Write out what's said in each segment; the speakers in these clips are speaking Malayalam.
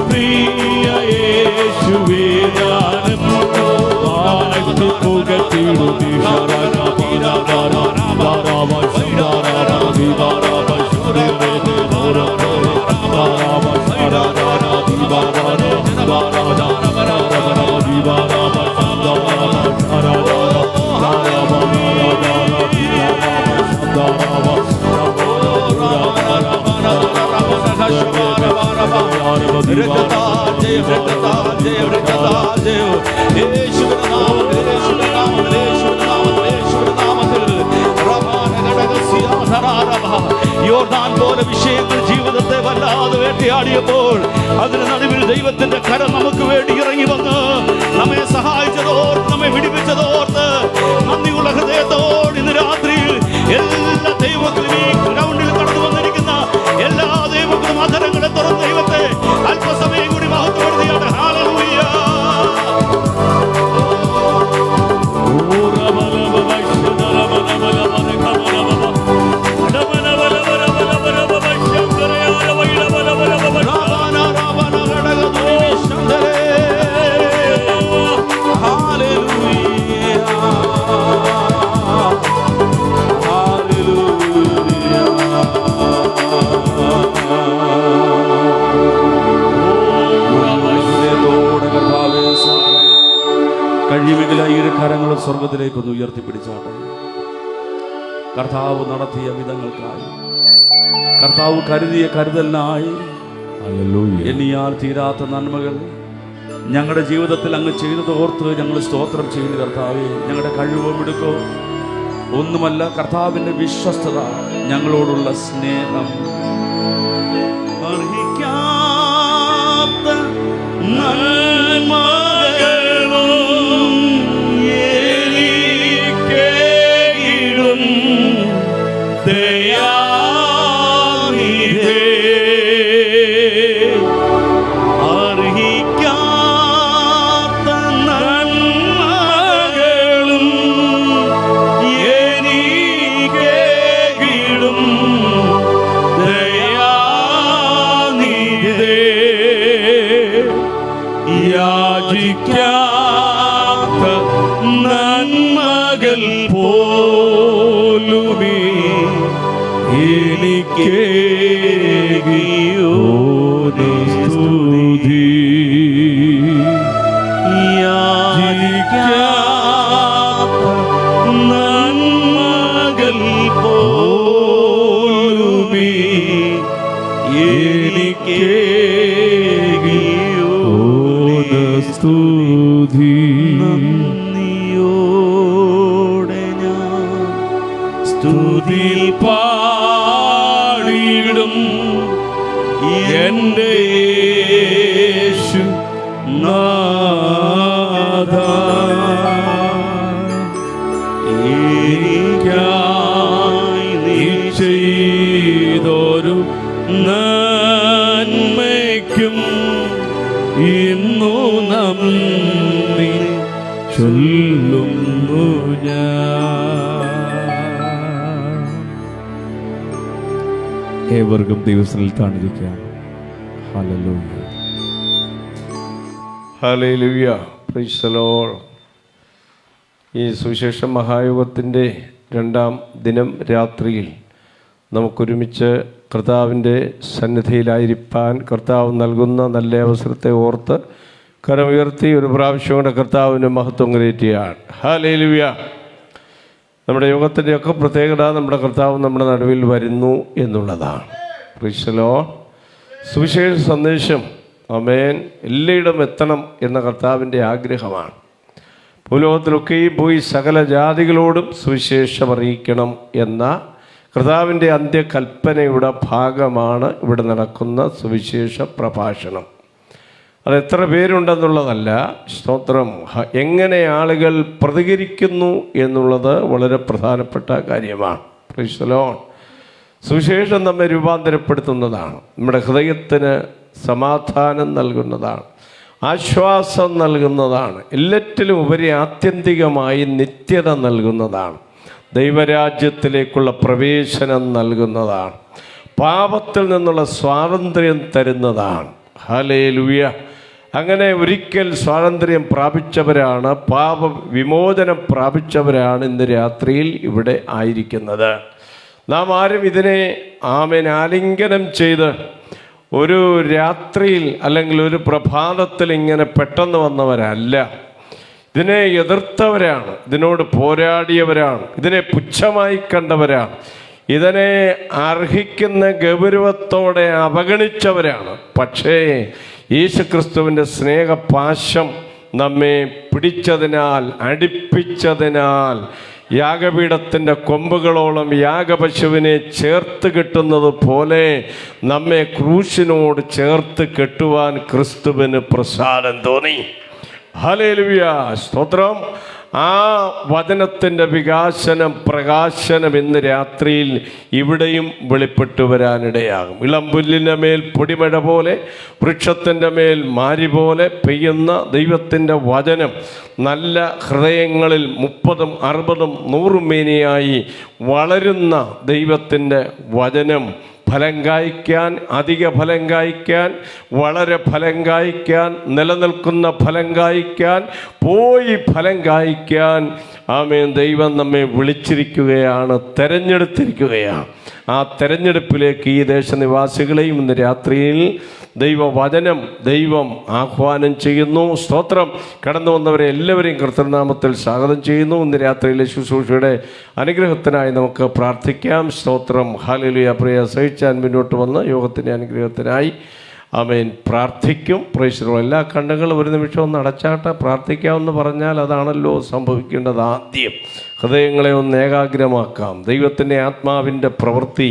പ്രിയ യേശുവേ ഞാനെന്നും പുകഴ്ത്തിടും. യോർദാൻ പോലെ വിഷയങ്ങൾ ജീവിതത്തെ വല്ലാതെ വേട്ടയാടിയപ്പോൾ അതിന് നടുവിൽ ദൈവത്തിന്റെ കരം നമുക്ക് വേണ്ടി ഇറങ്ങി വന്ന് നമ്മെ സഹായിച്ചതോർത്ത്, നമ്മെ വിടിപ്പിച്ചതോർത്ത് നന്ദിയുള്ള ഹൃദയത്തോട് ഇന്ന് രാത്രിയിൽ എല്ലാ ദൈവത്തിലും ഈ ഗ്രൗണ്ടിൽ കടന്നു വന്നിരിക്കുന്ന എല്ലാ ദൈവങ്ങളും അധരങ്ങളെ തുറന്ന് ദൈവത്തെ അല്പസമയം കൂടി മഹത്വപ്പെടുത്തിയാണ്. ഹല്ലേലൂയ. കഴിയുമെങ്കിലായി ഇരു കരങ്ങളും സ്വർഗത്തിലേക്കൊന്ന് ഉയർത്തിപ്പിടിച്ചാട്ടെ. കർത്താവ് നടത്തിയ വിധങ്ങൾക്കായി, കർത്താവ് കരുതിയ കരുതലിനായി, എണ്ണിയാൽ തീരാത്ത നന്മകൾ ഞങ്ങളുടെ ജീവിതത്തിൽ അങ്ങ് ചെയ്തത് ഓർത്ത് ഞങ്ങൾ സ്തോത്രം ചെയ്യുന്നു. കർത്താവേ, ഞങ്ങളുടെ കഴിവോ മിടുക്കോ ഒന്നുമല്ല, കർത്താവിൻ്റെ വിശ്വസ്തത, ഞങ്ങളോടുള്ള സ്നേഹം, അർഹിക്കാത്ത യാചിക്കാത്ത നന്മകൾ പോലുമേ എനിക്കേകിയോ സ്തുതി. യാചിക്കാത്ത നന്മകൾ പോലുമേ എനിക്കേകിയോ സ്തുതി. നന്ദിയോടെ ഞാൻ സ്തുതി പാടിടും എൻ്റെ യേശു നാഥ. എനിക്കായി നീ ചെയ്തൊരു നന്മയ്ക്കും ഇന്നു നന്ദി ചൊല്ലുന്നു ഞാൻ. ഏവർക്കും ദൈവത്തിൽ താണിരിക്കാം. ഹല്ലേലൂയ, ഹല്ലേലൂയ, പ്രൈസ് ദി ലോർഡ്. ഈ സുവിശേഷ മഹായോഗത്തിൻ്റെ 2ാം ദിനം രാത്രിയിൽ നമുക്കൊരുമിച്ച് കർത്താവിൻ്റെ സന്നിധിയിലായിരിക്കാൻ കർത്താവ് നൽകുന്ന നല്ല അവസരത്തെ ഓർത്ത് കരമുയർത്തി ഒരു പ്രാവശ്യം കൂടെ കർത്താവിന് മഹത്വം കരയറ്റുകയാണ്. ഹല്ലേലൂയ. നമ്മുടെ യോഗത്തിൻ്റെയൊക്കെ പ്രത്യേകത നമ്മുടെ കർത്താവ് നമ്മുടെ നടുവിൽ വരുന്നു എന്നുള്ളതാണ്. Price the Lord. സുവിശേഷ സന്ദേശം ആമേൻ എല്ലായിടം എത്തണം എന്ന കർത്താവിൻ്റെ ആഗ്രഹമാണ്. ഭൂലോകത്തിലൊക്കെയും പോയി സകല ജാതികളോടും സുവിശേഷം അറിയിക്കണം എന്ന കർത്താവിൻ്റെ അന്ത്യകൽപ്പനയുടെ ഭാഗമാണ് ഇവിടെ നടക്കുന്ന സുവിശേഷ പ്രഭാഷണം. അതെത്ര പേരുണ്ടെന്നുള്ളതല്ല, സ്തോത്രം, എങ്ങനെ ആളുകൾ പ്രതികരിക്കുന്നു എന്നുള്ളത് വളരെ പ്രധാനപ്പെട്ട കാര്യമാണ്. Price the Lord. സുവിശേഷം നമ്മെ രൂപാന്തരപ്പെടുത്തുന്നതാണ്, നമ്മുടെ ഹൃദയത്തിന് സമാധാനം നൽകുന്നതാണ്, ആശ്വാസം നൽകുന്നതാണ്, എല്ലാറ്റിലും ഉപരി ആത്യന്തികമായി നിത്യത നൽകുന്നതാണ്, ദൈവരാജ്യത്തിലേക്കുള്ള പ്രവേശനം നൽകുന്നതാണ്, പാപത്തിൽ നിന്നുള്ള സ്വാതന്ത്ര്യം തരുന്നതാണ്. ഹല്ലേലൂയ. അങ്ങനെ ഒരിക്കൽ സ്വാതന്ത്ര്യം പ്രാപിച്ചവരാണ്, പാപ വിമോചനം പ്രാപിച്ചവരാണ് ഇന്ന് രാത്രിയിൽ ഇവിടെ ആയിരിക്കുന്നത്. നാം ആരും ഇതിനെ ആലിംഗനം ചെയ്ത് ഒരു രാത്രിയിൽ അല്ലെങ്കിൽ ഒരു പ്രഭാതത്തിൽ ഇങ്ങനെ പെട്ടെന്ന് വന്നവരല്ല. ഇതിനെ എതിർത്തവരാണ്, ഇതിനോട് പോരാടിയവരാണ്, ഇതിനെ പുച്ഛമായി കണ്ടവരാണ്, ഇതിനെ അർഹിക്കുന്ന ഗൗരവത്തോടെ അവഗണിച്ചവരാണ്. പക്ഷേ യേശുക്രിസ്തുവിൻ്റെ സ്നേഹപാശം നമ്മെ പിടിച്ചതിനാൽ, അടുപ്പിച്ചതിനാൽ, യാഗപീഠത്തിൻ്റെ കൊമ്പുകളോളം യാഗപശുവിനെ ചേർത്ത് കെട്ടുന്നത് പോലെ നമ്മെ ക്രൂശിനോട് ചേർത്ത് കെട്ടുവാൻ ക്രിസ്തുവിന് പ്രസാദം തോന്നി. ഹല്ലേലൂയ, സ്തോത്രം. ആ വചനത്തിൻ്റെ വികാസനം, പ്രകാശനം ഇന്ന് രാത്രിയിൽ ഇവിടെയും വെളിപ്പെട്ടു വരാനിടയാകും. ഇളംപുല്ലിൻ്റെ മേൽ പൊടിമഴ പോലെ, വൃക്ഷത്തിൻ്റെ മേൽ മാരി പോലെ പെയ്യുന്ന ദൈവത്തിൻ്റെ വചനം നല്ല ഹൃദയങ്ങളിൽ 30, 60, 100 മേനിയായി വളരുന്ന ദൈവത്തിൻ്റെ വചനം ഫലം കായ്ക്കാൻ, അധിക ഫലം കായ്ക്കാൻ, വളരെ ഫലം കായ്ക്കാൻ, നിലനിൽക്കുന്ന ഫലം കായ്ക്കാൻ, പോയി ഫലം കായ്ക്കാൻ ആമേൻ ദൈവം നമ്മെ വിളിച്ചിരിക്കുകയാണ്, തെരഞ്ഞെടുത്തിരിക്കുകയാണ്. ആ തെരഞ്ഞെടുപ്പിലേക്ക് ഈ ദേശനിവാസികളെയും ഇന്ന് രാത്രിയിൽ ദൈവവചനം ദൈവം ആഹ്വാനം ചെയ്യുന്നു. സ്തോത്രം. കടന്നു വന്നവരെ എല്ലാവരെയും കർത്തൃനാമത്തിൽ സ്വാഗതം ചെയ്യുന്നു. ഇന്ന് രാത്രിയിലെ ശുശ്രൂഷയുടെ അനുഗ്രഹത്തിനായി നമുക്ക് പ്രാർത്ഥിക്കാം. സ്തോത്രം. ഹല്ലേലൂയ. പ്രിയ സഹിച്ചാൻ മുന്നോട്ട് വന്ന് യോഗത്തിൻ്റെ അനുഗ്രഹത്തിനായി ആമേൻ പ്രാർത്ഥിക്കും. പ്രൈസ്. എല്ലാ കണ്ണുകളും ഒരു നിമിഷം ഒന്ന് അടച്ചാട്ടെ. പ്രാർത്ഥിക്കാമെന്ന് പറഞ്ഞാൽ അതാണല്ലോ സംഭവിക്കേണ്ടത്. ആദ്യം ഹൃദയങ്ങളെ ഒന്ന് ഏകാഗ്രമാക്കാം. ദൈവത്തിൻ്റെ ആത്മാവിൻ്റെ പ്രവൃത്തി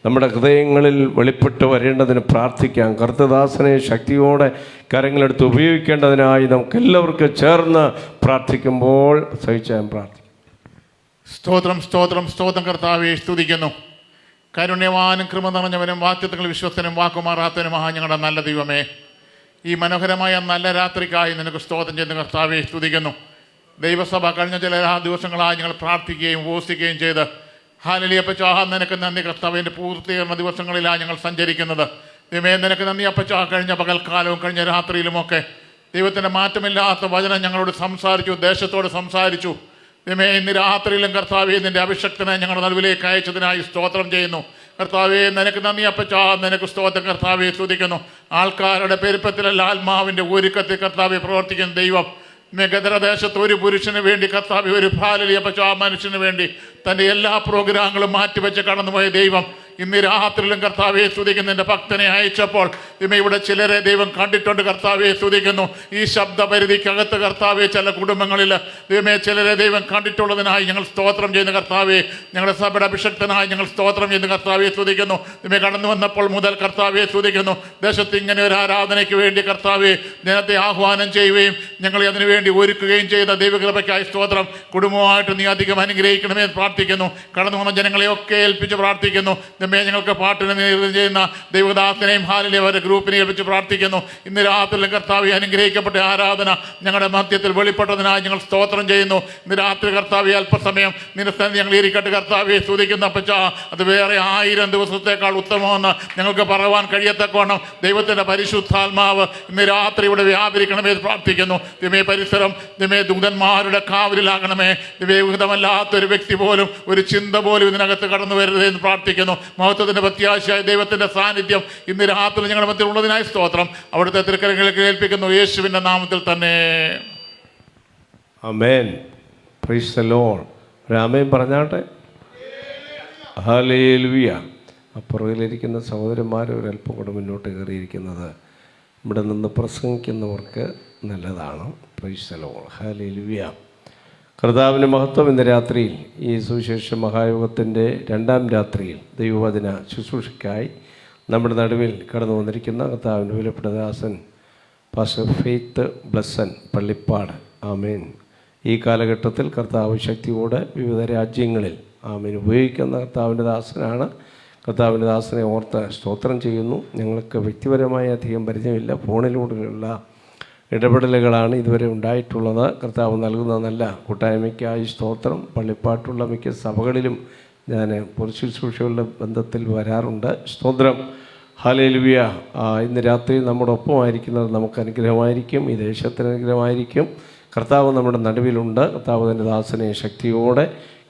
നമ്മുടെ ഹൃദയങ്ങളിൽ വെളിപ്പെട്ട് വരേണ്ടതിന് പ്രാർത്ഥിക്കാം. കർത്തദാസനെ ശക്തിയോടെ കരങ്ങളെടുത്ത് ഉപയോഗിക്കേണ്ടതിനായി നമുക്കെല്ലാവർക്കും ചേർന്ന് പ്രാർത്ഥിക്കുമ്പോൾ സഹിച്ചാൻ പ്രാർത്ഥിക്കും. സ്തോത്രം, സ്തോത്രം, സ്തോത്രം. കർത്താവെ സ്തുതിക്കുന്നു. കാരുണ്യവാനും കൃപ നിറഞ്ഞവനും വാക്യത്തിൽ വിശ്വസ്തനും വാക്കുമാറാത്തനുമായ ഞങ്ങളുടെ നല്ല ദൈവമേ, ഈ മനോഹരമായ നല്ല രാത്രിക്കായി നിനക്ക് സ്തോത്രം ചെയ്യുന്ന കർത്താവെ സ്തുതിക്കുന്നു. ദൈവസഭ കഴിഞ്ഞ ചില ദിവസങ്ങളായി ഞങ്ങൾ പ്രാർത്ഥിക്കുകയും ഉപവസിക്കുകയും ചെയ്ത് ഹല്ലേലൂയ അപ്പച്ചാ നിനക്ക് നന്ദി കർത്താവിൻ്റെ പൂർത്തീകരണ ദിവസങ്ങളിലാണ് ഞങ്ങൾ സഞ്ചരിക്കുന്നത്. ദൈവമേ നിനക്ക് നന്ദി അപ്പച്ചാ. കഴിഞ്ഞ പകൽക്കാലവും കഴിഞ്ഞ രാത്രിയിലുമൊക്കെ ദൈവത്തിൻ്റെ മാറ്റമില്ലാത്ത വചനം ഞങ്ങളോട് സംസാരിച്ചു, ദേശത്തോട് സംസാരിച്ചു. ദൈവമേ ഇന്ന് രാത്രിയിലും കർത്താവേ നിൻ്റെ അഭിഷക്തനെ ഞങ്ങളുടെ നടുവിലേക്ക് അയച്ചതിനായി സ്തോത്രം ചെയ്യുന്നു. കർത്താവേ നിനക്ക് നന്ദി അപ്പച്ചാ. നിനക്ക് സ്തോത്രം കർത്താവെ സ്തുതിക്കുന്നു. ആൾക്കാരുടെ പെരുപ്പത്തിലല്ല, ആത്മാവിൻ്റെ ഒരുക്കത്തിൽ കർത്താവെ പ്രവർത്തിക്കുന്ന ദൈവം. ഗദരദേശത്ത് ഒരു പുരുഷന് വേണ്ടി കർത്താവെ, ഒരു ഹല്ലേലൂയ അപ്പച്ചാ മനുഷ്യന് വേണ്ടി തൻ്റെ എല്ലാ പ്രോഗ്രാമുകളും മാറ്റിവെച്ച് കടന്നുപോയ ദൈവം ഇന്ന് രാത്രിയിലും കർത്താവെ സ്തുതിക്കുന്നു. എൻ്റെ ഭക്തനെ അയച്ചപ്പോൾ ഇവിടെ ചിലരെ ദൈവം കണ്ടിട്ടുണ്ട്. കർത്താവെ സ്തുതിക്കുന്നു. ഈ ശബ്ദപരിധിക്കകത്ത് കർത്താവെ ചില കുടുംബങ്ങളിൽ ദൈവമേ ചിലരെ ദൈവം കണ്ടിട്ടുള്ളതിനായി ഞങ്ങൾ സ്തോത്രം ചെയ്യുന്ന കർത്താവെ. ഞങ്ങളുടെ സഭയുടെ അഭിഷക്തനായി ഞങ്ങൾ സ്തോത്രം ചെയ്യുന്ന കർത്താവെ സ്തുതിക്കുന്നു. ദൈവമേ കടന്നു വന്നപ്പോൾ മുതൽ കർത്താവെ സ്തുതിക്കുന്നു. ദേശത്ത് ഇങ്ങനെ ഒരു ആരാധനയ്ക്ക് വേണ്ടി കർത്താവെ ജനത്തെ ആഹ്വാനം ചെയ്യുകയും ഞങ്ങളെ അതിനുവേണ്ടി ഒരുക്കുകയും ചെയ്ത ദൈവകൃപയ്ക്കായി സ്തോത്രം. കുടുംബമായിട്ട് നീ അധികം അനുഗ്രഹിക്കണമേ പ്രാർത്ഥിക്കുന്നു. കടന്നു വന്ന ജനങ്ങളെയൊക്കെ ഏൽപ്പിച്ച് പ്രാർത്ഥിക്കുന്നു. ഞങ്ങൾക്ക് പാട്ടിന് നേതൃത്വം ചെയ്യുന്ന ദൈവദാസനെയും ഹല്ലേലൂയ അവരുടെ ഗ്രൂപ്പിനെ ഏൽപ്പിച്ച് പ്രാർത്ഥിക്കുന്നു. ഇന്ന് രാത്രിയിലും കർത്താവെ അനുഗ്രഹിക്കപ്പെട്ട ആരാധന ഞങ്ങളുടെ മധ്യത്തിൽ വെളിപ്പെട്ടതിനായി ഞങ്ങൾ സ്തോത്രം ചെയ്യുന്നു. ഇന്ന് രാത്രി കർത്താവെ അല്പസമയം നിന്റെ സന്നിധി ഞങ്ങൾ ഇരിക്കട്ടെ. കർത്താവെ സ്തുതിക്കുന്ന അപ്പച്ചാ, അത് വേറെ 1000 ദിവസത്തേക്കാൾ ഉത്തമമെന്ന് ഞങ്ങൾക്ക് പറയുവാൻ കഴിയത്തക്കവണ്ണം ദൈവത്തിൻ്റെ പരിശുദ്ധാത്മാവ് ഇന്ന് രാത്രി ഇവിടെ വ്യാപരിക്കണമേ പ്രാർത്ഥിക്കുന്നു. ദിവ്യ പരിസരം ദിവ്യ ദൂതന്മാരുടെ കാവലിലാകണമേ. ദിവ്യവിഹിതമല്ലാത്തൊരു വ്യക്തി പോലും, ഒരു ചിന്ത പോലും ഇതിനകത്ത് കടന്നു വരരുത് എന്ന് പ്രാർത്ഥിക്കുന്നു. മഹത്വത്തിൻ്റെ പ്രത്യാശയായ ദൈവത്തിൻ്റെ സാന്നിധ്യം ഇന്ന് രാത്രി ഞങ്ങളുടെ മധ്യത്തിൽ ഉള്ളതിനായി സ്തോത്രം. അവിടുത്തെ തിരുക്കരങ്ങളിലേക്ക് ഏൽപ്പിക്കുന്നു യേശുവിൻ്റെ നാമത്തിൽ തന്നെ. ആമേൻ. Praise the Lord. ഒരു ആമേൻ പറഞ്ഞാട്ടെ. ഹല്ലേലൂയ. അപ്പുറകിലിരിക്കുന്ന സഹോദരന്മാർ ഒരല്പം കൂടെ മുന്നോട്ട് കയറിയിരിക്കുന്നത് ഇവിടെ നിന്ന് പ്രസംഗിക്കുന്നവർക്ക് നല്ലതാണ്. Price the Lord. ഹല്ലേലൂയ. കർത്താവിൻ്റെ മഹത്വം. ഇന്ന് രാത്രിയിൽ ഈ സുവിശേഷ മഹായോഗത്തിൻ്റെ 2ാം രാത്രിയിൽ ദൈവവചന ശുശ്രൂഷയ്ക്കായി നമ്മുടെ നടുവിൽ കടന്നു വന്നിരിക്കുന്ന കർത്താവിൻ്റെ വിലപ്പെട്ട ദാസൻ പാസ്റ്റർ ഫെയ്ത്ത് ബ്ലസ്സൻ പള്ളിപ്പാട്. ആമേൻ. ഈ കാലഘട്ടത്തിൽ കർത്താവ് ശക്തിയോടെ വിവിധ രാജ്യങ്ങളിൽ ആമേൻ ഉപയോഗിക്കുന്ന കർത്താവിൻ്റെ ദാസനാണ്. കർത്താവിൻ്റെ ദാസനെ ഓർത്ത് സ്തോത്രം ചെയ്യുന്നു. ഞങ്ങൾക്ക് വ്യക്തിപരമായി അധികം പരിചയമില്ല, ഫോണിലൂടെയുള്ള ഇടപെടലുകളാണ് ഇതുവരെ ഉണ്ടായിട്ടുള്ളത്. കർത്താവ് നൽകുന്ന നല്ല കൂട്ടായ്മയ്ക്കായി സ്തോത്രം. പള്ളിപ്പാട്ടുള്ള മിക്ക സഭകളിലും ഞാൻ പൊതുശുശ്രൂഷകളുടെ ബന്ധത്തിൽ വരാറുണ്ട്. സ്തോത്രം, ഹല്ലേലൂയ. ഇന്ന് രാത്രി നമ്മുടെ ഒപ്പമായിരിക്കുന്നത് നമുക്ക് അനുഗ്രഹമായിരിക്കും, ഈ ദേശത്തിന് അനുഗ്രഹമായിരിക്കും. കർത്താവ് നമ്മുടെ നടുവിലുണ്ട്. കർത്താവ് തൻ്റെ ദാസനെ ശക്തിയോടെ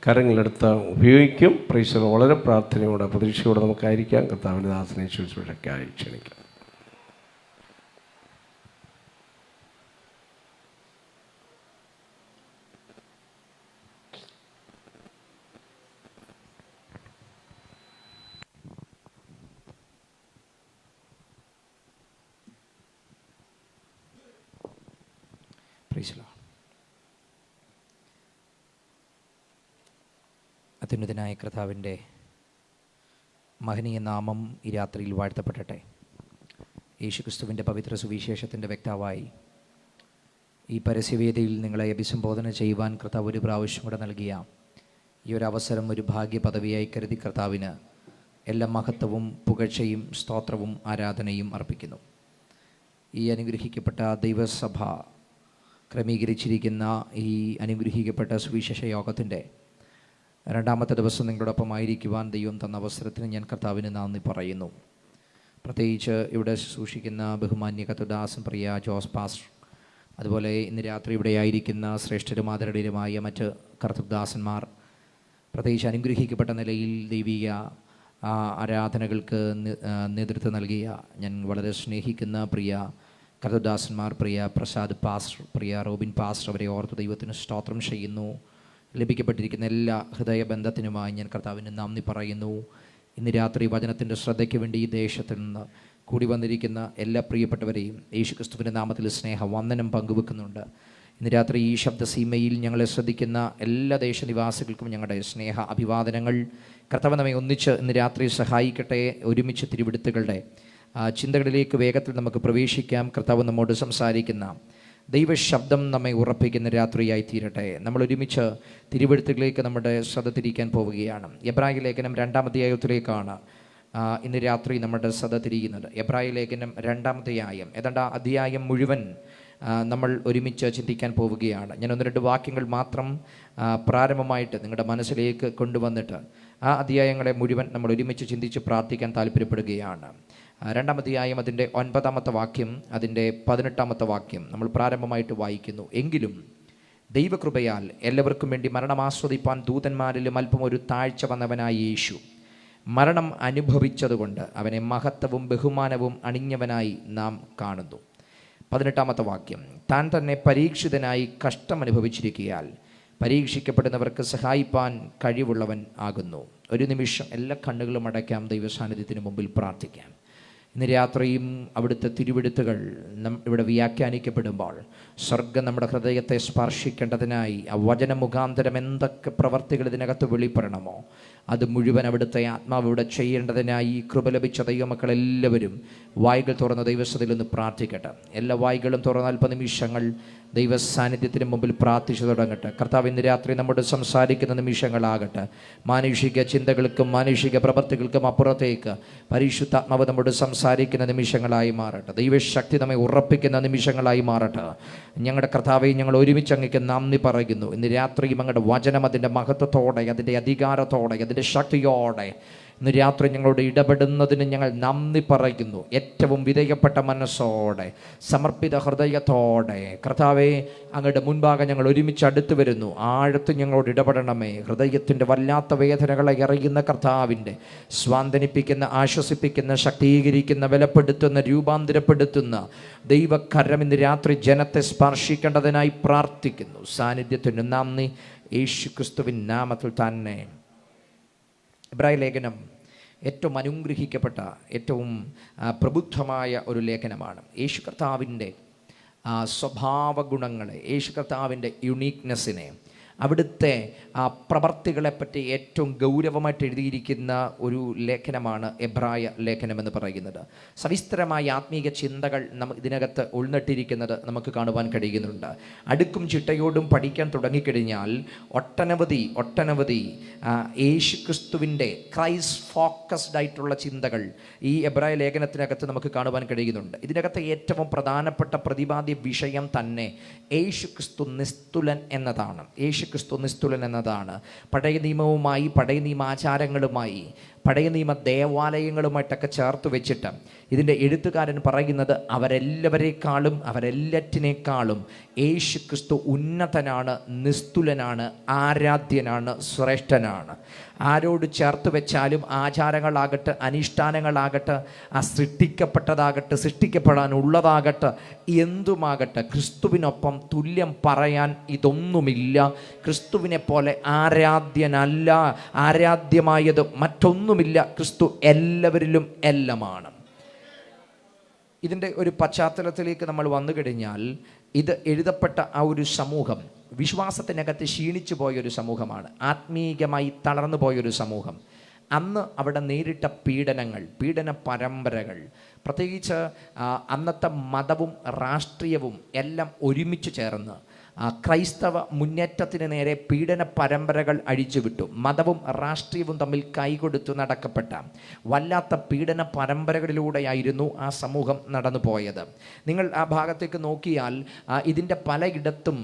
കരങ്ങളെടുത്ത് ഉപയോഗിക്കും. പ്രൈസ് വളരെ പ്രാർത്ഥനയോടെ പ്രതീക്ഷയോടെ നമുക്കായിരിക്കാം. കർത്താവിൻ്റെ ദാസനെ ശുശ്രൂഷയ്ക്കായി ക്ഷണിക്കാം. അത്യുന്നതനായ കർത്താവിൻ്റെ മഹനീയ നാമം ഈ രാത്രിയിൽ വാഴ്ത്തപ്പെടട്ടെ. യേശുക്രിസ്തുവിൻ്റെ പവിത്ര സുവിശേഷത്തിൻ്റെ വ്യക്താവായി ഈ പരസ്യവേദിയിൽ നിങ്ങളെ അഭിസംബോധന ചെയ്യുവാൻ കർത്താവ് ഒരു പ്രാവശ്യം കൂടെ നൽകിയ ഈ ഒരു അവസരം ഒരു ഭാഗ്യ പദവിയായി കരുതി കർത്താവിന് എല്ലാ മഹത്വവും പുകഴ്ചയും സ്തോത്രവും ആരാധനയും അർപ്പിക്കുന്നു. ഈ അനുഗ്രഹിക്കപ്പെട്ട ദൈവസഭ ക്രമീകരിച്ചിരിക്കുന്ന ഈ അനുഗ്രഹിക്കപ്പെട്ട സുവിശേഷ യോഗത്തിൻ്റെ രണ്ടാമത്തെ ദിവസം നിങ്ങളോടൊപ്പം ആയിരിക്കുവാൻ ദൈവം തന്ന അവസരത്തിന് ഞാൻ കർത്താവിന് നന്ദി പറയുന്നു. പ്രത്യേകിച്ച് ഇവിടെ സൂക്ഷിക്കുന്ന ബഹുമാന്യ കർത്തദാസൻ പ്രിയ ജോസ് പാസ്റ്റർ, അതുപോലെ ഇന്ന് രാത്രി ഇവിടെ ആയിരിക്കുന്ന ശ്രേഷ്ഠരും ആദരണീയരുമായ മറ്റ് കർത്തദാസന്മാർ, പ്രത്യേകിച്ച് അനുഗ്രഹിക്കപ്പെട്ട നിലയിൽ ദൈവിക ആരാധനകൾക്ക് നേതൃത്വം നൽകിയ ഞാൻ വളരെ സ്നേഹിക്കുന്ന പ്രിയ കർത്തദാസന്മാർ, പ്രിയ പ്രസാദ് പാസ്റ്റർ, പ്രിയ റോബിൻ പാസ്റ്റർ, അവരെ ഓർത്ത് ദൈവത്തിന് സ്തോത്രം ചെയ്യുന്നു. ലഭിക്കപ്പെട്ടിരിക്കുന്ന എല്ലാ ഹൃദയബന്ധത്തിനുമായി ഞാൻ കർത്താവിന് നന്ദി പറയുന്നു. ഇന്ന് രാത്രി വചനത്തിൻ്റെ ശ്രദ്ധയ്ക്ക് വേണ്ടി ഈ ദേശത്തിൽ നിന്ന് കൂടി വന്നിരിക്കുന്ന എല്ലാ പ്രിയപ്പെട്ടവരെയും യേശുക്രിസ്തുവിൻ്റെ നാമത്തിൽ സ്നേഹവന്ദനം പങ്കുവെക്കുന്നുണ്ട്. ഇന്ന് രാത്രി ഈ ശബ്ദസീമയിൽ ഞങ്ങളെ ശ്രദ്ധിക്കുന്ന എല്ലാ ദേശനിവാസികൾക്കും ഞങ്ങളുടെ സ്നേഹ അഭിവാദനങ്ങൾ. കർത്താവ് നമ്മെ ഒന്നിച്ച് ഇന്ന് രാത്രി സഹായിക്കട്ടെ. ഒരുമിച്ച് തിരുവെടുത്തുകളുടെ ചിന്തകളിലേക്ക് വേഗത്തിൽ നമുക്ക് പ്രവേശിക്കാം. കർത്താവ് നമ്മോട് സംസാരിക്കുന്ന ദൈവശബ്ദം നമ്മെ ഉറപ്പിക്കുന്ന രാത്രിയായി തീരട്ടെ. നമ്മൾ ഒരുമിച്ച് തിരുവെഴുത്തുകളിലേക്ക് നമ്മുടെ ശ്രദ്ധ തിരിക്കാൻ പോവുകയാണ്. എബ്രായ ലേഖനം 2-ാം അധ്യായത്തിലേക്കാണ് ഇന്ന് രാത്രി നമ്മുടെ ശ്രദ്ധ തിരിയുന്നത്. എബ്രായ ലേഖനം 2-ാം അധ്യായം, ഏതാണ്ട് അധ്യായം മുഴുവൻ നമ്മൾ ഒരുമിച്ച് ചിന്തിക്കാൻ പോവുകയാണ്. ഞാൻ 1-2 വാക്യങ്ങൾ മാത്രം പ്രാരംഭമായിട്ട് നിങ്ങളുടെ മനസ്സിലേക്ക് കൊണ്ടുവന്നിട്ട് ആ അധ്യായങ്ങളെ മുഴുവൻ നമ്മൾ ഒരുമിച്ച് ചിന്തിച്ച് പ്രാർത്ഥിക്കാൻ താല്പര്യപ്പെടുകയാണ്. 2-ാം അധ്യായം അതിൻ്റെ 9-ാമത്തെ വാക്യം, അതിൻ്റെ 18-ാമത്തെ വാക്യം നമ്മൾ പ്രാരംഭമായിട്ട് വായിക്കുന്നു. എങ്കിലും ദൈവകൃപയാൽ എല്ലാവർക്കും വേണ്ടി മരണം ആസ്വദിപ്പാൻ ദൂതന്മാരിലും അല്പം ഒരു താഴ്ച വന്നവനായ യേശു മരണം അനുഭവിച്ചതുകൊണ്ട് അവനെ മഹത്വവും ബഹുമാനവും അണിഞ്ഞവനായി നാം കാണുന്നു. 18-ാമത്തെ വാക്യം, താൻ തന്നെ പരീക്ഷിതനായി കഷ്ടം അനുഭവിച്ചിരിക്കയാൽ പരീക്ഷിക്കപ്പെടുന്നവർക്ക് സഹായിപ്പാൻ കഴിവുള്ളവൻ ആകുന്നു. ഒരു നിമിഷം എല്ലാ കണ്ണുകളും അടയ്ക്കാം. ദൈവസാന്നിധ്യത്തിന് മുമ്പിൽ പ്രാർത്ഥിക്കാം. ഇന്ന് രാത്രിയും അവിടുത്തെ തിരുവെഴുത്തുകൾ ഇവിടെ വ്യാഖ്യാനിക്കപ്പെടുമ്പോൾ സ്വർഗം നമ്മുടെ ഹൃദയത്തെ സ്പർശിക്കേണ്ടതിനായി ആ വചന മുഖാന്തരം എന്തൊക്കെ പ്രവർത്തികൾ ഇതിനകത്ത് വെളിപ്പെടണമോ അത് മുഴുവൻ അവിടുത്തെ ആത്മാവ് ഇവിടെ ചെയ്യേണ്ടതിനായി കൃപ ലഭിച്ച ദൈവമക്കളെല്ലാവരും വായ്കൾ തുറന്ന ദൈവസത്തിൽ ഒന്ന് പ്രാർത്ഥിക്കട്ടെ. എല്ലാ വായ്കളും തുറന്ന അല്പനിമിഷങ്ങൾ ദൈവസാന്നിധ്യത്തിന് മുമ്പിൽ പ്രാർത്ഥിച്ചു തുടങ്ങട്ടെ. കർത്താവ് ഇന്ന് രാത്രി നമ്മോട് സംസാരിക്കുന്ന നിമിഷങ്ങളാകട്ടെ. മാനുഷിക ചിന്തകൾക്കും മാനുഷിക പ്രവൃത്തികൾക്കും അപ്പുറത്തേക്ക് പരിശുദ്ധാത്മാവ് നമ്മോട് സംസാരിക്കുന്ന നിമിഷങ്ങളായി മാറട്ടെ. ദൈവശക്തി നമ്മെ ഉറപ്പിക്കുന്ന നിമിഷങ്ങളായി മാറട്ടെ. ഞങ്ങളുടെ കർത്താവെ, ഞങ്ങൾ ഒരുമിച്ച് അങ്ങേക്ക് നന്ദി പറയുന്നു. ഇന്ന് രാത്രിയും അങ്ങയുടെ വചനം അതിൻ്റെ മഹത്വത്തോടെ, അതിൻ്റെ അധികാരത്തോടെ, അതിൻ്റെ ശക്തിയോടെ ഇന്ന് രാത്രി ഞങ്ങളോട് ഇടപെടുന്നതിന് ഞങ്ങൾ നന്ദി പറയുന്നു. ഏറ്റവും വിധേയപ്പെട്ട മനസ്സോടെ, സമർപ്പിത ഹൃദയത്തോടെ കർത്താവെ, അങ്ങയുടെ മുൻപാകെ ഞങ്ങൾ ഒരുമിച്ച് അടുത്ത് വരുന്നു. ആഴത്ത് ഞങ്ങളോട് ഇടപെടണമേ. ഹൃദയത്തിൻ്റെ വല്ലാത്ത വേദനകളെ അറിയുന്ന കർത്താവിൻ്റെ സ്വാന്തനിപ്പിക്കുന്ന, ആശ്വസിപ്പിക്കുന്ന, ശക്തീകരിക്കുന്ന, ബലപ്പെടുത്തുന്ന, രൂപാന്തരപ്പെടുത്തുന്ന ദൈവകരം ഇന്ന് രാത്രി ജനത്തെ സ്പർശിക്കേണ്ടതിനായി പ്രാർത്ഥിക്കുന്നു. സാന്നിധ്യത്തിന് നന്ദി, യേശുക്രിസ്തുവിൻ നാമത്തിൽ തന്നെ. എബ്രായ ലേഖനം ഏറ്റവും അനുഗ്രഹിക്കപ്പെട്ട, ഏറ്റവും പ്രബുദ്ധമായ ഒരു ലേഖനമാണ്. യേശു കർത്താവിൻ്റെ സ്വഭാവ ഗുണങ്ങളെ, യേശു കർത്താവിൻ്റെ യുണീക്നെസ്സിനെ, അവിടുത്തെ പ്രവർത്തികളെപ്പറ്റി ഏറ്റവും ഗൗരവമായിട്ട് എഴുതിയിരിക്കുന്ന ഒരു ലേഖനമാണ് എബ്രായ ലേഖനം എന്ന് പറയുന്നത്. സവിസ്തരമായ ആത്മീയ ചിന്തകൾ ഇതിനകത്ത് ഉൾനട്ടിരിക്കുന്നത് നമുക്ക് കാണുവാൻ കഴിയുന്നുണ്ട്. അടുക്കും ചിട്ടയോടും പഠിക്കാൻ തുടങ്ങിക്കഴിഞ്ഞാൽ ഒട്ടനവധി യേശുക്രിസ്തുവിൻ്റെ ക്രൈസ്റ്റ് ഫോക്കസ്ഡ് ആയിട്ടുള്ള ചിന്തകൾ ഈ എബ്രായ ലേഖനത്തിനകത്ത് നമുക്ക് കാണുവാൻ കഴിയുന്നുണ്ട്. ഇതിനകത്ത് ഏറ്റവും പ്രധാനപ്പെട്ട പ്രതിപാദ്യ വിഷയം തന്നെ യേശുക്രിസ്തു നിസ്തുലൻ എന്നതാണ്. യേശു യേശുക്രിസ്തു നിസ്തുലൻ എന്നതാണ്. പഴയ നിയമവുമായി, പഴയ നിയമാചാരങ്ങളുമായി, പഴയ നിയമ ദേവാലയങ്ങളുമായിട്ടൊക്കെ ചേർത്ത് വെച്ചിട്ട് ഇതിൻ്റെ എഴുത്തുകാരൻ പറയുന്നത് അവരെല്ലാറ്റിനേക്കാളും യേശുക്രിസ്തു ഉന്നതനാണ്, നിസ്തുലനാണ്, ആരാധ്യനാണ്, ശ്രേഷ്ഠനാണ്. ആരോട് ചേർത്ത് വെച്ചാലും ആചാരങ്ങളാകട്ടെ, അനുഷ്ഠാനങ്ങളാകട്ടെ, ആ സൃഷ്ടിക്കപ്പെട്ടതാകട്ടെ, സൃഷ്ടിക്കപ്പെടാനുള്ളതാകട്ടെ, എന്തുമാകട്ടെ, ക്രിസ്തുവിനൊപ്പം തുല്യം പറയാൻ ഇതൊന്നുമില്ല. ക്രിസ്തുവിനെ പോലെ ആരാധ്യനല്ല, ആരാധ്യമായത് മറ്റൊന്നുമില്ല. ക്രിസ്തു എല്ലാവരിലും എല്ലാമാണ്. ഇതിൻ്റെ ഒരു പശ്ചാത്തലത്തിലേക്ക് നമ്മൾ വന്നു കഴിഞ്ഞാൽ, ഇത് എഴുതപ്പെട്ട ആ ഒരു സമൂഹം വിശ്വാസത്തിനകത്ത് ക്ഷീണിച്ചു പോയൊരു സമൂഹമാണ്, ആത്മീയമായി തളർന്നു പോയൊരു സമൂഹം. അന്ന് അവിടെ നേരിട്ട പീഡന പരമ്പരകൾ, പ്രത്യേകിച്ച് അന്നത്തെ മതവും രാഷ്ട്രീയവും എല്ലാം ഒരുമിച്ച് ചേർന്ന് ക്രൈസ്തവ മുന്നേറ്റത്തിന് നേരെ പീഡന പരമ്പരകൾ അഴിച്ചുവിട്ടു. മതവും രാഷ്ട്രീയവും തമ്മിൽ കൈകൊടുത്തു നടക്കപ്പെട്ട വല്ലാത്ത പീഡന പരമ്പരകളിലൂടെയായിരുന്നു ആ സമൂഹം നടന്നു പോയത്. നിങ്ങൾ ആ ഭാഗത്തേക്ക് നോക്കിയാൽ ഇതിൻ്റെ പലയിടത്തും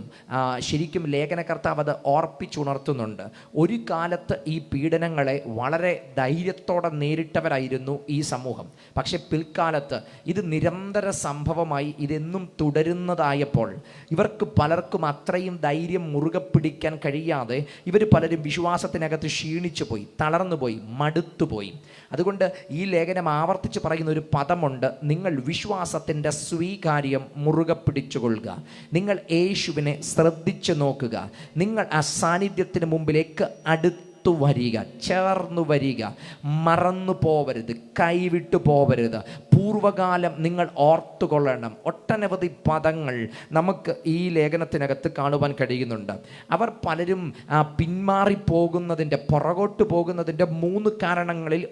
ശരിക്കും ലേഖനകർത്താവ് അത് ഓർപ്പിച്ചുണർത്തുന്നുണ്ട്. ഒരു കാലത്ത് ഈ പീഡനങ്ങളെ വളരെ ധൈര്യത്തോടെ നേരിട്ടവരായിരുന്നു ഈ സമൂഹം. പക്ഷെ പിൽക്കാലത്ത് ഇത് നിരന്തര സംഭവമായി, ഇതെന്നും തുടരുന്നതായപ്പോൾ ഇവർക്ക് പലർക്കും അത്രയും ധൈര്യം മുറുകെ പിടിക്കാൻ കഴിയാതെ ഇവർ പലരും വിശ്വാസത്തിനകത്ത് ക്ഷീണിച്ചു പോയി, തളർന്നുപോയി, മടുത്തുപോയി. അതുകൊണ്ട് ഈ ലേഖനം ആവർത്തിച്ച് പറയുന്ന ഒരു പദമുണ്ട്: നിങ്ങൾ വിശ്വാസത്തിൻ്റെ സ്വീകാര്യം മുറുകെ പിടിച്ചുകൊള്ളുക, നിങ്ങൾ യേശുവിനെ ശ്രദ്ധിച്ചു നോക്കുക, നിങ്ങൾ ആ സാന്നിധ്യത്തിന് മുമ്പിലേക്ക് വരിക, ചേർന്നു വരിക, മറന്നു പോവരുത്, കൈവിട്ടു പോവരുത്. പൂർവകാലം നിങ്ങൾ ഓർത്തുകൊള്ളണം. ഒട്ടനവധി പദങ്ങൾ നമുക്ക് ഈ ലേഖനത്തിനകത്ത് കാണുവാൻ കഴിയുന്നുണ്ട്. അവർ പലരും പിന്മാറിപ്പോകുന്നതിൻ്റെ, പുറകോട്ട് പോകുന്നതിൻ്റെ 3 കാരണങ്ങളിൽ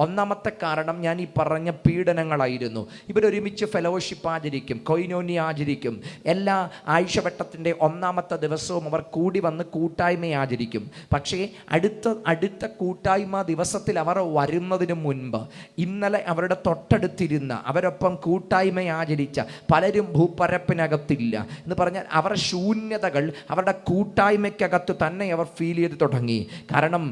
ഒന്നാമത്തെ കാരണം ഞാൻ ഈ പറഞ്ഞ പീഡനങ്ങളായിരുന്നു. ഇവരൊരുമിച്ച് ഫെലോഷിപ്പ് ആചരിക്കും, കൊയിനോനി ആചരിക്കും. എല്ലാ ആഴ്ചവട്ടത്തിൻ്റെ 1-ാമത്തെ ദിവസവും അവർ കൂടി വന്ന് കൂട്ടായ്മ ആചരിക്കും. പക്ഷേ അടുത്ത കൂട്ടായ്മ ദിവസത്തിൽ അവർ വരുന്നതിന് മുൻപ് ഇന്നലെ അവരുടെ തൊട്ടടുത്തിരുന്ന, അവരൊപ്പം കൂട്ടായ്മ ആചരിച്ച പലരും ഭൂപ്പരപ്പിനകത്തില്ല എന്ന് പറഞ്ഞാൽ അവർ ശൂന്യതകൾ അവരുടെ കൂട്ടായ്മയ്ക്കകത്ത് തന്നെ അവർ ഫീൽ ചെയ്ത് തുടങ്ങി. കാരണം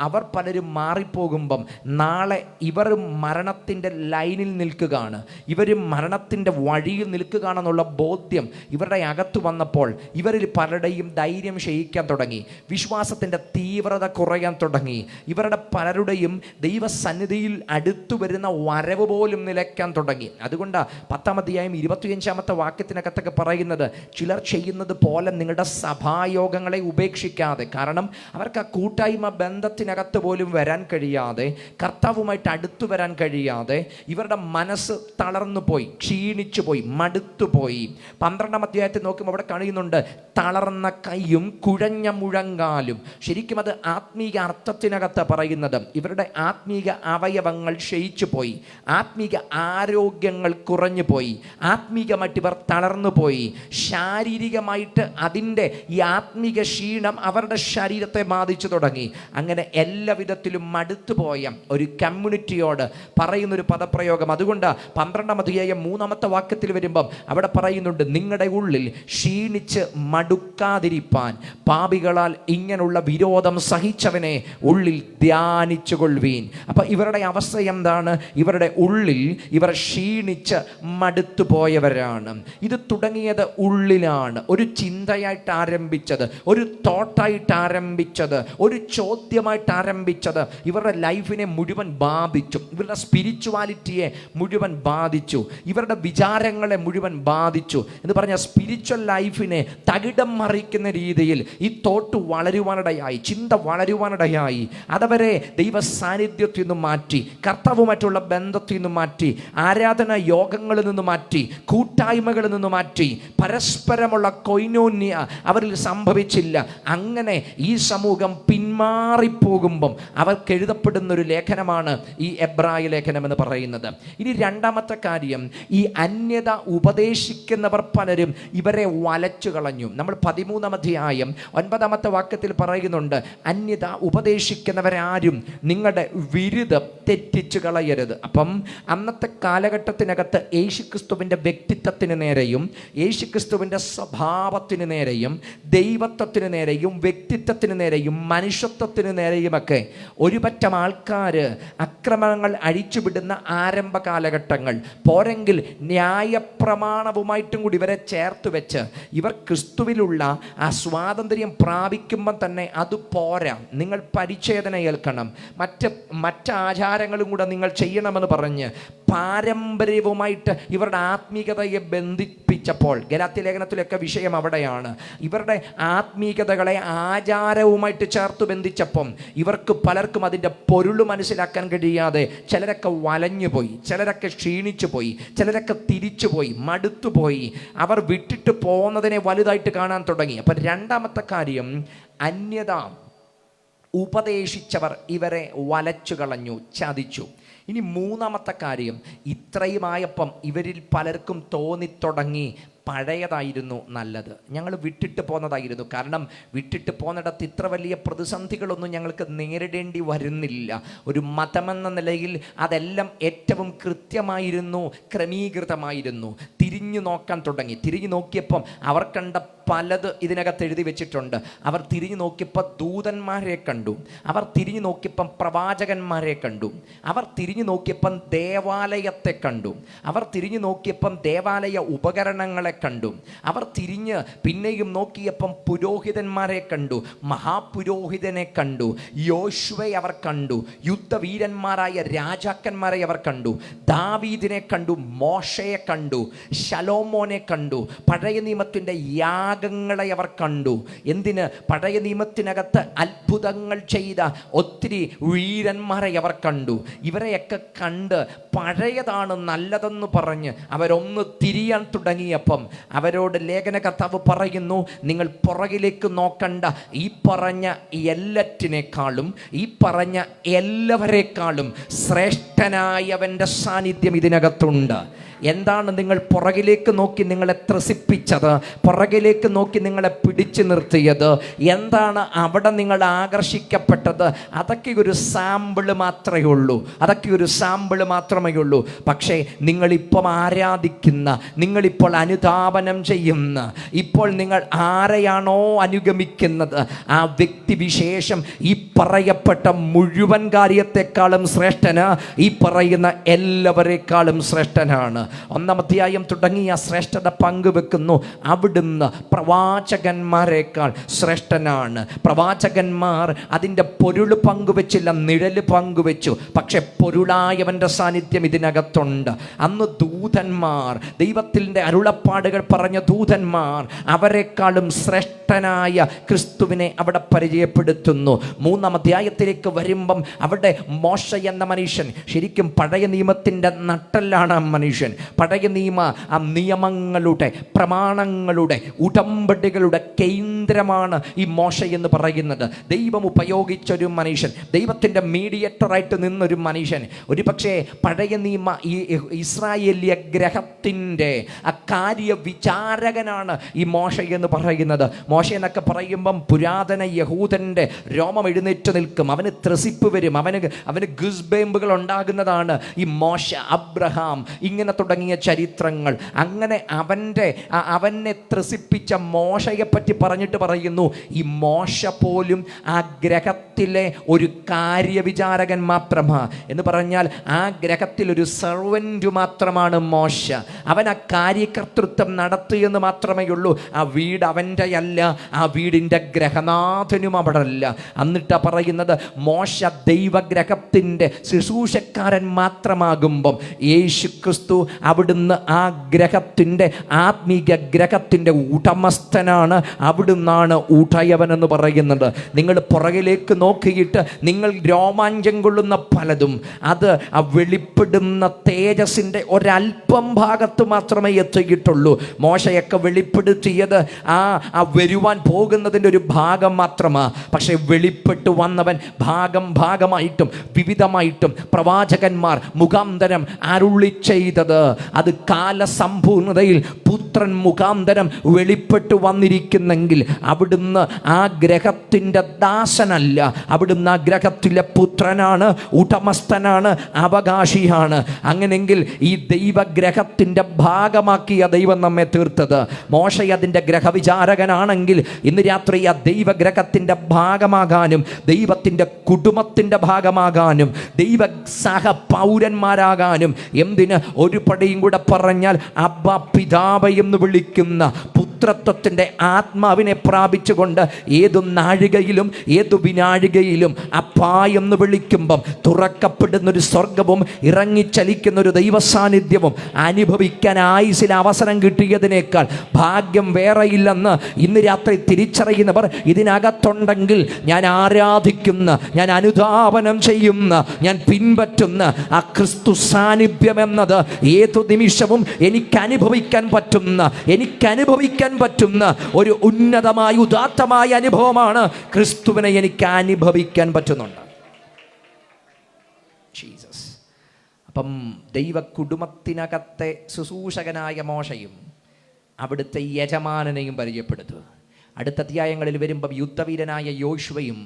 അവർ പലരും മാറിപ്പോകുമ്പം നാളെ ഇവരും മരണത്തിൻ്റെ ലൈനിൽ നിൽക്കുകയാണ്, ഇവരും മരണത്തിൻ്റെ വഴിയിൽ നിൽക്കുകയാണെന്നുള്ള ബോധ്യം ഇവരുടെ അകത്ത് വന്നപ്പോൾ ഇവരിൽ പലരുടെയും ധൈര്യം ക്ഷയിക്കാൻ തുടങ്ങി, വിശ്വാസത്തിൻ്റെ തീവ്രത കുറയാൻ തുടങ്ങി. ഇവരുടെ പലരുടെയും ദൈവസന്നിധിയിൽ അടുത്തു വരുന്ന വരവ് പോലും നിലയ്ക്കാൻ തുടങ്ങി. അതുകൊണ്ട് 10-ാം അധ്യായം 25-ാമത്തെ വാക്യത്തിനകത്തൊക്കെ പറയുന്നത്, ചിലർ ചെയ്യുന്നത് പോലെ നിങ്ങളുടെ സഭായോഗങ്ങളെ ഉപേക്ഷിക്കാതെ, കാരണം അവർക്ക് ആ കൂട്ടായ്മ ബന്ധത്തിനകത്ത് പോലും വരാൻ കഴിയാതെ, കർത്താവുമായിട്ട് അടുത്തു വരാൻ കഴിയാതെ ഇവരുടെ മനസ്സ് തളർന്നു പോയി, ക്ഷീണിച്ചു പോയി, മടുത്തുപോയി. 12-ാം അധ്യായത്തിൽ നോക്കുമ്പോൾ അവിടെ കഴിയുന്നുണ്ട്, തളർന്ന കൈയും കുഴഞ്ഞ മുഴങ്കാലും. ശരിക്കും അത് ആത്മീക അർത്ഥത്തിനകത്ത് പറയുന്നത് ഇവരുടെ ആത്മീക അവയവങ്ങൾ ക്ഷയിച്ചു പോയി, ആത്മീക ആരോഗ്യങ്ങൾ കുറഞ്ഞു പോയി, ആത്മീകമായിട്ട് ഇവർ തളർന്നു പോയി. ശാരീരികമായിട്ട് അതിൻ്റെ ഈ ആത്മീക ക്ഷീണം അവരുടെ ശരീരത്തെ ബാധിച്ചു തുടങ്ങി. അങ്ങനെ എല്ലാ വിധത്തിലും മടുത്തുപോയ ഒരു കമ്മ്യൂണിറ്റിയോട് പറയുന്നൊരു പദപ്രയോഗം. അതുകൊണ്ട് 12-ാം അധ്യായം 3-ാമത്തെ വാക്യത്തിൽ വരുമ്പം അവിടെ പറയുന്നുണ്ട്, നിങ്ങളുടെ ഉള്ളിൽ ക്ഷീണിച്ച് മടുക്കാതിരിപ്പാൻ പാപികളാൽ ഇങ്ങനെയുള്ള വിരോധം സഹിച്ചവനെ ഉള്ളിൽ ധ്യാനിച്ചു കൊള്ളുവീൻ. അപ്പം ഇവരുടെ അവസ്ഥ എന്താണ്? ഇവരുടെ ഉള്ളിൽ ഇവർ ക്ഷീണിച്ച് മടുത്തു പോയവരാണ്. ഇത് തുടങ്ങിയത് ഉള്ളിലാണ്. ഒരു ചിന്തയായിട്ട് ആരംഭിച്ചത്, ഒരു തോട്ടായിട്ട് ആരംഭിച്ചത്, ഒരു ചോദ്യമായിട്ട് ആരംഭിച്ചത് ഇവരുടെ ലൈഫിനെ മുഴുവൻ ബാധിച്ചു, ഇവരുടെ സ്പിരിച്വാലിറ്റിയെ മുഴുവൻ ബാധിച്ചു, ഇവരുടെ വിചാരങ്ങളെ മുഴുവൻ ബാധിച്ചു. എന്ന് പറഞ്ഞാൽ സ്പിരിച്വൽ ലൈഫിനെ തകിടം മറിക്കുന്ന രീതിയിൽ ഈ തോട്ട് വളരുവാനിടയായി, ചിന്ത വളരുവാനിടയായി. അതവരെ ദൈവ സാന്നിധ്യത്തിൽ നിന്ന് മാറ്റി, കർത്താവുമായിട്ടുള്ള ബന്ധത്തിൽ നിന്ന് മാറ്റി, ആരാധന യോഗങ്ങളിൽ നിന്ന് മാറ്റി, കൂട്ടായ്മകളിൽ നിന്ന് മാറ്റി, പരസ്പരമുള്ള കൊയിനോന്യ അവരിൽ സംഭവിച്ചില്ല. അങ്ങനെ ഈ സമൂഹം പിന്മാറിപ്പോകുമ്പം അവർക്ക് എഴുതപ്പെടുന്നൊരു ലേഖനമാണ് ഈ എബ്രായ ലേഖനം എന്ന് പറയുന്നത്. ഇനി രണ്ടാമത്തെ കാര്യം, ഈ അന്യത ഉപദേശിക്കുന്നവർ പലരും ഇവരെ വലച്ചു കളഞ്ഞു. നമ്മൾ 13-ാം അധ്യായം 9-ാമത്തെ വാക്യത്തിൽ പറയുന്നുണ്ട്, അന്യത ഉപദേശിക്കുന്നവരാരും നിങ്ങളുടെ വിരുദ്ധം തെറ്റിച്ചു കളയരുത്. അപ്പം അന്നത്തെ കാലഘട്ടത്തിനകത്ത് യേശുക്രിസ്തുവിൻ്റെ വ്യക്തിത്വത്തിന് നേരെയും യേശുക്രിസ്തുവിൻ്റെ സ്വഭാവത്തിന് നേരെയും ദൈവത്വത്തിന് നേരെയും വ്യക്തിത്വത്തിന് നേരെയും മനുഷ്യത്വത്തിന് നേരെയുമൊക്കെ ഒരുപറ്റം ആൾക്കാർ അക്രമങ്ങൾ അഴിച്ചുവിടുന്ന ആരംഭ കാലഘട്ടങ്ങൾ പോരെങ്കിൽ ന്യായപ്രമാണവുമായിട്ടും കൂടി ഇവരെ ചേർത്ത് വെച്ച് ഇവർ ക്രിസ്തുവിലുള്ള ആ സ്വാതന്ത്ര്യം പ്രാപിക്കുമ്പം തന്നെ അത് പോരാ, നിങ്ങൾ പരിച്ഛേദന ഏൽക്കണം, മറ്റ് ആചാരങ്ങളും കൂടെ നിങ്ങൾ ചെയ്യണമെന്ന് പറഞ്ഞ് പാരമ്പര്യവുമായിട്ട് ഇവരുടെ ആത്മീയതയെ ബന്ധിപ്പിച്ചപ്പോൾ, ഗലാത്യ ലേഖനത്തിലൊക്കെ വിഷയം അവിടെയാണ്, ഇവരുടെ ആത്മീയതകളെ ആചാരവുമായിട്ട് ചേർത്ത് ബന്ധിച്ചപ്പം ഇവർക്ക് പലർക്കും അതിൻ്റെ പൊരുൾ മനസ്സിലാക്കാൻ കഴിയാതെ ചിലരൊക്കെ വലഞ്ഞുപോയി, ചിലരൊക്കെ ക്ഷീണിച്ചു പോയി, ചിലരൊക്കെ തിരിച്ചുപോയി, മടുത്തുപോയി. അവർ വിട്ടിട്ട് പോകുന്നതിനെ വലുതായിട്ട് കാണാൻ തുടങ്ങി. അപ്പം രണ്ടാമത്തെ കാര്യം, അന്യത ഉപദേശിച്ചവർ ഇവരെ വലച്ചു കളഞ്ഞു, ചതിച്ചു. ഇനി മൂന്നാമത്തെ കാര്യം, ഇത്രയുമായപ്പം ഇവരിൽ പലർക്കും തോന്നിത്തുടങ്ങി പഴയതായിരുന്നു നല്ലത്, ഞങ്ങൾ വിട്ടിട്ട് പോന്നതായിരുന്നു. കാരണം വിട്ടിട്ട് പോന്നിടത്ത് ഇത്ര വലിയ പ്രതിസന്ധികളൊന്നും ഞങ്ങൾക്ക് നേരിടേണ്ടി വരുന്നില്ല. ഒരു മതമെന്ന നിലയിൽ അതെല്ലാം ഏറ്റവും കൃത്യമായിരുന്നു, ക്രമീകൃതമായിരുന്നു. തിരിഞ്ഞു നോക്കാൻ തുടങ്ങി. തിരിഞ്ഞു നോക്കിയപ്പം അവർ കണ്ട പലത് ഇതിനകത്ത് എഴുതി വെച്ചിട്ടുണ്ട്. അവർ തിരിഞ്ഞു നോക്കിയപ്പോൾ ദൂതന്മാരെ കണ്ടു, അവർ തിരിഞ്ഞു നോക്കിയപ്പം പ്രവാചകന്മാരെ കണ്ടു, അവർ തിരിഞ്ഞു നോക്കിയപ്പം ദേവാലയത്തെ കണ്ടു, അവർ തിരിഞ്ഞു നോക്കിയപ്പം ദേവാലയ ഉപകരണങ്ങളെ കണ്ടു, അവർ തിരിഞ്ഞ് പിന്നെയും നോക്കിയപ്പം പുരോഹിതന്മാരെ കണ്ടു, മഹാപുരോഹിതനെ കണ്ടു, യോശുവയെ അവർ കണ്ടു, യുദ്ധവീരന്മാരായ രാജാക്കന്മാരെ അവർ കണ്ടു, ദാവീദിനെ കണ്ടു, മോശയെ കണ്ടു, ശലോമോനെ കണ്ടു, പഴയ നിയമത്തിൻ്റെ യാഗങ്ങളെ അവർ കണ്ടു. എന്തിന്? പഴയ നിയമത്തിനകത്ത് അത്ഭുതങ്ങൾ ചെയ്ത ഒത്തിരി വീരന്മാരെ അവർ കണ്ടു. ഇവരെയൊക്കെ കണ്ട് പഴയതാണ് നല്ലതെന്ന് പറഞ്ഞ് അവരൊന്ന് തിരിയാൻ തുടങ്ങിയപ്പം അവരോട് ലേഖനകർത്താവ് പറയുന്നു, നിങ്ങൾ പുറകിലേക്ക് നോക്കണ്ട, ഈ പറഞ്ഞ എല്ലാറ്റിനേക്കാളും ഈ പറഞ്ഞ എല്ലാവരെക്കാളും ശ്രേഷ്ഠനായവൻ്റെ സാന്നിധ്യം ഇതിനകത്തുണ്ട്. എന്താണ് നിങ്ങൾ പുറകിലേക്ക് നോക്കി നിങ്ങളെ ത്രസിപ്പിച്ചത്? പുറകിലേക്ക് നോക്കി നിങ്ങളെ പിടിച്ചു നിർത്തിയത് എന്താണ്? അവിടെ നിങ്ങൾ ആകർഷിക്കപ്പെട്ടത്? അതൊക്കെ ഒരു സാമ്പിള് മാത്രമേ ഉള്ളൂ, അതൊക്കെ ഒരു സാമ്പിള് മാത്രമേ ഉള്ളൂ. പക്ഷേ നിങ്ങളിപ്പം ആരാധിക്കുന്ന, നിങ്ങളിപ്പോൾ അനുധാപനം ചെയ്യുന്ന, ഇപ്പോൾ നിങ്ങൾ ആരെയാണോ അനുഗമിക്കുന്നത് ആ വ്യക്തിവിശേഷം ഈ പറയപ്പെട്ട മുഴുവൻ കാര്യത്തെക്കാളും ശ്രേഷ്ഠന്, ഈ പറയുന്ന എല്ലാവരെക്കാളും ശ്രേഷ്ഠനാണ്. 1-ാം അധ്യായം തുടങ്ങിയ ശ്രേഷ്ഠത പങ്കുവെക്കുന്നു. അവിടുന്ന് പ്രവാചകന്മാരെക്കാൾ ശ്രേഷ്ഠനാണ്. പ്രവാചകന്മാർ അതിൻ്റെ പൊരുൾ പങ്കുവെച്ചില്ല, നിഴല് പങ്കുവെച്ചു. പക്ഷെ പൊരുളായവൻ്റെ സാന്നിധ്യം ഇതിനകത്തുണ്ട്. അന്ന് ദൂതന്മാർ, ദൈവത്തിൻ്റെ അരുളപ്പാടുകൾ പറഞ്ഞ ദൂതന്മാർ, അവരെക്കാളും ശ്രേഷ്ഠനായ ക്രിസ്തുവിനെ അവിടെ പരിചയപ്പെടുത്തുന്നു. 3-ാം അധ്യായത്തിലേക്ക് വരുമ്പം അവിടെ മോശ എന്ന മനുഷ്യൻ ശരിക്കും പഴയ നിയമത്തിൻ്റെ നട്ടെല്ലാണ്. ആ മനുഷ്യൻ പഴയ നിയമ ആ നിയമങ്ങളുടെ, പ്രമാണങ്ങളുടെ, ഉടമ്പടികളുടെ കേന്ദ്രമാണ് ഈ മോശ എന്ന് പറയുന്നത്. ദൈവം ഉപയോഗിച്ചൊരു മനുഷ്യൻ, ദൈവത്തിൻ്റെ മീഡിയേറ്ററായിട്ട് നിന്നൊരു മനുഷ്യൻ. ഒരു പക്ഷേ പഴയ നിയമ ഈ ഇസ്രായേലിയ ഗ്രഹത്തിൻ്റെ ആ കാര്യവിചാരകനാണ് ഈ മോശ എന്ന് പറയുന്നത്. മോശ എന്നൊക്കെ പറയുമ്പം പുരാതന യഹൂദൻ്റെ രോമം എഴുന്നേറ്റ് നിൽക്കും, അവന് ത്രസിപ്പ് വരും, അവന് ഗുസ്ബേമ്പുകൾ ഉണ്ടാകുന്നതാണ് ഈ മോശ. അബ്രഹാം ഇങ്ങനെ തുടങ്ങിയ ചരിത്രങ്ങൾ. അങ്ങനെ അവനെ ത്രസിപ്പിച്ച മോശയെപ്പറ്റി പറഞ്ഞിട്ട് പറയുന്നു, ഈ മോശ പോലും ആ ഗ്രഹത്തിലെ ഒരു കാര്യവിചാരകൻ മാത്രമാണ് എന്ന് പറഞ്ഞാൽ ആ ഗ്രഹത്തിൽ ഒരു സെർവൻറ്റ് മാത്രമാണ് മോശ. അവൻ ആ കാര്യകർത്തൃത്വം നടത്തിയെന്ന് മാത്രമേ ഉള്ളൂ. ആ വീട് അവൻ്റെ അല്ല, ആ വീടിൻ്റെ ഗ്രഹനാഥനും അവിടെ അല്ല. എന്നിട്ടാ പറയുന്നത് മോശ ദൈവഗ്രഹത്തിൻ്റെ ശുശ്രൂഷക്കാരൻ മാത്രമാകുമ്പം യേശു ക്രിസ്തു അവിടുന്ന് ആ ഗ്രഹത്തിൻ്റെ, ആത്മീക ഗ്രഹത്തിൻ്റെ ഉടമസ്ഥനാണ്. അവിടുന്നാണ് ഉടയവൻ എന്ന് പറയുന്നത്. നിങ്ങൾ പുറകിലേക്ക് നോക്കിയിട്ട് നിങ്ങൾ രോമാഞ്ചം കൊള്ളുന്ന പലതും അത് ആ വെളിപ്പെടുന്ന തേജസ്സിൻ്റെ ഒരല്പം ഭാഗത്ത് മാത്രമേ എത്തിയിട്ടുള്ളൂ. മോശയൊക്കെ വെളിപ്പെടുത്തിയത് ആ വരുവാൻ പോകുന്നതിൻ്റെ ഒരു ഭാഗം മാത്രമാണ്. പക്ഷേ വെളിപ്പെട്ടു വന്നവൻ ഭാഗമായിട്ടും വിവിധമായിട്ടും പ്രവാചകന്മാർ മുഖാന്തരം അരുളി ചെയ്തത് അത് കാലസമ്പൂർണതയിൽ പുത്രൻ മുഖാന്തരം വെളിപ്പെട്ടു വന്നിരിക്കുന്നെങ്കിൽ അവിടുന്ന് ആ ഗ്രഹത്തിൻ്റെ ദാസനല്ല, അവിടുന്ന് ആ ഗ്രഹത്തിലെ പുത്രനാണ്, ഉടമസ്ഥനാണ്, അവകാശിയാണ്. അങ്ങനെങ്കിൽ ഈ ദൈവഗ്രഹത്തിൻ്റെ ഭാഗമാക്കിയ ദൈവം നമ്മെ തീർത്തത്. മോശ അതിൻ്റെ ഗ്രഹവിചാരകനാണെങ്കിൽ ഇന്ന് രാത്രി ആ ദൈവഗ്രഹത്തിൻ്റെ ഭാഗമാകാനും ദൈവത്തിൻ്റെ കുടുംബത്തിൻ്റെ ഭാഗമാകാനും ദൈവ സഹ പൗരന്മാരാകാനും എന്തിന് ഒരു പടിയും കൂടെ പറഞ്ഞാൽ അബ്ബ പിതാവ് എന്ന് വിളിക്കുന്ന പുത്രത്വത്തിൻ്റെ ആത്മാവിനെ പ്രാപിച്ചുകൊണ്ട് ഏതു നാഴികയിലും ഏതു വിനാഴികയിലും അപ്പാ എന്ന് വിളിക്കുമ്പം തുറക്കപ്പെടുന്നൊരു സ്വർഗവും ഇറങ്ങിച്ചലിക്കുന്നൊരു ദൈവസാന്നിധ്യവും അനുഭവിക്കാൻ ആയുസിൽ അവസരം കിട്ടിയതിനേക്കാൾ ഭാഗ്യം വേറെയില്ലെന്ന് ഇന്ന് രാത്രി തിരിച്ചറിയുന്നവർ ഇതിനകത്തുണ്ടെങ്കിൽ ഞാൻ ആരാധിക്കുന്ന, ഞാൻ അനുധാവനം ചെയ്യുന്ന, ഞാൻ പിൻപറ്റുന്ന ആ ക്രിസ്തു സാന്നിധ്യം എന്നത് ഏതു നിമിഷവും എനിക്ക് അനുഭവിക്കാൻ പറ്റുന്ന ഒരു ഉന്നതമായ ഉദാത്തമായ അനുഭവമാണ്. ക്രിസ്തുവിനെ എനിക്ക് അനുഭവിക്കാൻ പറ്റുന്നുണ്ട്. ജീസസ്. അപ്പം ദൈവ കുടുംബത്തിനകത്തെ ശുശ്രൂഷകനായ മോശയും അവിടുത്തെ യജമാനനെയും പരിചയപ്പെടുത്തു. അടുത്ത അധ്യായങ്ങളിൽ വരുമ്പം യുദ്ധവീരനായ യോശുവയും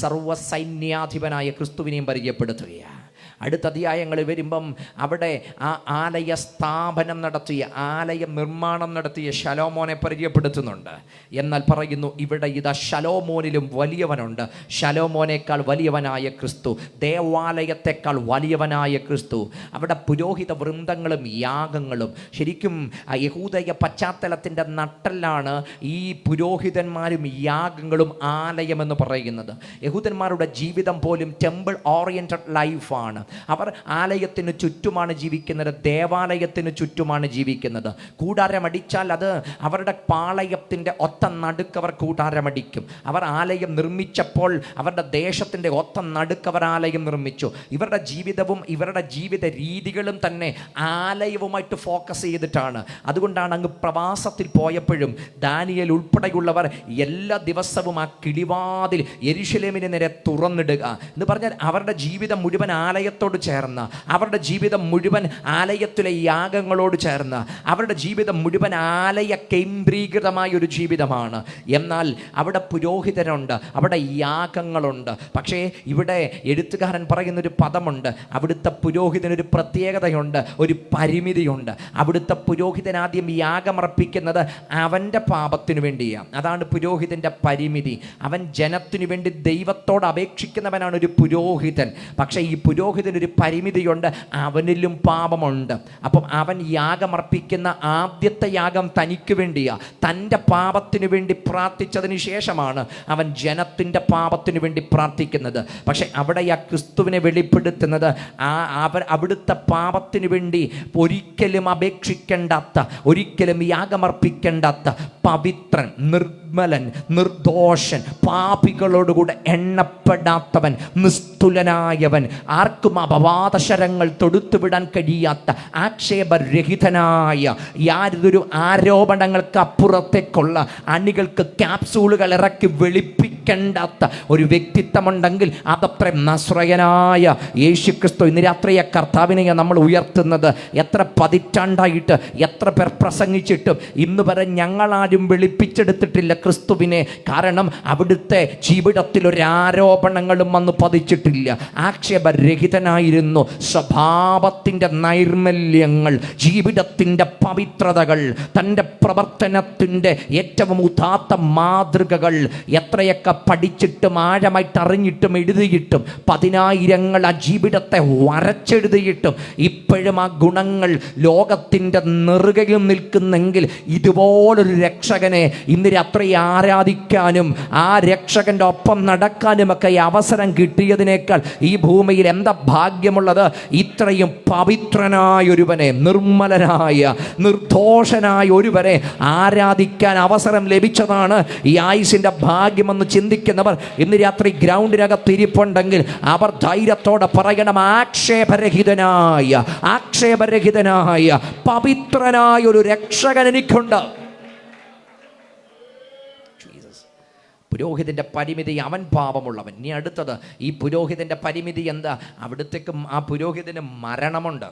സർവ്വസൈന്യാധിപനായ ക്രിസ്തുവിനെയും പരിചയപ്പെടുത്തുകയാണ്. അടുത്ത അധ്യായങ്ങളിൽ വരുമ്പം അവിടെ ആ ആലയ സ്ഥാപനം നടത്തിയ, ആലയ നിർമ്മാണം നടത്തിയ ശലോമോനെ പരിചയപ്പെടുത്തുന്നുണ്ട്. എന്നാൽ പറയുന്നു ഇവിടെ ഇതാ ശലോമോനിലും വലിയവനുണ്ട്, ശലോമോനേക്കാൾ വലിയവനായ ക്രിസ്തു, ദേവാലയത്തെക്കാൾ വലിയവനായ ക്രിസ്തു. അവിടെ പുരോഹിത വൃന്ദങ്ങളും യാഗങ്ങളും ശരിക്കും യഹൂദയ പശ്ചാത്തലത്തിൻ്റെ നട്ടെല്ലാണ് ഈ പുരോഹിതന്മാരും യാഗങ്ങളും ആലയമെന്ന് പറയുന്നത്. യഹൂദന്മാരുടെ ജീവിതം പോലും ടെമ്പിൾ ഓറിയൻറ്റഡ് ലൈഫാണ്. അവർ ആലയത്തിന് ചുറ്റുമാണ് ജീവിക്കുന്നത്, ദേവാലയത്തിന് ചുറ്റുമാണ് ജീവിക്കുന്നത്. കൂടാരമടിച്ചാൽ അത് അവരുടെ പാളയത്തിൻ്റെ ഒത്ത നടുക്കവർ കൂടാരമടിക്കും. അവർ ആലയം നിർമ്മിച്ചപ്പോൾ അവരുടെ ദേശത്തിൻ്റെ ഒത്ത നടുക്കവർ ആലയം നിർമ്മിച്ചു. ഇവരുടെ ജീവിതവും ഇവരുടെ ജീവിത രീതികളും തന്നെ ആലയവുമായിട്ട് ഫോക്കസ് ചെയ്തിട്ടാണ്. അതുകൊണ്ടാണ് അങ്ങ് പ്രവാസത്തിൽ പോയപ്പോഴും ദാനിയേൽ ഉൾപ്പെടെയുള്ളവർ എല്ലാ ദിവസവും ആ കിളിവാതിൽ യെരുശലേമിന് നേരെ തുറന്നിടുക എന്ന് പറഞ്ഞാൽ അവരുടെ ജീവിതം മുഴുവൻ ആലയത്തോട് ചേർന്ന്, അവരുടെ ജീവിതം മുഴുവൻ ആലയത്തിലെ യാഗങ്ങളോട് ചേർന്ന്, അവരുടെ ജീവിതം മുഴുവൻ ആലയ കേന്ദ്രീകൃതമായ ഒരു ജീവിതമാണ്. എന്നാൽ അവിടെ പുരോഹിതരുണ്ട്, അവിടെ യാഗങ്ങളുണ്ട്. പക്ഷേ ഇവിടെ എഴുത്തുകാരൻ പറയുന്നൊരു പദമുണ്ട്. അവിടുത്തെ പുരോഹിതനൊരു പ്രത്യേകതയുണ്ട്, ഒരു പരിമിതിയുണ്ട്. അവിടുത്തെ പുരോഹിതൻ ആദ്യം യാഗമർപ്പിക്കുന്നത് അവൻ്റെ പാപത്തിനു വേണ്ടിയാണ്. അതാണ് പുരോഹിതൻ്റെ പരിമിതി. അവൻ ജനത്തിനു വേണ്ടി ദൈവത്തോട് അപേക്ഷിക്കുന്നവനാണ് ഒരു പുരോഹിതൻ. പക്ഷേ ഈ പുരോഹിതനൊരു പരിമിതിയുണ്ട്, അവനിലും പാപമുണ്ട്. അപ്പം അവൻ യാഗമർപ്പിക്കുന്ന ആദ്യത്തെ യാഗം തനിക്ക് വേണ്ടിയാ, തൻ്റെ പാപത്തിനു വേണ്ടി പ്രാർത്ഥിച്ചതിന് ശേഷമാണ് അവൻ ജനത്തിൻ്റെ പാപത്തിനു വേണ്ടി പ്രാർത്ഥിക്കുന്നത്. പക്ഷെ അവിടെ ആ ക്രിസ്തുവിനെ വെളിപ്പെടുത്തുന്നത് അവിടുത്തെ പാപത്തിനു വേണ്ടി ഒരിക്കലും അപേക്ഷിക്കേണ്ടാത്ത, ഒരിക്കലും യാഗമർപ്പിക്കേണ്ടാത്ത പവിത്രൻ, നിർമ്മലൻ, നിർദോഷൻ, പാപികളോടുകൂടെ എണ്ണപ്പെടാത്തവൻ, നിസ്തുലനായവൻ, ആർക്കും അപവാദശരങ്ങൾ തൊടുത്തുവിടാൻ കഴിയാത്ത, ആക്ഷേപരഹിതനായ, യാതൊരു ആരോപണങ്ങൾക്ക് അപ്പുറത്തേക്കുള്ള അണികൾക്ക് ക്യാപ്സൂളുകൾ ഇറക്കി വെളുപ്പിക്കേണ്ടാത്ത ഒരു വ്യക്തിത്വമുണ്ടെങ്കിൽ അതത്ര നസ്രയനായ യേശുക്രിസ്തു. ഇന്ന് രാത്രിയെ കർത്താവിനെ നമ്മൾ ഉയർത്തുന്നത്. എത്ര പതിറ്റാണ്ടായിട്ട് എത്ര പേർ പ്രസംഗിച്ചിട്ടും ഇന്ന് വരെ ഞങ്ങളാരും വെളുപ്പിച്ചെടുത്തിട്ടില്ല ക്രിസ്തുവിനെ. കാരണം അവിടുത്തെ ജീവിതത്തിൽ ഒരു ആരോപണങ്ങളും വന്ന് പതിച്ചിട്ടില്ല. ആക്ഷേപരഹിതനായിരുന്നു. സ്വഭാവത്തിൻ്റെ നൈർമല്യങ്ങൾ, ജീവിതത്തിൻ്റെ പവിത്രതകൾ, തൻ്റെ പ്രവർത്തനത്തിൻ്റെ ഏറ്റവും ഉദാത്ത മാതൃകകൾ എത്രയൊക്കെ പഠിച്ചിട്ടും ആഴമായിട്ട് അറിഞ്ഞിട്ടും എഴുതിയിട്ടും 10,000 ആ ജീവിതത്തെ വരച്ചെഴുതിയിട്ടും ഇപ്പോഴും ആ ഗുണങ്ങൾ ലോകത്തിൻ്റെ നെറുകയിൽ നിൽക്കുന്നെങ്കിൽ ഇതുപോലൊരു രക്ഷകനെ ഇന്ന് രാത്രി ആരാധിക്കാനും ആ രക്ഷകൻ്റെ ഒപ്പം നടക്കാനുമൊക്കെ അവസരം കിട്ടിയതിനേക്കാൾ ഈ ഭൂമിയിൽ എന്താ ഭാഗ്യമുള്ളത്? ഇത്രയും പവിത്രനായ ഒരുവനെ, നിർമ്മലനായ, നിർദോഷനായ ഒരുവനെ ആരാധിക്കാൻ അവസരം ലഭിച്ചതാണ് ഈ ആയുസിൻ്റെ ഭാഗ്യമെന്ന് ചിന്തിക്കുന്നവർ ഇന്ന് രാത്രി ഗ്രൗണ്ടിനകത്ത് ഇരിപ്പുണ്ടെങ്കിൽ അവർ ധൈര്യത്തോടെ പറയണം, ആക്ഷേപരഹിതനായ പവിത്രനായ ഒരു രക്ഷകൻ എനിക്കുണ്ട്. പുരോഹിതൻ്റെ പരിമിതി, അവൻ പാപമുള്ളവൻ. ഇനി അടുത്തത്, ഈ പുരോഹിതൻ്റെ പരിമിതി എന്താ? അവിടുത്തേക്കും ആ പുരോഹിതന് മരണമുണ്ട്.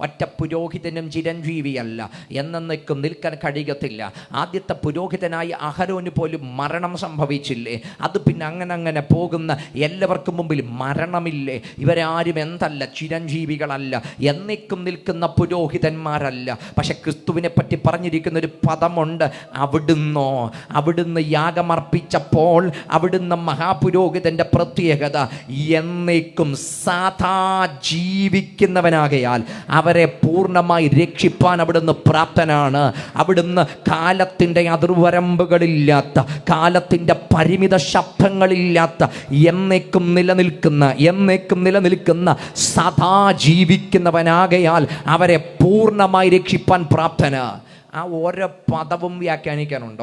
ഒറ്റ പുരോഹിതനും ചിരഞ്ജീവിയല്ല, എന്നേക്കും നിൽക്കാൻ കഴിയത്തില്ല. ആദ്യത്തെ പുരോഹിതനായ അഹരോന് പോലും മരണം സംഭവിച്ചില്ലേ? അത് പിന്നെ അങ്ങനെ പോകുന്ന എല്ലാവർക്കും മുമ്പിൽ മരണമില്ലേ? ഇവരാരും എന്തല്ല, ചിരഞ്ജീവികളല്ല, എന്നേക്കും നിൽക്കുന്ന പുരോഹിതന്മാരല്ല. പക്ഷെ ക്രിസ്തുവിനെ പറ്റി പറഞ്ഞിരിക്കുന്ന ഒരു പദമുണ്ട്, അവിടുന്ന് യാഗമർപ്പിച്ചപ്പോൾ അവിടുന്ന് മഹാപുരോഹിതന്റെ പ്രത്യേകത എന്നേക്കും സദാ ജീവിക്കുന്നവനാകയാൽ അവരെ പൂർണ്ണമായി രക്ഷിപ്പാൻ അവിടുന്ന് പ്രാപ്തനാണ്. അവിടുന്ന് കാലത്തിൻ്റെ അതിർവരമ്പുകളില്ലാത്ത, കാലത്തിൻ്റെ പരിമിത ശബ്ദങ്ങളില്ലാത്ത, എന്നേക്കും നിലനിൽക്കുന്ന സദാ ജീവിക്കുന്നവനാകയാൽ അവരെ പൂർണ്ണമായി രക്ഷിപ്പാൻ പ്രാപ്തനാ. ആ ഓരോ പദവും വ്യാഖ്യാനിക്കാനുണ്ട്.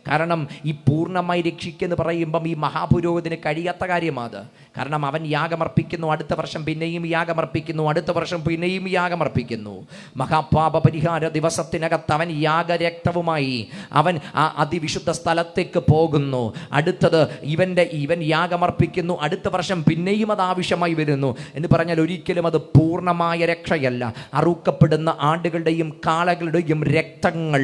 കാരണം ഈ പൂർണ്ണമായി രക്ഷിക്കെന്ന് പറയുമ്പം ഈ മഹാപുരോഹിതന് കഴിയാത്ത കാര്യമാണ്. കാരണം അവൻ യാഗമർപ്പിക്കുന്നു, അടുത്ത വർഷം പിന്നെയും യാഗമർപ്പിക്കുന്നു. മഹാപാപ പരിഹാര ദിവസത്തിനകത്ത് അവൻ യാഗരക്തവുമായി അവൻ ആ അതിവിശുദ്ധ സ്ഥലത്തേക്ക് പോകുന്നു. അടുത്തത് ഇവൻ യാഗമർപ്പിക്കുന്നു, അടുത്ത വർഷം പിന്നെയും അത് ആവശ്യമായി വരുന്നു എന്ന് പറഞ്ഞാൽ ഒരിക്കലും അത് പൂർണ്ണമായ രക്ഷയല്ല. അറുക്കപ്പെടുന്ന ആടുകളുടെയും കാളകളുടെയും രക്തങ്ങൾ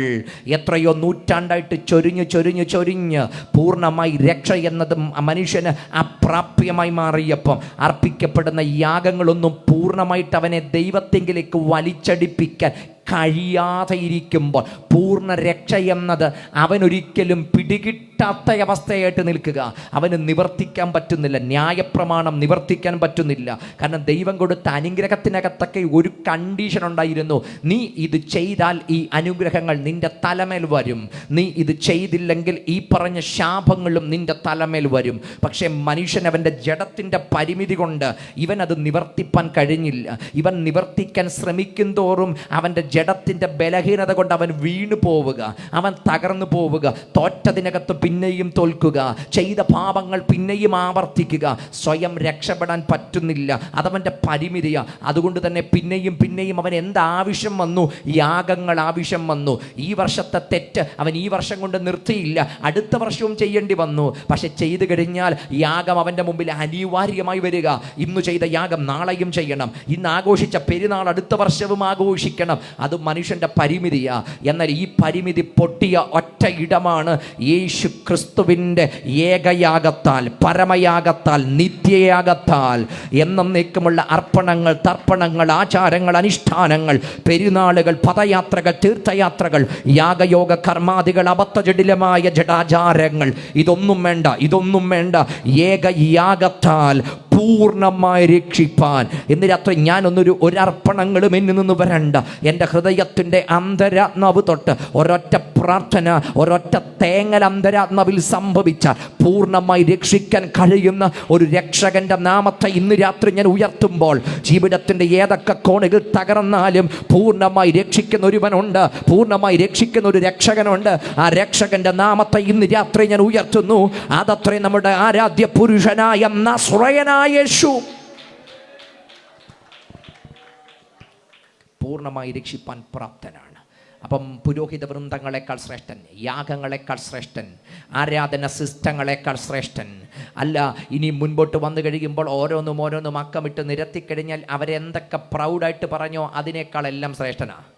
എത്രയോ നൂറ്റാണ്ടായിട്ട് ചൊരിഞ്ഞ് പൂർണ്ണമായി രക്ഷ എന്നത് മനുഷ്യന് അപ്രാപ്യമായി മാറിയപ്പം അർപ്പിക്കപ്പെടുന്ന യാഗങ്ങളൊന്നും പൂർണ്ണമായിട്ട് അവനെ ദൈവത്തെങ്കിലേക്ക് വലിച്ചടിപ്പിക്കാൻ കഴിയാതെ ഇരിക്കുമ്പോൾ പൂർണ്ണ രക്ഷ എന്നത് അവനൊരിക്കലും പിടികിട്ടാത്ത അവസ്ഥയായിട്ട് നിൽക്കുക. അവന് നിവർത്തിക്കാൻ പറ്റുന്നില്ല, ന്യായപ്രമാണം നിവർത്തിക്കാൻ പറ്റുന്നില്ല. കാരണം ദൈവം കൊടുത്ത അനുഗ്രഹത്തിനകത്തൊക്കെ ഒരു കണ്ടീഷൻ ഉണ്ടായിരുന്നു, നീ ഇത് ചെയ്താൽ ഈ അനുഗ്രഹങ്ങൾ നിന്റെ തലമേൽ വരും, നീ ഇത് ചെയ്തില്ലെങ്കിൽ ഈ പറഞ്ഞ ശാപങ്ങളും നിന്റെ തലമേൽ വരും. പക്ഷേ മനുഷ്യൻ അവൻ്റെ ജഡത്തിൻ്റെ പരിമിതി കൊണ്ട് ഇവനത് നിവർത്തിപ്പാൻ കഴിഞ്ഞില്ല. ഇവൻ നിവർത്തിക്കാൻ ശ്രമിക്കും തോറും അവൻ്റെ ജഡത്തിൻ്റെ ബലഹീനത കൊണ്ട് അവൻ വീണു പോവുക, അവൻ തകർന്നു പോവുക, തോറ്റതിനകത്ത് പിന്നെയും തോൽക്കുക, ചെയ്ത പാപങ്ങൾ പിന്നെയും ആവർത്തിക്കുക. സ്വയം രക്ഷപ്പെടാൻ പറ്റുന്നില്ല, അതവൻ്റെ പരിമിതിയാണ്. അതുകൊണ്ട് തന്നെ പിന്നെയും അവൻ എന്താവശ്യം വന്നു? യാഗങ്ങൾ ആവശ്യം വന്നു. ഈ വർഷത്തെ തെറ്റ് അവൻ ഈ വർഷം കൊണ്ട് നിർത്തിയില്ല, അടുത്ത വർഷവും ചെയ്യേണ്ടി വന്നു. പക്ഷെ ചെയ്തു കഴിഞ്ഞാൽ യാഗം അവൻ്റെ മുമ്പിൽ അനിവാര്യമായി വരിക. ഇന്ന് ചെയ്ത യാഗം നാളെയും ചെയ്യണം, ഇന്ന് ആഘോഷിച്ച പെരുന്നാൾ അടുത്ത വർഷവും ആഘോഷിക്കണം. അത് മനുഷ്യൻ്റെ പരിമിതിയാ. എന്നാൽ ഈ പരിമിതി പൊട്ടിയ ഒറ്റ ഇടമാണ് യേശു ക്രിസ്തുവിൻ്റെ ഏകയാഗത്താൽ, പരമയാഗത്താൽ, നിത്യയാഗത്താൽ എന്നേക്കുമുള്ള അർപ്പണങ്ങൾ, തർപ്പണങ്ങൾ, ആചാരങ്ങൾ, അനുഷ്ഠാനങ്ങൾ, പെരുന്നാളുകൾ, പദയാത്രകൾ, തീർത്ഥയാത്രകൾ, യാഗയോഗ കർമാദികൾ, അബദ്ധജടിലമായ ജഡാചാരങ്ങൾ, ഇതൊന്നും വേണ്ട. ഏകയാഗത്താൽ പൂർണ്ണമായി രക്ഷിപ്പാൻ. ഇന്ന് രാത്രി ഒരർപ്പണങ്ങളും എന്നിൽ നിന്ന് വരണ്ട. എൻ്റെ ഹൃദയത്തിൻ്റെ അന്തരാത്മാവ് തൊട്ട് ഒരൊറ്റ പ്രാർത്ഥന, ഒരൊറ്റ തേങ്ങൽ അന്തരാത്മാവിൽ സംഭവിച്ചാൽ പൂർണ്ണമായി രക്ഷിക്കാൻ കഴിയുന്ന ഒരു രക്ഷകൻ്റെ നാമത്തെ ഇന്ന് രാത്രി ഞാൻ ഉയർത്തുമ്പോൾ ജീവിതത്തിൻ്റെ ഏതൊക്കെ കോണുകൾ തകർന്നാലും പൂർണ്ണമായി രക്ഷിക്കുന്ന ഒരുവനുണ്ട്, പൂർണ്ണമായി രക്ഷിക്കുന്ന ഒരു രക്ഷകനുണ്ട്. ആ രക്ഷകൻ്റെ നാമത്തെ ഇന്ന് രാത്രി ഞാൻ ഉയർത്തുന്നു. അതത്രേ നമ്മുടെ ആരാധ്യ പുരുഷനായ നസ്രയനായ യേശു പൂർണ്ണമായി രക്ഷിപ്പാൻ പ്രാപ്തനാണ്. അപ്പം പുരോഹിത വൃന്ദങ്ങളെക്കാൾ ശ്രേഷ്ഠൻ, യാഗങ്ങളെക്കാൾ ശ്രേഷ്ഠൻ, ആരാധന സിസ്റ്റങ്ങളെക്കാൾ ശ്രേഷ്ഠൻ അല്ല. ഇനി മുൻപോട്ട് വന്നു കഴിയുമ്പോൾ ഓരോന്നും അക്കമിട്ട് നിരത്തിക്കഴിഞ്ഞാൽ അവരെന്തൊക്കെ പ്രൗഡായിട്ട് പറഞ്ഞോ അതിനേക്കാളെല്ലാം ശ്രേഷ്ഠനാണ്.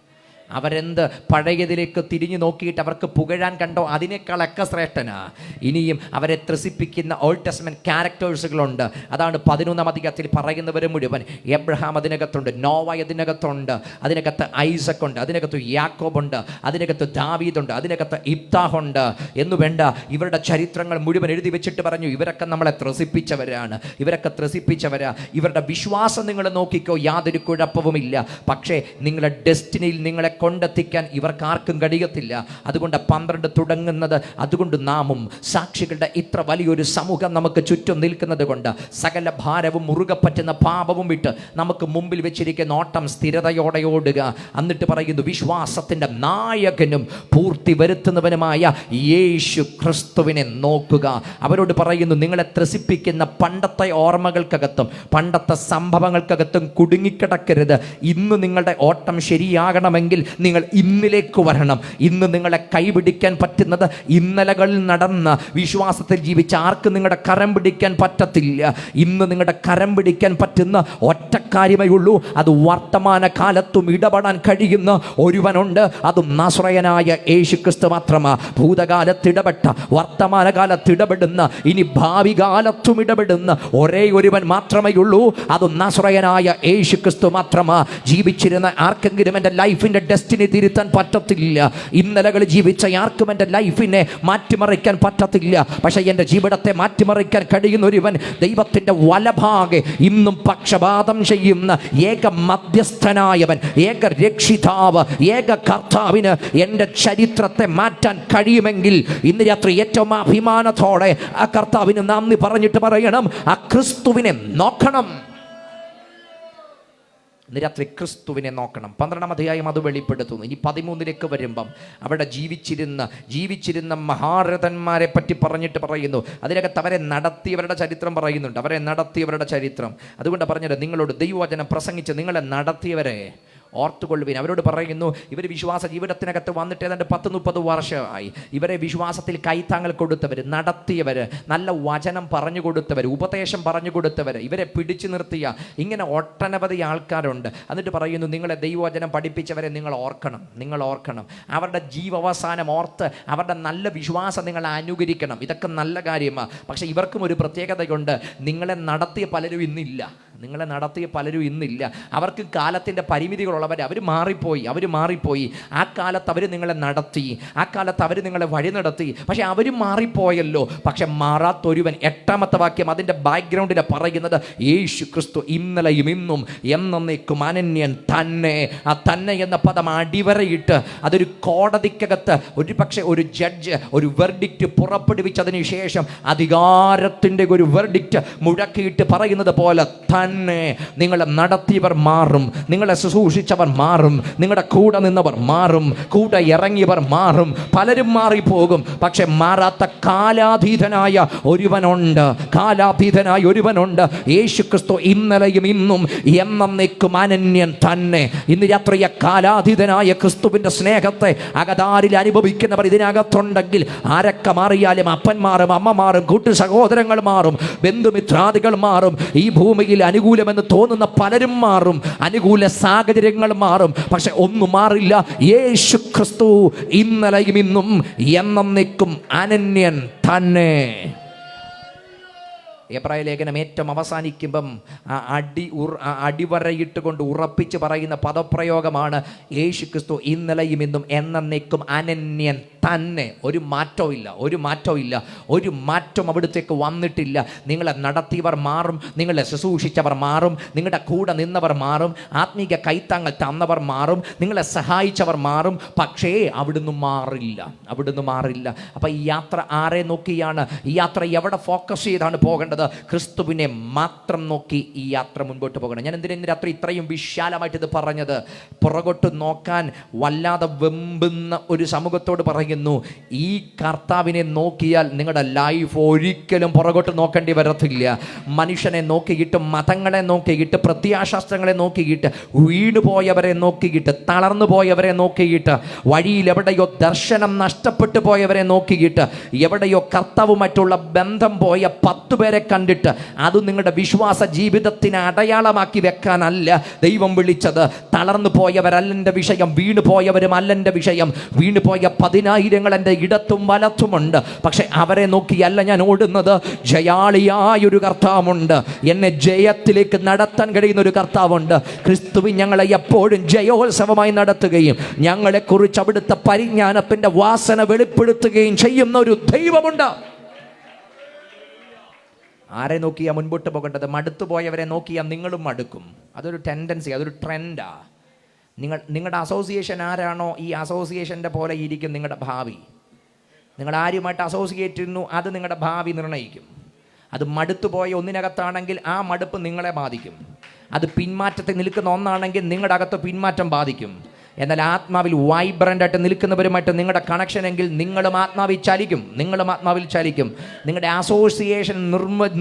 അവരെന്ത് പഴയതിലേക്ക് തിരിഞ്ഞു നോക്കിയിട്ട് അവർക്ക് പുകഴാൻ കണ്ടോ അതിനേക്കാളൊക്കെ ശ്രേഷ്ഠനാ. ഇനിയും അവരെ ത്രസിപ്പിക്കുന്ന ഓൾഡ് ടെസ്റ്റ്മെന്റ് ക്യാരക്ടേഴ്സുകളുണ്ട്. അതാണ് 11-ാം അധ്യായത്തിൽ പറയുന്നവർ മുഴുവൻ. എബ്രഹാം അതിനകത്തുണ്ട്, നോവ അതിനകത്തുണ്ട്, അതിനകത്ത് ഐസക് ഉണ്ട്, അതിനകത്ത് യാക്കോബുണ്ട്, അതിനകത്ത് ദാവീദുണ്ട്, അതിനകത്ത് ഇബ്താഹുണ്ട് എന്ന് വേണ്ട. ഇവരുടെ ചരിത്രങ്ങൾ മുഴുവൻ എഴുതി വെച്ചിട്ട് പറഞ്ഞു ഇവരൊക്കെ നമ്മളെ ത്രസിപ്പിച്ചവരാണ്, ഇവരുടെ വിശ്വാസം നിങ്ങൾ നോക്കിക്കോ, യാതൊരു കുഴപ്പവുമില്ല. പക്ഷേ നിങ്ങളുടെ ഡെസ്റ്റിനിയിൽ നിങ്ങളെ കൊണ്ടെത്തിക്കാൻ ഇവർക്കാർക്കും കഴിയത്തില്ല. അതുകൊണ്ട് 12 തുടങ്ങുന്നത്, അതുകൊണ്ട് നാമും സാക്ഷികളുടെ ഇത്ര വലിയൊരു സമൂഹം നമുക്ക് ചുറ്റും നിൽക്കുന്നത് കൊണ്ട് സകല ഭാരവും മുറുകെ പറ്റുന്ന പാപവും വിട്ട് നമുക്ക് മുമ്പിൽ വെച്ചിരിക്കുന്ന ഓട്ടം സ്ഥിരതയോടെ ഓടുക. എന്നിട്ട് പറയുന്നു വിശ്വാസത്തിൻ്റെ നായകനും പൂർത്തി വരുത്തുന്നവനുമായ യേശു ക്രിസ്തുവിനെ നോക്കുക. അവരോട് പറയുന്നു നിങ്ങളെ ത്രസിപ്പിക്കുന്ന പണ്ടത്തെ ഓർമ്മകൾക്കകത്തും പണ്ടത്തെ സംഭവങ്ങൾക്കകത്തും കുടുങ്ങിക്കിടക്കരുത്. ഇന്ന് നിങ്ങളുടെ ഓട്ടം ശരിയാകണമെങ്കിൽ നിങ്ങൾ ഇന്നിലേക്ക് വരണം. ഇന്ന് നിങ്ങളെ കൈപിടിക്കാൻ പറ്റുന്നത് ഇന്നലകളിൽ നടന്ന വിശ്വാസത്തിൽ ജീവിച്ച ആർക്ക് നിങ്ങളുടെ കരം പിടിക്കാൻ പറ്റത്തില്ല. ഇന്ന് നിങ്ങളുടെ കരം പിടിക്കാൻ പറ്റുന്ന ഒറ്റ കാര്യമേ ഉള്ളൂ, അത് വർത്തമാന കാലത്തും ഇടപെടാൻ കഴിയുന്ന ഒരുവനുണ്ട്, അതും നസ്രയനായ യേശുക്രിസ്തു മാത്രമാ. ഭൂതകാലത്ത് ഇടപെട്ട, വർത്തമാനകാലത്ത് ഇടപെടുന്ന, ഇനി ഭാവി കാലത്തും ഇടപെടുന്ന ഒരേ ഒരുവൻ മാത്രമേ ഉള്ളൂ, അതും നസ്രയനായ യേശുക്രിസ്തു മാത്രമാ. ജീവിച്ചിരുന്ന ആർക്കെങ്കിലും എൻ്റെ ലൈഫിൻ്റെ ഡെസ്റ്റിനി തിരുത്താൻ പറ്റത്തില്ല. ഇന്നലകൾ ജീവിച്ച ആർക്കും എൻ്റെ ലൈഫിനെ മാറ്റിമറിക്കാൻ പറ്റത്തില്ല. പക്ഷേ എൻ്റെ ജീവിതത്തെ മാറ്റിമറിക്കാൻ കഴിയുന്ന ഒരുവൻ, ദൈവത്തിൻ്റെ വലഭാഗെ ഇന്നും പക്ഷപാതം ചെയ്യുന്ന ഏക മധ്യസ്ഥനായവൻ, ഏക രക്ഷിതാവ്, ഏക കർത്താവിന് എൻ്റെ ചരിത്രത്തെ മാറ്റാൻ കഴിയുമെങ്കിൽ ഇന്ന് രാത്രി ഏറ്റവും അഭിമാനത്തോടെ ആ കർത്താവിന് നന്ദി പറഞ്ഞിട്ട് പറയണം, ആ ക്രിസ്തുവിനെ നോക്കണം. ഇന്ന് രാത്രി ക്രിസ്തുവിനെ നോക്കണം. 12-ാം അധ്യായം അത് വെളിപ്പെടുത്തുന്നു. ഇനി 13-ലേക്ക് വരുമ്പം അവിടെ ജീവിച്ചിരുന്ന മഹാരഥന്മാരെ പറ്റി പറഞ്ഞിട്ട് പറയുന്നു. അതിനകത്ത് അവരെ നടത്തിയവരുടെ ചരിത്രം പറയുന്നുണ്ട്. അവരെ നടത്തിയവരുടെ ചരിത്രം. അതുകൊണ്ട് പറഞ്ഞത്, നിങ്ങളോട് ദൈവവചനം പ്രസംഗിച്ച് നിങ്ങളെ നടത്തിയവരെ ഓർത്തുകൊള്ളുവിൻ. അവരോട് പറയുന്നു, ഇവർ വിശ്വാസ ജീവിതത്തിനകത്ത് വന്നിട്ട് ഏതാണ്ട് 10-30 വർഷമായി. ഇവരെ വിശ്വാസത്തിൽ കൈത്താങ്ങൽ കൊടുത്തവർ, നടത്തിയവർ, നല്ല വചനം പറഞ്ഞു കൊടുത്തവർ, ഉപദേശം പറഞ്ഞു കൊടുത്തവർ, ഇവരെ പിടിച്ചു നിർത്തിയ ഇങ്ങനെ ഒട്ടനവധി ആൾക്കാരുണ്ട്. എന്നിട്ട് പറയുന്നു, നിങ്ങളെ ദൈവവചനം പഠിപ്പിച്ചവരെ നിങ്ങൾ ഓർക്കണം. അവരുടെ ജീവവസാനം ഓർത്ത് അവരുടെ നല്ല വിശ്വാസം നിങ്ങൾ അനുകരിക്കണം. ഇതൊക്കെ നല്ല കാര്യമാണ്. പക്ഷേ ഇവർക്കും ഒരു പ്രത്യേകതയുണ്ട്. നിങ്ങളെ നടത്തിയ പലരും ഇന്നില്ല. അവർക്ക് കാലത്തിൻ്റെ പരിമിതികളുള്ളവർ. അവർ മാറിപ്പോയി. ആ കാലത്ത് അവർ നിങ്ങളെ നടത്തി, ആ കാലത്ത് അവർ നിങ്ങളെ വഴി നടത്തി. പക്ഷെ അവർ മാറിപ്പോയല്ലോ. പക്ഷെ മാറാത്തൊരുവൻ, 8-ാമത്തെ വാക്യം അതിൻ്റെ ബാക്ക്ഗ്രൗണ്ടിൽ പറയുന്നത്, യേശു ക്രിസ്തു ഇന്നലെയും ഇന്നും എന്നേക്കും അനന്യൻ തന്നെ. ആ തന്നെ എന്ന പദം അടിവരയിട്ട് അതൊരു കോടതിക്കകത്ത് ഒരു ജഡ്ജ് ഒരു വെർഡിക്റ്റ് പുറപ്പെടുവിച്ചതിന് ശേഷം അധികാരത്തിൻ്റെ ഒരു വെർഡിക്റ്റ് മുഴക്കിയിട്ട് പറയുന്നത് പോലെ തന്നെ നിങ്ങളെ നടത്തിയവർ മാറും, നിങ്ങളെ ശുശ്രൂഷിച്ചവർ മാറും, നിങ്ങളുടെ കൂടെ നിന്നവർ മാറും, കൂടെ ഇറങ്ങിയവർ മാറും. പലരും മാറിപ്പോകും. പക്ഷെ മാറാത്ത കാലാതീതനായ ഒരുവനുണ്ട്. യേശുക്രിസ്തു ഇന്നലെയും ഇന്നും എന്നേക്കും അനന്യൻ തന്നെ. ഇന്ന് രാത്രി കാലാതീതനായ ക്രിസ്തുവിൻ്റെ സ്നേഹത്തെ അകതാരിൽ അനുഭവിക്കുന്നവർ ഇതിനകത്തുണ്ടെങ്കിൽ ആരൊക്കെ മാറിയാലും അപ്പന്മാരും അമ്മമാരും കൂട്ടു സഹോദരങ്ങൾ മാറും, ബന്ധുമിത്രാദികൾ മാറും. ഈ ഭൂമിയിൽ അനുകൂലമെന്ന് തോന്നുന്ന പലരും മാറും, അനുകൂല സാഹചര്യങ്ങൾ മാറും. പക്ഷെ ഒന്നും മാറില്ല, യേശു ക്രിസ്തു ഇന്നലെയും ഇന്നും എന്നേക്കും അനന്യൻ തന്നെ. എബ്രായ ലേഖനം ഏറ്റവും അവസാനിക്കുമ്പം അടിവരയിട്ട് കൊണ്ട് ഉറപ്പിച്ച് പറയുന്ന പദപ്രയോഗമാണ്, യേശു ക്രിസ്തു ഇന്നലെയും ഇന്നും എന്നേക്കും അനന്യൻ തന്നെ. ഒരു മാറ്റം അവിടുത്തേക്ക് വന്നിട്ടില്ല. നിങ്ങളെ നടത്തിയവർ മാറും, നിങ്ങളെ ശുശ്രൂഷിച്ചവർ മാറും, നിങ്ങളുടെ കൂടെ നിന്നവർ മാറും, ആത്മീക കൈത്താങ്ങൾ തന്നവർ മാറും, നിങ്ങളെ സഹായിച്ചവർ മാറും. പക്ഷേ അവിടുന്ന് മാറില്ല. അപ്പം ഈ യാത്ര ആരെ നോക്കിയാണ്? ഈ യാത്ര എവിടെ ഫോക്കസ് ചെയ്താണ് പോകേണ്ടത്? ക്രിസ്തുവിനെ മാത്രം നോക്കി ഈ യാത്ര മുൻപോട്ട് പോകണം. ഞാൻ എന്തിനാ രാത്രി ഇത്രയും വിശാലമായിട്ട് ഇത് പറഞ്ഞത്? പുറകോട്ട് നോക്കാൻ വല്ലാതെ വെമ്പുന്ന ഒരു സമൂഹത്തോട് പറയുന്നു, ഈ കർത്താവിനെ നോക്കിയാൽ നിങ്ങളുടെ ലൈഫ് ഒരിക്കലും പുറകോട്ട് നോക്കേണ്ടി വരത്തില്ല. മനുഷ്യനെ നോക്കിയിട്ട്, മതങ്ങളെ നോക്കിയിട്ട്, പ്രത്യാശാസ്ത്രങ്ങളെ നോക്കിയിട്ട്, വീണുപോയവരെ നോക്കിയിട്ട്, തളർന്നു പോയവരെ നോക്കിയിട്ട്, വഴിയിൽ എവിടെയോ ദർശനം നഷ്ടപ്പെട്ടു പോയവരെ നോക്കിയിട്ട്, എവിടെയോ കർത്താവുമായിട്ടുള്ള ബന്ധം പോയ 10 പേരെ കണ്ടിട്ട് അത് നിങ്ങളുടെ വിശ്വാസ ജീവിതത്തിന് അടയാളമാക്കി വെക്കാനല്ല ദൈവം വിളിച്ചത്. തളർന്നു പോയവരല്ല എൻ്റെ വിഷയം, വീണു പോയവരും അല്ല എൻ്റെ വിഷയം. വീണുപോയ 10,000 എൻ്റെ ഇടത്തും വലത്തുമുണ്ട്. പക്ഷെ അവരെ നോക്കിയല്ല ഞാൻ ഓടുന്നത്. ജയാളിയായൊരു കർത്താവുണ്ട്, എന്നെ ജയത്തിലേക്ക് നടത്താൻ കഴിയുന്ന ഒരു കർത്താവുണ്ട്. ക്രിസ്തുവിൻ ഞങ്ങളെ എപ്പോഴും ജയോത്സവമായി നടത്തുകയും ഞങ്ങളെക്കുറിച്ച് അവിടുത്തെ പരിജ്ഞാനത്തിൻ്റെ വാസന വെളിപ്പെടുത്തുകയും ചെയ്യുന്ന ഒരു ദൈവമുണ്ട്. ആരെ നോക്കിയാൽ മുൻപോട്ട് പോകേണ്ടത്? മടുത്തു പോയവരെ നോക്കിയാൽ നിങ്ങളും മടുക്കും. അതൊരു ടെൻഡൻസി, അതൊരു ട്രെൻഡാ. നിങ്ങളുടെ അസോസിയേഷൻ ആരാണോ, ഈ അസോസിയേഷൻ്റെ പോലെ ഇരിക്കും നിങ്ങളുടെ ഭാവി. നിങ്ങൾ ആരുമായിട്ട് അസോസിയേറ്റ് ചെയ്യുന്നു, അത് നിങ്ങളുടെ ഭാവി നിർണ്ണയിക്കും. അത് മടുത്തുപോയ ഒന്നിനകത്താണെങ്കിൽ ആ മടുപ്പ് നിങ്ങളെ ബാധിക്കും. അത് പിന്മാറ്റത്തിൽ നിൽക്കുന്ന ഒന്നാണെങ്കിൽ നിങ്ങളുടെ അകത്ത് പിന്മാറ്റം ബാധിക്കും. എന്നാൽ ആത്മാവിൽ വൈബ്രൻ്റ് ആയിട്ട് നിൽക്കുന്നവരുമായിട്ട് നിങ്ങളുടെ കണക്ഷൻ എങ്കിൽ നിങ്ങളും ആത്മാവിൽ ചലിക്കും. നിങ്ങളുടെ അസോസിയേഷൻ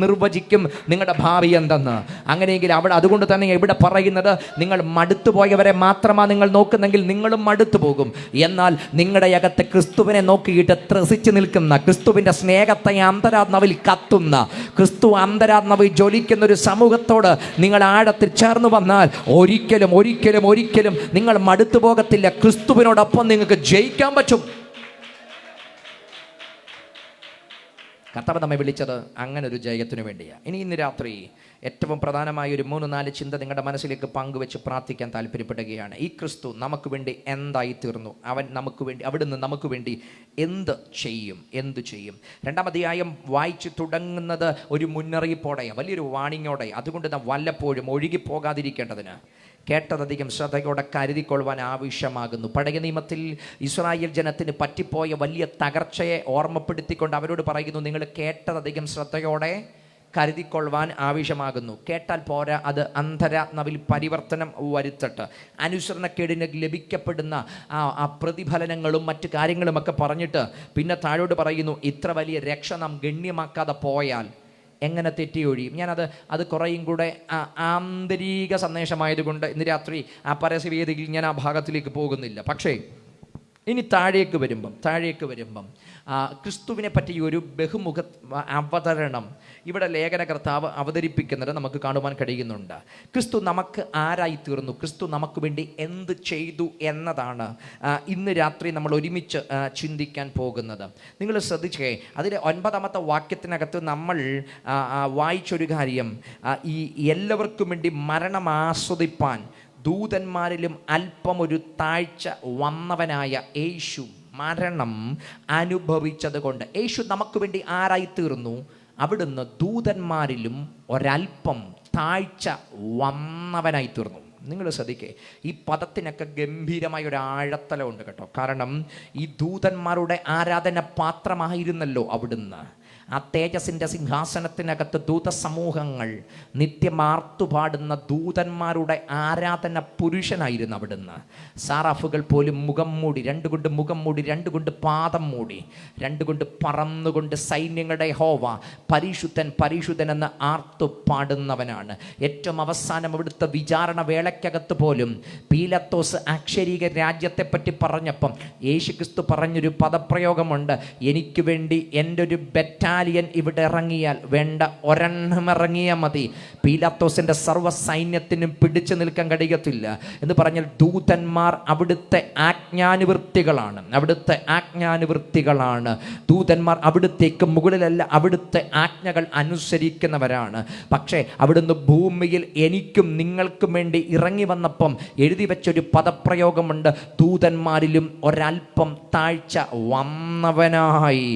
നിർവചിക്കും നിങ്ങളുടെ ഭാവി എന്തെന്ന്. അങ്ങനെയെങ്കിൽ അതുകൊണ്ട് തന്നെ ഇവിടെ പറയുന്നത്, നിങ്ങൾ മടുത്തു പോയവരെ മാത്രമാണ് നിങ്ങൾ നോക്കുന്നെങ്കിൽ നിങ്ങളും മടുത്തു പോകും. എന്നാൽ നിങ്ങളുടെ അകത്ത് ക്രിസ്തുവിനെ നോക്കിയിട്ട് ത്രസിച്ച് നിൽക്കുന്ന, ക്രിസ്തുവിൻ്റെ സ്നേഹത്തെ അന്തരാത്മാവിൽ കത്തുന്ന, ക്രിസ്തു അന്തരാത്മാവിൽ ജ്വലിക്കുന്ന ഒരു സമൂഹത്തോട് നിങ്ങൾ ആഴത്തിൽ ചേർന്ന് വന്നാൽ ഒരിക്കലും നിങ്ങൾ മടുത്തു പോകത്തില്ല. ക്രിസ്തുവിനോടൊപ്പം നിങ്ങൾക്ക് ജയിക്കാൻ പറ്റും. കർത്താവ് നമ്മെ വിളിച്ചത് അങ്ങനെ ഒരു ജയത്തിനു വേണ്ടിയാണ്. ഇന്ന് രാത്രി ഏറ്റവും പ്രധാനമായ ഒരു 3-4 ചിന്ത നിങ്ങളുടെ മനസ്സിലേക്ക് പങ്കുവെച്ച് പ്രാർത്ഥിക്കാൻ താല്പര്യപ്പെടുകയാണ്. ഈ ക്രിസ്തു നമുക്ക് വേണ്ടി എന്തായി തീർന്നു? അവിടുന്ന് നമുക്ക് വേണ്ടി എന്ത് ചെയ്യും? 2-ാം അധ്യായം വായിച്ചു തുടങ്ങുന്നത് ഒരു മുന്നറിയിപ്പോടെ, വലിയൊരു വാണിങ്ങോടെ. അതുകൊണ്ട് നാം വല്ലപ്പോഴും ഒഴുകിപ്പോകാതിരിക്കേണ്ടതിന് കേട്ടതധികം ശ്രദ്ധയോടെ കരുതിക്കൊള്ളുവാൻ ആവശ്യമാകുന്നു. പഴയ നിയമത്തിൽ ഇസ്രായേൽ ജനത്തിന് പറ്റിപ്പോയ വലിയ തകർച്ചയെ ഓർമ്മപ്പെടുത്തിക്കൊണ്ട് അവരോട് പറയുന്നു, നിങ്ങൾ കേട്ടതധികം ശ്രദ്ധയോടെ കരുതിക്കൊള്ളുവാൻ ആവശ്യമാകുന്നു. കേട്ടാൽ പോരാ, അത് അന്തരാത്മാവിൽ പരിവർത്തനം വരുത്തട്ട് അനുസരണക്കേടിന് ലഭിക്കപ്പെടുന്ന ആ പ്രതിഫലനങ്ങളും മറ്റു കാര്യങ്ങളുമൊക്കെ പറഞ്ഞിട്ട് പിന്നെ താഴോട്ട് പറയുന്നു, ഇത്ര വലിയ രക്ഷ നാം ഗണ്യമാക്കാതെ പോയാൽ എങ്ങനെ തെറ്റിയൊഴിയും? അത് കുറേയും കൂടെ ആന്തരിക സന്ദേശമായതുകൊണ്ട് ഇന്ന് രാത്രി ആ പരസ്യവേദിയിൽ ഞാൻ ആ ഭാഗത്തിലേക്ക് പോകുന്നില്ല. പക്ഷേ ഇനി താഴേക്ക് വരുമ്പം ക്രിസ്തുവിനെ പറ്റി ഒരു ബഹുമുഖ അവതരണം ഇവിടെ ലേഖനകർത്താവ് അവതരിപ്പിക്കുന്നത് നമുക്ക് കാണുവാൻ കഴിയുന്നുണ്ട്. ക്രിസ്തു നമുക്ക് ആരായി തീർന്നു, ക്രിസ്തു നമുക്ക് വേണ്ടി എന്ത് ചെയ്തു എന്നതാണ് ഇന്ന് രാത്രി നമ്മൾ ഒരുമിച്ച് ചിന്തിക്കാൻ പോകുന്നത്. നിങ്ങൾ ശ്രദ്ധിച്ചേ, അതിലെ 9-ാമത്തെ വാക്യത്തിനകത്ത് നമ്മൾ വായിച്ചൊരു കാര്യം, ഈ എല്ലാവർക്കും വേണ്ടി മരണം ആസ്വദിപ്പാൻ ദൂതന്മാരിലും അല്പം ഒരു താഴ്ച വന്നവനായ യേശു മരണം അനുഭവിച്ചത് കൊണ്ട്, യേശു നമുക്ക് വേണ്ടി ആരായി തീർന്നു? അവിടുന്ന് ദൂതന്മാരിലും ഒരല്പം താഴ്ച വന്നവനായി തീർന്നു. നിങ്ങൾ ശ്രദ്ധിക്കേ, ഈ പദത്തിനൊക്കെ ഗംഭീരമായ ഒരു ആഴത്തലമുണ്ട് കേട്ടോ. കാരണം ഈ ദൂതന്മാരുടെ ആരാധന പാത്രമായിരുന്നല്ലോ അവിടുന്ന്. ആ തേജസ്സിൻ്റെ സിംഹാസനത്തിനകത്ത് ദൂതസമൂഹങ്ങൾ നിത്യമാർത്തുപാടുന്ന ദൂതന്മാരുടെ ആരാധന പുരുഷനായിരുന്നു അവിടുന്ന്. സാറാഫുകൾ പോലും മുഖം മൂടി, 2 കൊണ്ട് മുഖം മൂടി, 2 കൊണ്ട് പാദം മൂടി, 2 കൊണ്ട് പറന്നുകൊണ്ട് സൈന്യങ്ങളുടെ യഹോവ പരിശുദ്ധൻ പരിശുദ്ധൻ എന്ന് ആർത്തുപാടുന്നവനാണ്. ഏറ്റവും അവസാനം അവിടുത്തെ വിചാരണ വേളയ്ക്കകത്ത് പോലും പീലാത്തോസ് അക്ഷരീക രാജ്യത്തെപ്പറ്റി പറഞ്ഞപ്പം യേശുക്രിസ്തു പറഞ്ഞൊരു പദപ്രയോഗമുണ്ട്, എനിക്ക് വേണ്ടി എൻ്റെ ഒരു ബറ്റാലിയൻ ഇവിടെ ഇറങ്ങിയാൽ വേണ്ട, ഒരെണ്ണം ഇറങ്ങിയാൽ മതി, പീലാത്തോസിന്റെ സർവ്വ സൈന്യത്തിനും പിടിച്ചു നിൽക്കാൻ കഴിയത്തില്ല എന്ന് പറഞ്ഞാൽ ദൂതന്മാർ അവിടുത്തെ ആജ്ഞാനുവൃത്തികളാണ്. ദൂതന്മാർ അവിടുത്തേക്ക് മുകളിലല്ല, അവിടുത്തെ ആജ്ഞകൾ അനുസരിക്കുന്നവരാണ്. പക്ഷേ അവിടുന്ന് ഭൂമിയിൽ എനിക്കും നിങ്ങൾക്കും വേണ്ടി ഇറങ്ങി വന്നപ്പം എഴുതി വെച്ചൊരു പദപ്രയോഗമുണ്ട്, ദൂതന്മാരിലും ഒരല്പം താഴ്ച വന്നവനായി.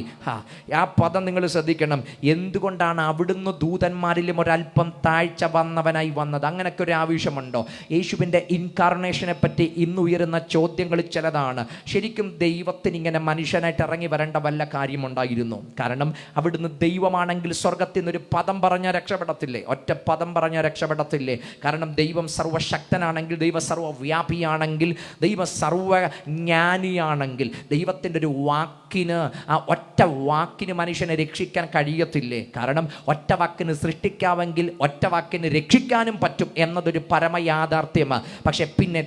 ആ പദം നിങ്ങൾ ശ്രദ്ധിക്കണം. എന്തുകൊണ്ടാണ് അവിടുന്ന് ദൂതന്മാരിലും ഒരല്പം താഴ്ച വന്നവനായി വന്നത്? അങ്ങനെയൊക്കെ ഒരു ആവശ്യമുണ്ടോ? യേശുവിൻ്റെ ഇൻകാർണേഷനെ പറ്റി ഇന്ന് ഉയരുന്ന ചോദ്യങ്ങൾ ചിലതാണ്. ശരിക്കും ദൈവത്തിന് ഇങ്ങനെ മനുഷ്യനായിട്ട് ഇറങ്ങി വരേണ്ട വല്ല കാര്യമുണ്ടായിരുന്നു? കാരണം അവിടുന്ന് ദൈവമാണെങ്കിൽ സ്വർഗത്തിൽ നിന്നൊരു പദം പറഞ്ഞാൽ രക്ഷപ്പെടത്തില്ലേ? ഒറ്റ പദം പറഞ്ഞാൽ രക്ഷപ്പെടത്തില്ലേ? കാരണം ദൈവം സർവശക്തനാണെങ്കിൽ, ദൈവം സർവ്വവ്യാപിയാണെങ്കിൽ, ദൈവം സർവ്വജ്ഞാനിയാണെങ്കിൽ, ദൈവത്തിൻ്റെ ഒരു വാക്കിന്, ആ ഒറ്റ വാക്കിന് മനുഷ്യനെ രക്ഷിക്കാൻ കഴിയത്തില്ലേ? കാരണം ഒറ്റ വാക്കിന് സൃഷ്ടിക്കാമെങ്കിൽ ഒറ്റ വാക്കിന് രക്ഷിക്കാനും പറ്റും എന്നതൊരു പരമയാഥാർത്ഥ്യമാണ്. പക്ഷെ പിന്നെ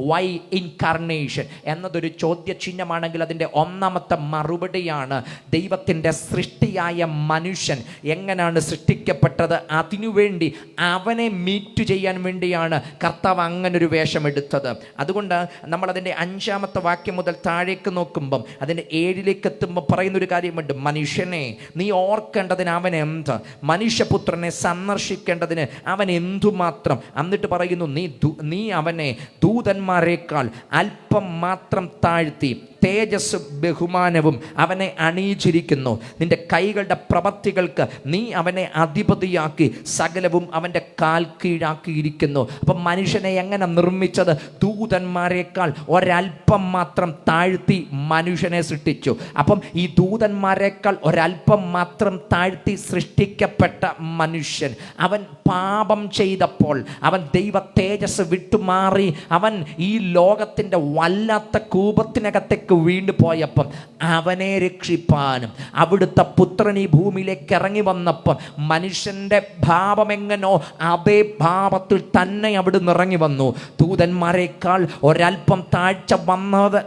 വൈ ഇൻകാർണേഷൻ എന്നതൊരു ചോദ്യചിഹ്നമാണെങ്കിൽ അതിൻ്റെ 1-ാമത്തെ മറുപടിയാണ്, ദൈവത്തിൻ്റെ സൃഷ്ടിയായ മനുഷ്യൻ എങ്ങനെയാണ് സൃഷ്ടിക്കപ്പെട്ടത്? അതിനുവേണ്ടി അവനെ മീറ്റ് ചെയ്യാൻ വേണ്ടിയാണ് കർത്താവ് അങ്ങനൊരു വേഷമെടുത്തത്. അതുകൊണ്ട് നമ്മളതിൻ്റെ 5-ാമത്തെ വാക്യം മുതൽ താഴേക്ക് നോക്കുമ്പം അതിൻ്റെ 7-ലേക്ക് എത്തുമ്പോൾ പറയുന്നൊരു കാര്യമുണ്ട്, മനുഷ്യനെ നീ ഓർക്കേണ്ടതിന് അവൻ എന്ത്, മനുഷ്യപുത്രനെ സന്ദർശിക്കേണ്ടതിന് അവൻ എന്തുമാത്രം. എന്നിട്ട് പറയുന്നു, നീ അവനെ ദൂതന്മാരെക്കാൾ അല്പം മാത്രം താഴ്ത്തി തേജസ് ബഹുമാനവും അവനെ അണിയിച്ചിരിക്കുന്നു. നിന്റെ കൈകളുടെ പ്രവൃത്തികൾക്ക് നീ അവനെ അധിപതിയാക്കി സകലവും അവൻ്റെ കാൽ കീഴാക്കിയിരിക്കുന്നു. അപ്പം മനുഷ്യനെ എങ്ങനെ നിർമ്മിച്ചത്? ദൂതന്മാരെക്കാൾ ഒരല്പം മാത്രം താഴ്ത്തി മനുഷ്യനെ സൃഷ്ടിച്ചു. അപ്പം ഈ ദൂതന്മാരെക്കാൾ ഒരല്പം മാത്രം താഴ്ത്തി സൃഷ്ടിക്കപ്പെട്ട മനുഷ്യൻ അവൻ പാപം ചെയ്തപ്പോൾ അവൻ ദൈവ തേജസ് വിട്ടുമാറി അവൻ ഈ ലോകത്തിൻ്റെ വല്ലാത്ത കൂപത്തിനകത്തേക്ക് വീണ്ടു പോയപ്പം അവനെ രക്ഷിപ്പാനും അവിടുത്തെ പുത്രൻ ഈ ഭൂമിയിലേക്ക് ഇറങ്ങി വന്നപ്പം മനുഷ്യൻ്റെ ഭാവം എങ്ങനോ അതേ ഭാവത്തിൽ തന്നെ അവിടുന്ന് ഇറങ്ങി വന്നു. ദൂതന്മാരെക്കാൾ ഒരല്പം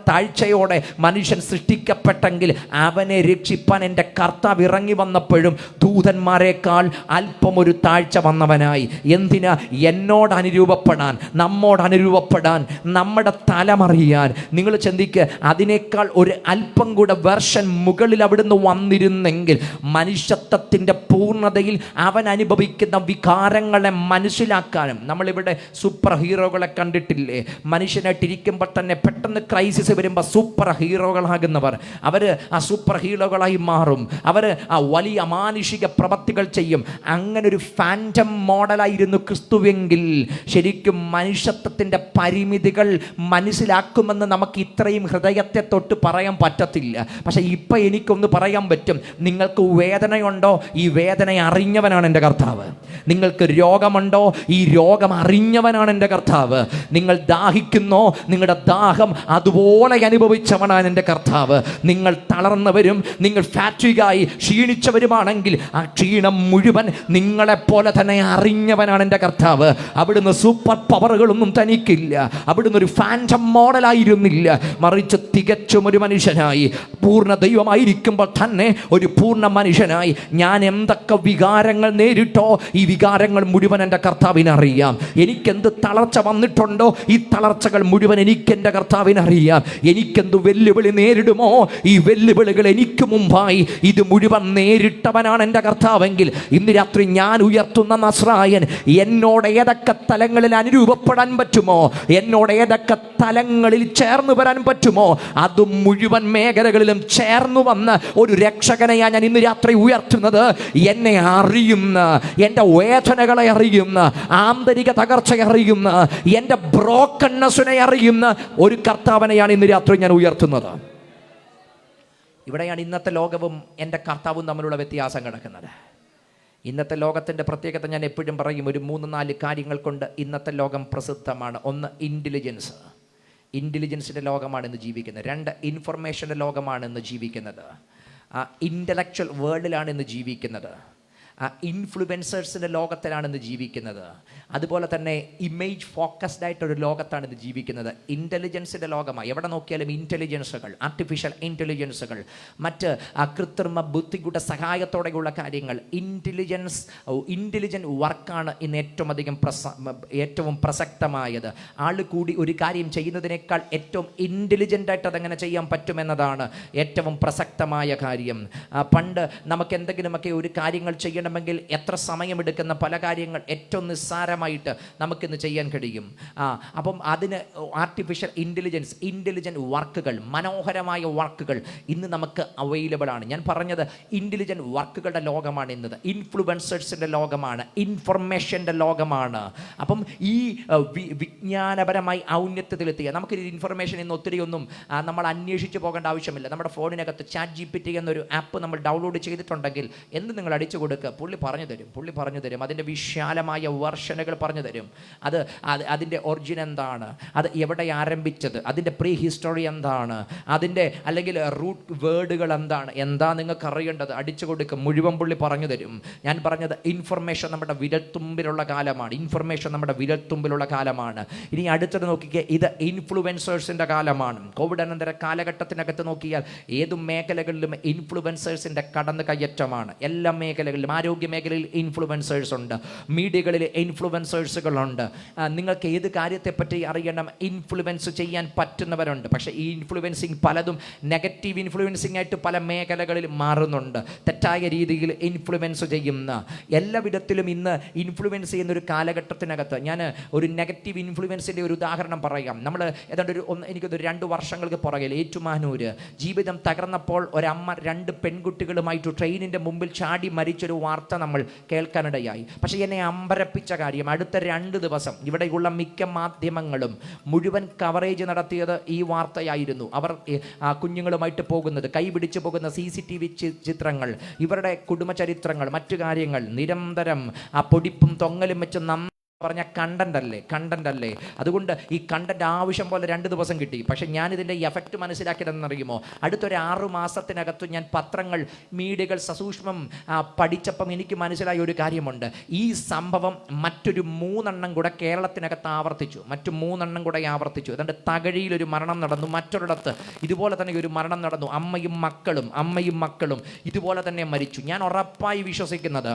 താഴ്ചയോടെ മനുഷ്യൻ സൃഷ്ടിക്കപ്പെട്ടെങ്കിൽ അവനെ രക്ഷിപ്പാൻ എൻ്റെ കർത്താവ് ഇറങ്ങി വന്നപ്പോഴും ദൂതന്മാരെക്കാൾ അല്പം ഒരു താഴ്ച വന്നവനായി. എന്തിനാ? എന്നോട് അനുരൂപപ്പെടാൻ, നമ്മോട് അനുരൂപപ്പെടാൻ, നമ്മുടെ തലമറിയാൻ. നിങ്ങൾ ചിന്തിക്കുക, അതിനേക്കാൾ ഒരു അല്പം കൂടെ വെർഷൻ മുകളിൽ അവിടുന്ന് വന്നിരുന്നെങ്കിൽ മനുഷ്യത്വത്തിൻ്റെ പൂർണ്ണതയിൽ അവൻ അനുഭവിക്കുന്ന വികാരങ്ങളെ മനസ്സിലാക്കാനും. നമ്മളിവിടെ സൂപ്പർ ഹീറോകളെ കണ്ടിട്ടില്ലേ? മനുഷ്യനായിട്ടിരിക്കുമ്പോൾ തന്നെ പെട്ടെന്ന് ക്രൈസിസ് വരുമ്പോൾ സൂപ്പർ ഹീറോകളാകുന്നവർ അവർ ആ സൂപ്പർ ഹീറോകളായി മാറും. അവർ ആ വലിയ അമാനുഷിക പ്രവൃത്തികൾ ചെയ്യും. അങ്ങനെ ഒരു ഫാൻറ്റം മോഡലായിരുന്നു ക്രിസ്തുവെങ്കിൽ ശരിക്കും മനുഷ്യത്വത്തിൻ്റെ പരിമിതികൾ മനസ്സിലാക്കുമെന്ന് നമുക്ക് ഇത്രയും ഹൃദയത്തെ തൊട്ട് പറയാൻ പറ്റത്തില്ല. പക്ഷെ ഇപ്പം എനിക്കൊന്ന് പറയാൻ പറ്റും. നിങ്ങൾക്ക് വേദനയുണ്ടോ? ഈ വേദന അറിഞ്ഞവനാണ് എൻ്റെ കർത്താവ്. നിങ്ങൾക്ക് രോഗമുണ്ടോ? ഈ രോഗം അറിഞ്ഞവനാണ് എൻ്റെ കർത്താവ്. നിങ്ങൾ ദാഹിക്കുന്നോ? നിങ്ങളുടെ ദാഹം അതുപോലെ അനുഭവിച്ചവനാണ് എൻ്റെ കർത്താവ്. നിങ്ങൾ തളർന്നവരും നിങ്ങൾ ഫാറ്റിഗായി ക്ഷീണിച്ചവരുമാണെങ്കിൽ ആ ക്ഷീണം മുഴുവൻ നിങ്ങളെപ്പോലെ തന്നെ അറിഞ്ഞവനാണ് എൻ്റെ കർത്താവ്. അവിടുന്ന് സൂപ്പർ പവറുകളൊന്നും തനിക്കില്ല. അവിടുന്ന് ഒരു ഫാൻറ്റം മോഡലായിരുന്നില്ല, മറിച്ച് തികച്ചും ഒരു മനുഷ്യനായി പൂർണ്ണ ദൈവമായിരിക്കുമ്പോൾ തന്നെ ഒരു പൂർണ്ണ മനുഷ്യനായി. ഞാൻ എന്തൊക്കെ വികാരങ്ങൾ നേരിട്ടോ ഈ വികാരങ്ങൾ മുഴുവൻ എൻ്റെ കർത്താവിനറിയാം. എനിക്കെന്ത് തളർച്ച വന്നിട്ടുണ്ടോ ഈ തളർച്ചകൾ മുഴുവൻ എനിക്കെൻ്റെ കർത്താവിനറിയാം. എനിക്കെന്ത് വെല്ലുവിളി നേരിടുമോ ഈ വെല്ലുവിളികൾ എനിക്ക് മുമ്പായി ഇത് മുഴുവൻ നേരിട്ടവനാണ് എൻ്റെ കർത്താവെങ്കിൽ ഇന്ന് രാത്രി ഞാൻ ഉയർത്തുന്ന നസ്രായൻ എന്നോട് ഏതൊക്കെ തലങ്ങളിൽ അനുരൂപപ്പെടാൻ പറ്റുമോ, എന്നോട് ഏതൊക്കെ തലങ്ങളിൽ ചേർന്ന് വരാൻ പറ്റുമോ അത് മുഴുവൻ മേഖലകളിലും ചേർന്ന് വന്ന ഒരു രക്ഷകനെയാണ് ഞാൻ ഇന്ന് രാത്രി ഉയർത്തുന്നത്. എന്നെ അറിയുന്ന, എൻ്റെ വേദനകളെ അറിയുന്ന, ആന്തരിക തകർച്ചയെ അറിയുന്ന, എൻ്റെ ബ്രോക്കൺനെസ്സിനെ അറിയുന്ന ഒരു കർത്താവിനെയാണ് ഇന്ന് രാത്രി ഞാൻ ഉയർത്തുന്നത്. ഇവിടെയാണ് ഇന്നത്തെ ലോകവും എൻ്റെ കർത്താവും തമ്മിലുള്ള വ്യത്യാസം കിടക്കുന്നത്. ഇന്നത്തെ ലോകത്തിൻ്റെ പ്രത്യേകത ഞാൻ എപ്പോഴും പറയും, ഒരു 3-4 കാര്യങ്ങൾ കൊണ്ട് ഇന്നത്തെ ലോകം പ്രസിദ്ധമാണ്. ഒന്ന്, ഇൻ്റലിജൻസിൻ്റെ ലോകമാണ് ഇന്ന് ജീവിക്കുന്നത്. 2, ഇൻഫർമേഷൻ്റെ ലോകമാണ് ഇന്ന് ജീവിക്കുന്നത്. ഇൻ്റലക്ച്വൽ വേൾഡിലാണ് ഇന്ന് ജീവിക്കുന്നത്. ഇൻഫ്ലുവൻസേഴ്സിൻ്റെ ലോകത്തിലാണ് ഇന്ന് ജീവിക്കുന്നത്. അതുപോലെ തന്നെ ഇമേജ് ഫോക്കസ്ഡ് ആയിട്ടൊരു ലോകത്താണ് ഇത് ജീവിക്കുന്നത്. ഇൻ്റലിജൻസിൻ്റെ ലോകമാണ്. എവിടെ നോക്കിയാലും ഇൻ്റലിജൻസുകൾ, ആർട്ടിഫിഷ്യൽ ഇൻ്റലിജൻസുകൾ, മറ്റ് കൃത്രിമ ബുദ്ധിയുടെ സഹായത്തോടെയുള്ള കാര്യങ്ങൾ. ഇൻ്റലിജൻറ്റ് വർക്കാണ് ഇന്ന് ഏറ്റവും പ്രസക്തമായത്. ആൾ കൂടി ഒരു കാര്യം ചെയ്യുന്നതിനേക്കാൾ ഏറ്റവും ഇൻ്റലിജൻ്റായിട്ട് അതെങ്ങനെ ചെയ്യാൻ പറ്റുമെന്നതാണ് ഏറ്റവും പ്രസക്തമായ കാര്യം. പണ്ട് നമുക്ക് എന്തെങ്കിലുമൊക്കെ ഒരു കാര്യങ്ങൾ ചെയ്യണമെങ്കിൽ എത്ര സമയമെടുക്കുന്ന പല കാര്യങ്ങൾ ഏറ്റവും നിസ്സാരമായിട്ട് നമുക്കിന്ന് ചെയ്യാൻ കഴിയും. അപ്പം അതിന് ആർട്ടിഫിഷ്യൽ ഇൻ്റലിജൻറ്റ് വർക്കുകൾ, മനോഹരമായ വർക്കുകൾ ഇന്ന് നമുക്ക് അവൈലബിൾ ആണ്. ഞാൻ പറഞ്ഞത് ഇൻ്റലിജൻറ്റ് വർക്കുകളുടെ ലോകമാണ് ഇന്നത്. ഇൻഫ്ലുവൻസേഴ്സിൻ്റെ ലോകമാണ്, ഇൻഫർമേഷൻ്റെ ലോകമാണ്. അപ്പം ഈ വിജ്ഞാനപരമായി ഔന്നത്യത്തിലെത്തിയ നമുക്ക് ഇൻഫർമേഷൻ ഇന്ന് ഒത്തിരി ഒന്നും നമ്മൾ അന്വേഷിച്ച് പോകേണ്ട ആവശ്യമില്ല. നമ്മുടെ ഫോണിനകത്ത് ChatGPT എന്നൊരു ആപ്പ് നമ്മൾ ഡൗൺലോഡ് ചെയ്തിട്ടുണ്ടെങ്കിൽ എന്ത് നിങ്ങൾ അടിച്ചു കൊടുക്കുക, പുള്ളി പറഞ്ഞു തരും. അതിൻ്റെ വിശാലമായ വെർഷനുകൾ പറഞ്ഞു തരും. അതിൻ്റെ ഒറിജിൻ എന്താണ്, അത് എവിടെ ആരംഭിച്ചത്, അതിൻ്റെ പ്രീ ഹിസ്റ്ററി എന്താണ്, അതിൻ്റെ അല്ലെങ്കിൽ റൂട്ട് വേർഡുകൾ എന്താണ്, എന്താ നിങ്ങൾക്ക് അറിയേണ്ടത് അടിച്ചു കൊടുക്കും, മുഴുവൻ പുള്ളി പറഞ്ഞു തരും. ഞാൻ പറഞ്ഞത് ഇൻഫർമേഷൻ നമ്മുടെ വിരൽത്തുമ്പിലുള്ള കാലമാണ്. ഇനി അടുത്തത് നോക്കിക്കേ, ഇത് ഇൻഫ്ലുവൻസേഴ്സിൻ്റെ കാലമാണ്. കോവിഡ് അനന്തര കാലഘട്ടത്തിനകത്ത് നോക്കിയാൽ ഏതു മേഖലകളിലും ഇൻഫ്ലുവൻസേഴ്സിൻ്റെ കടന്നു കയറ്റമാണ്. എല്ലാ മേഖലകളിലും ആര് ആരോഗ്യ മേഖലയിൽ ഇൻഫ്ലുവൻസേഴ്സ് ഉണ്ട്, മീഡിയകളിൽ ഇൻഫ്ലുവൻസേഴ്സുകളുണ്ട്. നിങ്ങൾക്ക് ഏത് കാര്യത്തെപ്പറ്റി അറിയണം, ഇൻഫ്ലുവൻസ് ചെയ്യാൻ പറ്റുന്നവരുണ്ട്. പക്ഷേ ഈ ഇൻഫ്ലുവൻസിങ് പലതും നെഗറ്റീവ് ഇൻഫ്ലുവൻസിങ് ആയിട്ട് പല മേഖലകളിൽ മാറുന്നുണ്ട്. തെറ്റായ രീതിയിൽ ഇൻഫ്ലുവൻസ് ചെയ്യുന്ന എല്ലാവിധത്തിലും ഇന്ന് ഇൻഫ്ലുവൻസ് ചെയ്യുന്ന ഒരു കാലഘട്ടത്തിനകത്ത് ഞാൻ ഒരു നെഗറ്റീവ് ഇൻഫ്ലുവൻസിൻ്റെ ഒരു ഉദാഹരണം പറയാം. നമ്മൾ ഏതാണ്ട് എനിക്കൊരു 2 വർഷങ്ങൾക്ക് പുറകിൽ ഏറ്റുമാനൂര് ജീവിതം തകർന്നപ്പോൾ ഒരമ്മ 2 പെൺകുട്ടികളുമായിട്ട് ട്രെയിനിൻ്റെ മുമ്പിൽ ചാടി മരിച്ചൊരു വാർത്ത നമ്മൾ കേൾക്കാനിടയായി. പക്ഷേ എന്നെ അമ്പരപ്പിച്ച കാര്യം, അടുത്ത 2 ദിവസം ഇവിടെയുള്ള മിക്ക മാധ്യമങ്ങളും മുഴുവൻ കവറേജ് നടത്തിയത് ഈ വാർത്തയായിരുന്നു. അവർ കുഞ്ഞുങ്ങളുമായിട്ട് പോകുന്നത്, കൈപിടിച്ച് പോകുന്ന CCTV ചിത്രങ്ങൾ, ഇവരുടെ കുടുംബചരിത്രങ്ങൾ, മറ്റു കാര്യങ്ങൾ, നിരന്തരം ആ പൊടിപ്പും തൊങ്ങലും വെച്ച് പറഞ്ഞ കണ്ടന്റ് അല്ലേ. അതുകൊണ്ട് ഈ കണ്ടന്റ് ആവശ്യം പോലെ 2 ദിവസം കിട്ടി. പക്ഷെ ഞാനിതിൻ്റെ എഫക്റ്റ് മനസ്സിലാക്കിയതെന്നറിയുമോ, അടുത്തൊരു 6 മാസത്തിനകത്ത് ഞാൻ പത്രങ്ങൾ, മീഡിയകൾ സസൂക്ഷ്മം പഠിച്ചപ്പം എനിക്ക് മനസ്സിലായ ഒരു കാര്യമുണ്ട്. ഈ സംഭവം മറ്റൊരു 3 കൂടെ കേരളത്തിനകത്ത് ആവർത്തിച്ചു, മറ്റു 3 കൂടെ ആവർത്തിച്ചു. അതുകൊണ്ട് തകഴിയിലൊരു മരണം നടന്നു, മറ്റൊരിടത്ത് ഇതുപോലെ തന്നെ ഒരു മരണം നടന്നു. അമ്മയും മക്കളും ഇതുപോലെ തന്നെ മരിച്ചു. ഞാൻ ഉറപ്പായി വിശ്വസിക്കുന്നത്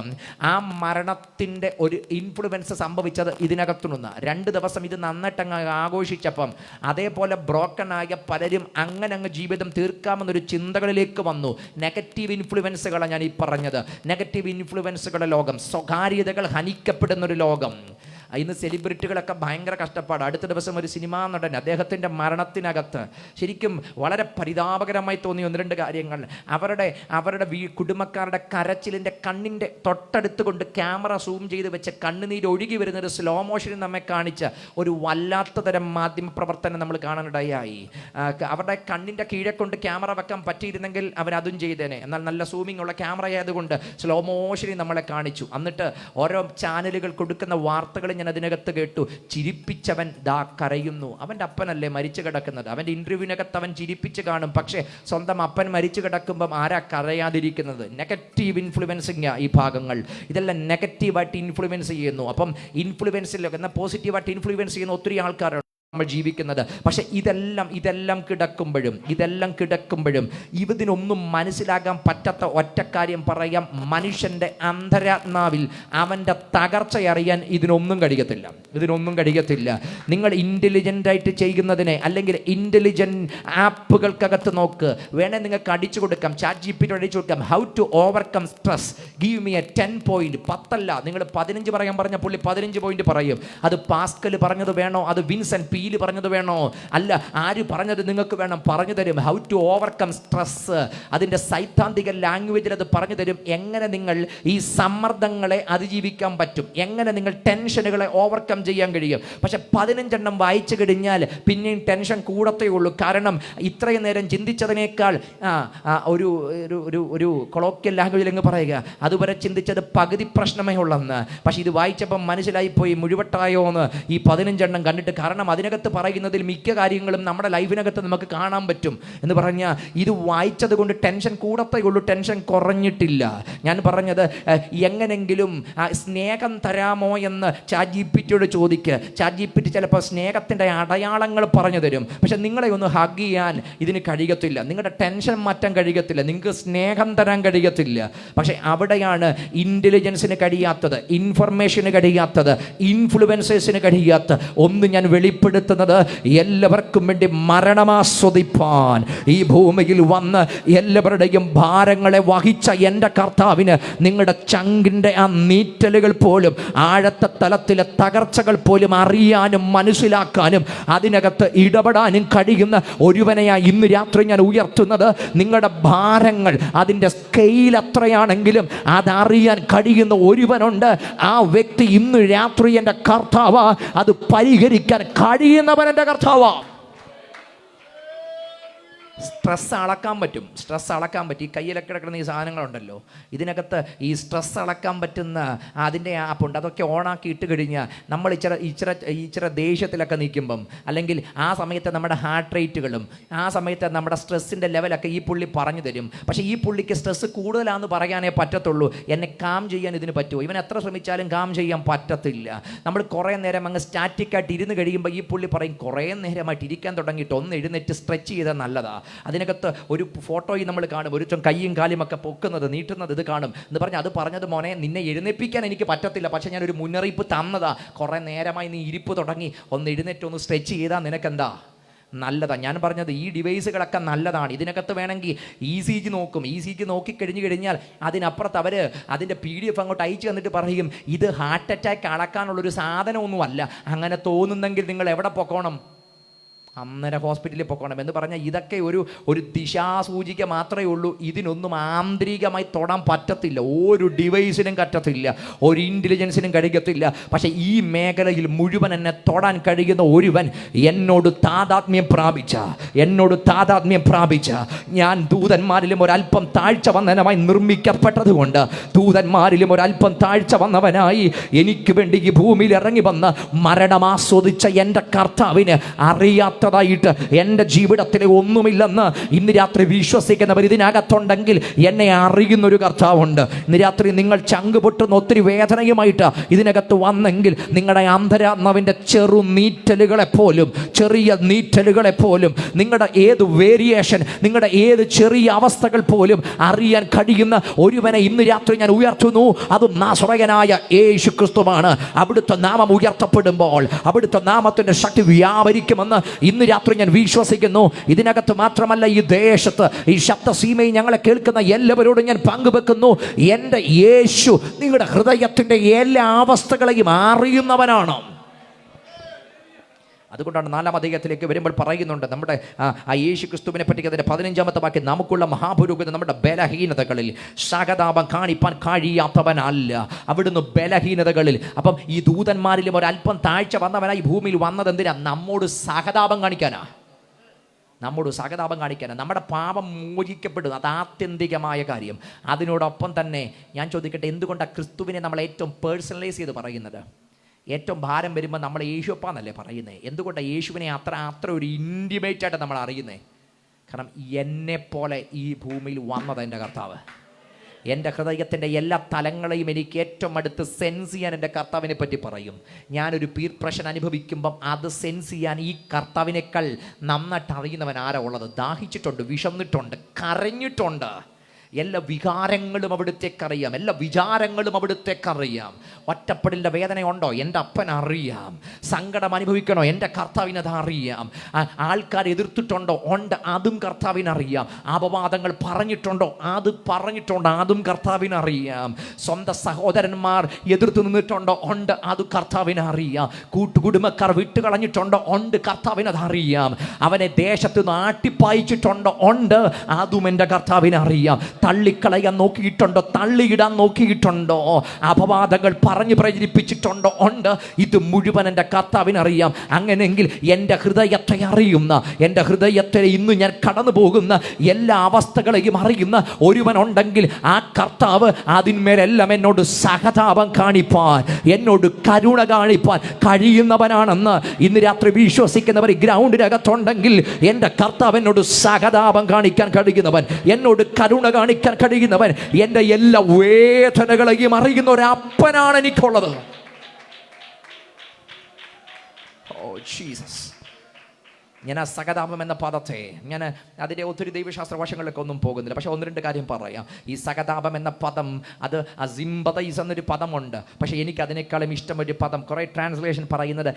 ആ മരണത്തിൻ്റെ ഒരു ഇൻഫ്ലുവൻസ് സംഭവിച്ചത് ഇതിനകത്തുനിന്ന്. 2 ദിവസം ഇത് നന്നായിട്ടങ്ങ് ആഘോഷിച്ചപ്പം അതേപോലെ ബ്രോക്കണായ പലരും അങ്ങനെ ജീവിതം തീർക്കാമെന്നൊരു ചിന്തകളിലേക്ക് വന്നു. നെഗറ്റീവ് ഇൻഫ്ലുവൻസുകളാണ് ഞാൻ ഈ പറഞ്ഞത്. നെഗറ്റീവ് ഇൻഫ്ലുവൻസുകളുടെ ലോകം, സ്വകാര്യതകൾ ഹനിക്കപ്പെടുന്നൊരു ലോകം. ഇന്ന് സെലിബ്രിറ്റികളൊക്കെ ഭയങ്കര കഷ്ടപ്പാട്. അടുത്ത ദിവസം ഒരു സിനിമാ നടൻ, അദ്ദേഹത്തിൻ്റെ മരണത്തിനകത്ത് ശരിക്കും വളരെ പരിതാപകരമായി തോന്നിയ 1-2 കാര്യങ്ങൾ. അവരുടെ കുടുംബക്കാരുടെ കരച്ചിലിൻ്റെ കണ്ണിൻ്റെ തൊട്ടടുത്ത് കൊണ്ട് ക്യാമറ സൂം ചെയ്ത് വെച്ച് കണ്ണുനീര് ഒഴുകി വരുന്നൊരു സ്ലോ മോഷനിൽ നമ്മെ കാണിച്ച ഒരു വല്ലാത്ത തരം മാധ്യമ പ്രവർത്തനം നമ്മൾ കാണാനിടയായി. അവരുടെ കണ്ണിൻ്റെ കീഴെ കൊണ്ട് ക്യാമറ വെക്കാൻ പറ്റിയിരുന്നെങ്കിൽ അവരതും ചെയ്തേനെ. എന്നാൽ നല്ല സൂമിംഗ് ഉള്ള ക്യാമറ ആയതുകൊണ്ട് സ്ലോ മോഷനിൽ നമ്മളെ കാണിച്ചു. എന്നിട്ട് ഓരോ ചാനലുകൾ കൊടുക്കുന്ന വാർത്തകൾ ഞാൻ അതിനകത്ത് കേട്ടു. ചിരിപ്പിച്ചവൻ ദാ കരയുന്നു. അവൻ്റെ അപ്പനല്ലേ മരിച്ചു കിടക്കുന്നത്. അവൻ്റെ ഇൻ്റർവ്യൂവിനകത്ത് അവൻ ചിരിപ്പിച്ച് കാണും. പക്ഷേ സ്വന്തം അപ്പൻ മരിച്ചു കിടക്കുമ്പം ആരാ കരയാതിരിക്കുന്നത്? നെഗറ്റീവ് ഇൻഫ്ലുവൻസിങ് ഈ ഭാഗങ്ങൾ ഇതെല്ലാം നെഗറ്റീവായിട്ട് ഇൻഫ്ലുവൻസ് ചെയ്യുന്നു. അപ്പം ഇൻഫ്ലുവൻസിലൊക്കെ എന്നാൽ പോസിറ്റീവായിട്ട് ഇൻഫ്ലുവൻസ് ചെയ്യുന്ന ഒത്തിരി ആൾക്കാരുണ്ട് നമ്മൾ ജീവിക്കുന്നത്. പക്ഷെ ഇതെല്ലാം കിടക്കുമ്പോഴും ഇതിനൊന്നും മനസ്സിലാകാൻ പറ്റാത്ത ഒറ്റക്കാര്യം പറയാം, മനുഷ്യൻ്റെ അന്തരാത്മാവിൽ അവൻ്റെ തകർച്ചയറിയാൻ ഇതിനൊന്നും കഴിയത്തില്ല. നിങ്ങൾ ഇൻ്റലിജൻ്റായിട്ട് ചെയ്യുന്നതിനെ, അല്ലെങ്കിൽ ഇൻ്റലിജൻ്റ് ആപ്പുകൾക്കകത്ത് നോക്ക്, വേണേൽ നിങ്ങൾക്ക് അടിച്ചു കൊടുക്കാം, ChatGPT അടിച്ചു കൊടുക്കാം, how to overcome stress, give me a 10 point. 10 അല്ല, നിങ്ങൾ 15 പറയാൻ പറഞ്ഞ പുള്ളി 15 പോയിന്റ് പറയും. അത് പാസ്കൽ പറഞ്ഞത് വേണോ, അത് വിൻസെൻ്റ് പീൽ പറഞ്ഞത് വേണോ, അല്ല ആര് പറഞ്ഞത് നിങ്ങൾക്ക് വേണം, പറഞ്ഞു തരും. ഹൗ ടു ഓവർകം സ്ട്രെസ്, അതിൻ്റെ സൈദ്ധാന്തിക ലാംഗ്വേജിൽ അത് പറഞ്ഞു തരും. എങ്ങനെ നിങ്ങൾ ഈ സമ്മർദ്ദങ്ങളെ അതിജീവിക്കാൻ പറ്റും, എങ്ങനെ നിങ്ങൾ ടെൻഷനുകളെ ഓവർകം ചെയ്യാൻ കഴിയും. പക്ഷെ 15 വായിച്ചു കഴിഞ്ഞാൽ പിന്നെയും ടെൻഷൻ കൂടത്തേ ഉള്ളൂ. കാരണം ഇത്രയും നേരം ചിന്തിച്ചതിനേക്കാൾ ഒരു കൊളോക്കിയൽ ലാംഗ്വേജിൽ അങ്ങ് പറയുക, അതുവരെ ചിന്തിച്ചത് പകുതി പ്രശ്നമേ ഉള്ളെന്ന്. പക്ഷെ ഇത് വായിച്ചപ്പം മനസ്സിലായിപ്പോയി മുഴുവട്ടായോ എന്ന് ഈ 15 കണ്ടിട്ട്. കാരണം അതിനകത്ത് പറയുന്നതിൽ മിക്ക കാര്യങ്ങളും നമ്മുടെ ലൈഫിനകത്ത് നമുക്ക് കാണാൻ പറ്റും എന്ന് പറഞ്ഞാൽ ഇത് വായിച്ചത് കൊണ്ട് ടെൻഷൻ കൂടത്തേ ഉള്ളൂ, ടെൻഷൻ കുറഞ്ഞിട്ടില്ല. ഞാൻ പറഞ്ഞത് എങ്ങനെങ്കിലും സ്നേഹം തരാമോ എന്ന് ChatGPTയോട് ചോദിക്കുക. ChatGPT ചിലപ്പോൾ സ്നേഹത്തിൻ്റെ അടയാളങ്ങൾ പറഞ്ഞു തരും. പക്ഷെ നിങ്ങളെ ഒന്ന് ഹഗ് ചെയ്യാൻ ഇതിന് കഴിയത്തില്ല, നിങ്ങളുടെ ടെൻഷൻ മാറ്റാൻ കഴിയത്തില്ല, നിങ്ങൾക്ക് സ്നേഹം തരാൻ കഴിയത്തില്ല. പക്ഷെ അവിടെയാണ് ഇൻ്റലിജൻസിന് കഴിയാത്തത്, ഇൻഫർമേഷന് കഴിയാത്തത്, ഇൻഫ്ലുവൻസേഴ്സിന് കഴിയാത്ത ഒന്ന് ഞാൻ വെളിപ്പെടുത്തുന്നത്. എല്ലാവർക്കും വേണ്ടി മരണമാസ്വദിപ്പാൻ ഈ ഭൂമിയിൽ വന്ന് എല്ലാവരുടെയും ഭാരങ്ങളെ വഹിച്ച എൻ്റെ കർത്താവിന് നിങ്ങളുടെ ചങ്കിൻ്റെ ആ നീറ്റലുകൾ പോലും, ആഴത്തെ തലത്തിലെ തകർച്ചകൾ പോലും അറിയാനും മനസ്സിലാക്കാനും അതിനകത്ത് ഇടപെടാനും കഴിയുന്ന ഒരുവനെയാണ് ഇന്ന് രാത്രി ഞാൻ ഉയർത്തുന്നത്. നിങ്ങളുടെ ഭാരങ്ങൾ അതിൻ്റെ സ്കെയിൽ എത്രയാണെങ്കിലും അതറിയാൻ കഴിയുന്ന ഒരുവനുണ്ട്. ആ വ്യക്തി ഇന്ന് രാത്രി എൻ്റെ കർത്താവ്, അത് പരിഹരിക്കാൻ കഴിയുന്നവൻ എൻ്റെ കർത്താവ്. സ്ട്രെസ് അളക്കാൻ പറ്റും. ഈ കയ്യിലൊക്കെ കിടക്കുന്ന ഈ സാധനങ്ങളുണ്ടല്ലോ, ഇതിനകത്ത് ഈ സ്ട്രെസ് അളക്കാൻ പറ്റുന്ന അതിൻ്റെ ആപ്പുണ്ട്. അതൊക്കെ ഓണാക്കി ഇട്ട് കഴിഞ്ഞാൽ നമ്മൾ ഇച്ചിരി ദേഷ്യത്തിലൊക്കെ നിൽക്കുമ്പം, അല്ലെങ്കിൽ ആ സമയത്ത് നമ്മുടെ ഹാർട്ട് റേറ്റുകളും ആ സമയത്ത് നമ്മുടെ സ്ട്രെസ്സിൻ്റെ ലെവലൊക്കെ ഈ പുള്ളി പറഞ്ഞു തരും. പക്ഷേ ഈ പുള്ളിക്ക് സ്ട്രെസ്സ് കൂടുതലാണെന്ന് പറയാനേ പറ്റത്തുള്ളൂ. എന്നെ കാം ചെയ്യാൻ ഇതിന് പറ്റുമോ? ഇവൻ എത്ര ശ്രമിച്ചാലും കാം ചെയ്യാൻ പറ്റത്തില്ല. നമ്മൾ കുറേ നേരം അങ്ങ് സ്റ്റാറ്റിക്കായിട്ട് ഇരുന്ന് കഴിയുമ്പോൾ ഈ പുള്ളി പറയും, കുറേ നേരമായിട്ട് ഇരിക്കാൻ തുടങ്ങിയിട്ട് ഒന്ന് എഴുന്നേറ്റ് സ്ട്രെച്ച് ചെയ്താൽ നല്ലതാണ്. അതിനകത്ത് ഒരു ഫോട്ടോയിൽ നമ്മൾ കാണും, ഒരു കയ്യും കാലും ഒക്കെ പൊക്കുന്നത് നീട്ടുന്നത് ഇത് കാണും എന്ന് പറഞ്ഞ് അത് പറഞ്ഞത് മോനെ നിന്നെ എഴുന്നേൽപ്പിക്കാൻ എനിക്ക് പറ്റത്തില്ല, പക്ഷേ ഞാനൊരു മുന്നറിയിപ്പ് തന്നതാ, കുറേ നേരമായി നീ ഇരിപ്പ് തുടങ്ങി, ഒന്ന് എഴുന്നേറ്റ് ഒന്ന് സ്ട്രെച്ച് ചെയ്താൽ നിനക്കെന്താ നല്ലതാണ്. ഞാൻ പറഞ്ഞത് ഈ ഡിവൈസുകളൊക്കെ നല്ലതാണ്. ഇതിനകത്ത് വേണമെങ്കിൽ ECG നോക്കും, ECG നോക്കിക്കഴിഞ്ഞു കഴിഞ്ഞാൽ അതിനപ്പുറത്ത് അവർ അതിൻ്റെ PDF അങ്ങോട്ട് അയച്ചു തന്നിട്ട് പറയും ഇത് ഹാർട്ട് അറ്റാക്ക് അളക്കാനുള്ളൊരു സാധനമൊന്നുമല്ല. അങ്ങനെ തോന്നുന്നെങ്കിൽ നിങ്ങൾ എവിടെ പൊക്കോണം? അന്നേരം ഹോസ്പിറ്റലിൽ പൊക്കണം എന്ന് പറഞ്ഞാൽ ഇതൊക്കെ ഒരു ദിശാസൂചിക മാത്രമേ ഉള്ളൂ. ഇതിനൊന്നും ആന്തരികമായി തൊടാൻ പറ്റത്തില്ല, ഒരു ഡിവൈസിനും പറ്റത്തില്ല, ഒരു ഇൻ്റലിജൻസിനും കഴിയത്തില്ല. പക്ഷേ ഈ മേഖലയിൽ മുഴുവൻ എന്നെ തൊടാൻ കഴിയുന്ന ഒരുവൻ എന്നോട് താതാത്മ്യം പ്രാപിച്ച ഞാൻ ദൂതന്മാരിലും ഒരല്പം താഴ്ച വന്നവനായി നിർമ്മിക്കപ്പെട്ടതുകൊണ്ട്, ദൂതന്മാരിലും ഒരല്പം താഴ്ച വന്നവനായി എനിക്ക് വേണ്ടി ഈ ഭൂമിയിൽ ഇറങ്ങി വന്ന് മരണം ആസ്വദിച്ച എൻ്റെ കർത്താവിന് അറിയാത്ത എൻ്റെ ജീവിതത്തിൽ ഒന്നുമില്ലെന്ന് ഇന്ന് രാത്രി വിശ്വസിക്കുന്നവർ ഇതിനകത്തുണ്ടെങ്കിൽ എന്നെ അറിയുന്നൊരു കർത്താവുണ്ട്. ഇന്ന് രാത്രി നിങ്ങൾ ചങ്ക് പൊട്ടുന്ന ഒത്തിരി വേദനയുമായിട്ട് ഇതിനകത്ത് വന്നെങ്കിൽ നിങ്ങളുടെ അന്തരാത്മാവിൻ്റെ ചെറിയ നീറ്റലുകളെ പോലും നിങ്ങളുടെ ഏത് വേരിയേഷൻ, നിങ്ങളുടെ ഏത് ചെറിയ അവസ്ഥകൾ പോലും അറിയാൻ കഴിയുന്ന ഒരുവനെ ഇന്ന് രാത്രി ഞാൻ ഉയർത്തുന്നു. അത് നാസറയനായ യേശു ക്രിസ്തുവാണ്. അവിടുത്തെ നാമം ഉയർത്തപ്പെടുമ്പോൾ അവിടുത്തെ നാമത്തിൻ്റെ ശക്തി വ്യാപരിക്കുമെന്ന് ഇന്ന് രാത്രി ഞാൻ വിശ്വസിക്കുന്നു. ഇതിനകത്ത് മാത്രമല്ല, ഈ ദേശത്ത് ഈ ശബ്ദസീമയിൽ ഞങ്ങളെ കേൾക്കുന്ന എല്ലാവരോടും ഞാൻ പങ്കുവെക്കുന്നു, എൻ്റെ യേശു നിങ്ങളുടെ ഹൃദയത്തിൻ്റെ എല്ലാ അവസ്ഥകളെയും അറിയുന്നവനാണ്. അതുകൊണ്ടാണ് 4-ാം അധ്യായത്തിലേക്ക് വരുമ്പോൾ പറയുന്നുണ്ട് നമ്മുടെ ആ യേശു ക്രിസ്തുവിനെ പറ്റി അതിൻ്റെ 15-ാമത്തെ വാക്യം, നമുക്കുള്ള മഹാപുരോഹിതൻ നമ്മുടെ ബലഹീനതകളിൽ സഹതാപം കാണിപ്പാൻ കഴിയാത്തവനല്ല. അവിടുന്ന് ബലഹീനതകളിൽ. അപ്പം ഈ ദൂതന്മാരിലും ഒരല്പം താഴ്ച വന്നവനായി ഭൂമിയിൽ വന്നത് എന്തിനാ? നമ്മോട് സഹതാപം കാണിക്കാനാ. നമ്മുടെ പാപം മോചിക്കപ്പെടുന്നു, അത് ആത്യന്തികമായ കാര്യം. അതിനോടൊപ്പം തന്നെ ഞാൻ ചോദിക്കട്ടെ, എന്തുകൊണ്ടാണ് ക്രിസ്തുവിനെ നമ്മൾ ഏറ്റവും പേഴ്സണലൈസ് ചെയ്ത് പറയുന്നത്? ഏറ്റവും ഭാരം വരുമ്പോൾ നമ്മൾ യേശുപ്പാന്നല്ലേ പറയുന്നത്? എന്തുകൊണ്ടാണ് യേശുവിനെ അത്ര ഒരു ഇൻറ്റിമേറ്റായിട്ട് നമ്മൾ അറിയുന്നത്? കാരണം എന്നെപ്പോലെ ഈ ഭൂമിയിൽ വന്നത് എൻ്റെ കർത്താവ്. എൻ്റെ ഹൃദയത്തിൻ്റെ എല്ലാ തലങ്ങളെയും എനിക്ക് ഏറ്റവും അടുത്ത് സെൻസ് ചെയ്യാൻ എൻ്റെ കർത്താവിനെ പറ്റി പറയും. ഞാനൊരു പീർ പ്രഷർ അനുഭവിക്കുമ്പം അത് സെൻസ് ചെയ്യാൻ ഈ കർത്താവിനേക്കാൾ നന്നായിട്ട് അറിയുന്നവൻ ആരാ ഉള്ളത്? ദാഹിച്ചിട്ടുണ്ട്, വിശന്നിട്ടുണ്ട്, കരഞ്ഞിട്ടുണ്ട്. എല്ലാ വികാരങ്ങളും അവിടുത്തേക്കറിയാം, എല്ലാ വിചാരങ്ങളും അവിടുത്തേക്കറിയാം. ഒറ്റപ്പെടലിൻ്റെ വേദനയുണ്ടോ? എൻ്റെ അപ്പൻ അറിയാം. സങ്കടം അനുഭവിക്കണോ? എൻ്റെ കർത്താവിനത് അറിയാം. ആൾക്കാർ എതിർത്തിട്ടുണ്ടോ? ഉണ്ട്, അതും കർത്താവിനറിയാം. അപവാദങ്ങൾ പറഞ്ഞിട്ടുണ്ടോ? അതും കർത്താവിനറിയാം. സ്വന്തം സഹോദരന്മാർ എതിർത്ത് നിന്നിട്ടുണ്ടോ? ഉണ്ട്, അത് കർത്താവിനറിയാം. കൂട്ടുകുടുംബക്കാർ വിട്ടുകളഞ്ഞിട്ടുണ്ടോ? ഉണ്ട്, കർത്താവിനതറിയാം. അവനെ ദേശത്ത് നിന്ന് ആട്ടിപ്പായിച്ചിട്ടുണ്ടോ? ഉണ്ട്, അതും എൻ്റെ കർത്താവിനറിയാം. തള്ളിക്കളയാൻ നോക്കിയിട്ടുണ്ടോ? തള്ളിയിടാൻ നോക്കിയിട്ടുണ്ടോ? അപവാദങ്ങൾ പറഞ്ഞു പ്രചരിപ്പിച്ചിട്ടുണ്ടോ? ഉണ്ട്, ഇത് മുഴുവൻ എൻ്റെ കർത്താവിനറിയാം. അങ്ങനെയെങ്കിൽ എൻ്റെ ഹൃദയത്തെ അറിയുന്ന, എൻ്റെ ഹൃദയത്തെ ഇന്ന് ഞാൻ കടന്നു പോകുന്ന എല്ലാ അവസ്ഥകളെയും അറിയുന്ന ഒരുവനുണ്ടെങ്കിൽ ആ കർത്താവ് അതിന്മേലെല്ലാം എന്നോട് സഹതാപം കാണിപ്പാൻ, എന്നോട് കരുണ കാണിപ്പാൻ കഴിയുന്നവനാണെന്ന് ഇന്ന് രാത്രി വിശ്വസിക്കുന്നവർ ഗ്രൗണ്ടിനകത്തുണ്ടെങ്കിൽ എൻ്റെ കർത്താവ് എന്നോട് സഹതാപം കാണിക്കാൻ കഴിയുന്നവൻ, എന്നോട് കരുണ കാണിക്കാൻ കഴിയുന്നവൻ, എൻ്റെ എല്ലാ വേദനകളെയും അറിയുന്ന ഒരപ്പനാണ് എനിക്കുള്ളത്. Oh Jesus. ഞാൻ ആ സഹതാപം എന്ന പദത്തെ ഞാൻ അതിൻ്റെ ഒത്തിരി ദൈവശാസ്ത്ര വശങ്ങളിലൊക്കെ ഒന്നും പോകുന്നില്ല, പക്ഷേ 1-2 കാര്യം പറയാം. ഈ സഹതാപം എന്ന പദം, അത് സിംപതൈസ് എന്നൊരു പദമുണ്ട്. പക്ഷേ എനിക്ക് അതിനേക്കാളും ഇഷ്ടം ഒരു പദം, കുറേ ട്രാൻസ്ലേഷൻ പറയുന്നത്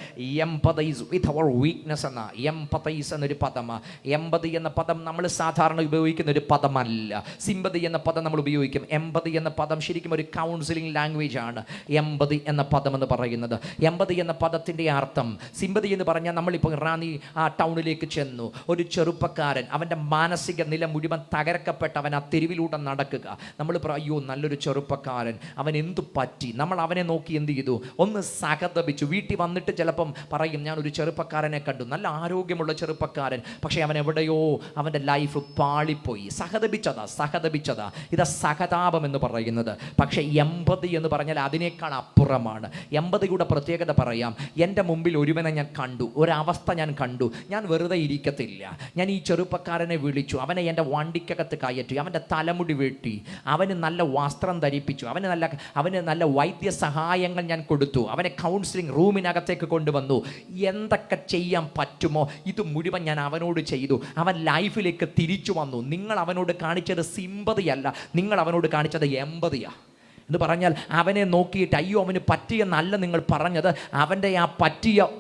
എംപതൈസ് വിത്ത് അവർ വീക്ക്നെസ് എന്ന എംപതൈസ് എന്നൊരു പദമാണ്. എമ്പതി എന്ന പദം നമ്മൾ സാധാരണ ഉപയോഗിക്കുന്ന ഒരു പദമല്ല. സിമ്പതി എന്ന പദം നമ്മൾ ഉപയോഗിക്കും. എമ്പതി എന്ന പദം ശരിക്കും ഒരു കൗൺസിലിംഗ് ലാംഗ്വേജ് ആണ് എമ്പതി എന്ന പദം എന്ന് പറയുന്നത്. എമ്പതി എന്ന പദത്തിൻ്റെ അർത്ഥം, സിമ്പതി എന്ന് പറഞ്ഞാൽ നമ്മളിപ്പോൾ റാന്നി ആ ടൗണിലേക്ക് ചെന്നു, ഒരു ചെറുപ്പക്കാരൻ, അവൻ്റെ മാനസിക നില മുഴുവൻ തകർക്കപ്പെട്ട് അവൻ ആ തെരുവിലൂടെ നടക്കുക. നമ്മൾ പറയോ നല്ലൊരു ചെറുപ്പക്കാരൻ, അവൻ എന്തു പറ്റി? നമ്മൾ അവനെ നോക്കി എന്ത് ചെയ്തു? ഒന്ന് സഹതപിച്ചു. വീട്ടിൽ വന്നിട്ട് ചിലപ്പം പറയും ഞാനൊരു ചെറുപ്പക്കാരനെ കണ്ടു, നല്ല ആരോഗ്യമുള്ള ചെറുപ്പക്കാരൻ, പക്ഷേ അവൻ എവിടെയോ അവൻ്റെ ലൈഫ് പാളിപ്പോയി. സഹതപിച്ചതാ. ഇതാ സഹതാപം എന്ന് പറയുന്നത്. പക്ഷേ എമ്പതി എന്ന് പറഞ്ഞാൽ അതിനേക്കാൾ അപ്പുറമാണ്. എമ്പതിയുടെ പ്രത്യേകത പറയാം. എൻ്റെ മുമ്പിൽ ഒരുവനെ ഞാൻ കണ്ടു, ഒരവസ്ഥ ഞാൻ കണ്ടു, ഞാൻ വെറുതെ ഇരിക്കത്തില്ല. ഞാൻ ഈ ചെറുപ്പക്കാരനെ വിളിച്ചു, അവനെ എൻ്റെ വണ്ടിക്കകത്ത് കയറ്റി, അവൻ്റെ തലമുടി വെട്ടി, അവന് നല്ല വസ്ത്രം ധരിപ്പിച്ചു, അവന് നല്ല വൈദ്യസഹായങ്ങൾ ഞാൻ കൊടുത്തു, അവനെ കൗൺസിലിംഗ് റൂമിനകത്തേക്ക് കൊണ്ടുവന്നു. എന്തൊക്കെ ചെയ്യാൻ പറ്റുമോ ഇത് മുഴുവൻ ഞാൻ അവനോട് ചെയ്തു. അവൻ ലൈഫിലേക്ക് തിരിച്ചു വന്നു. നിങ്ങൾ അവനോട് കാണിച്ചത് സിമ്പതിയല്ല, നിങ്ങൾ അവനോട് കാണിച്ചത് എമ്പതിയാണ്. എന്ന് പറഞ്ഞാൽ അവനെ നോക്കിയിട്ട് അയ്യോ അവന് പറ്റിയെന്നല്ല നിങ്ങൾ പറഞ്ഞത്. അവൻ്റെ ആ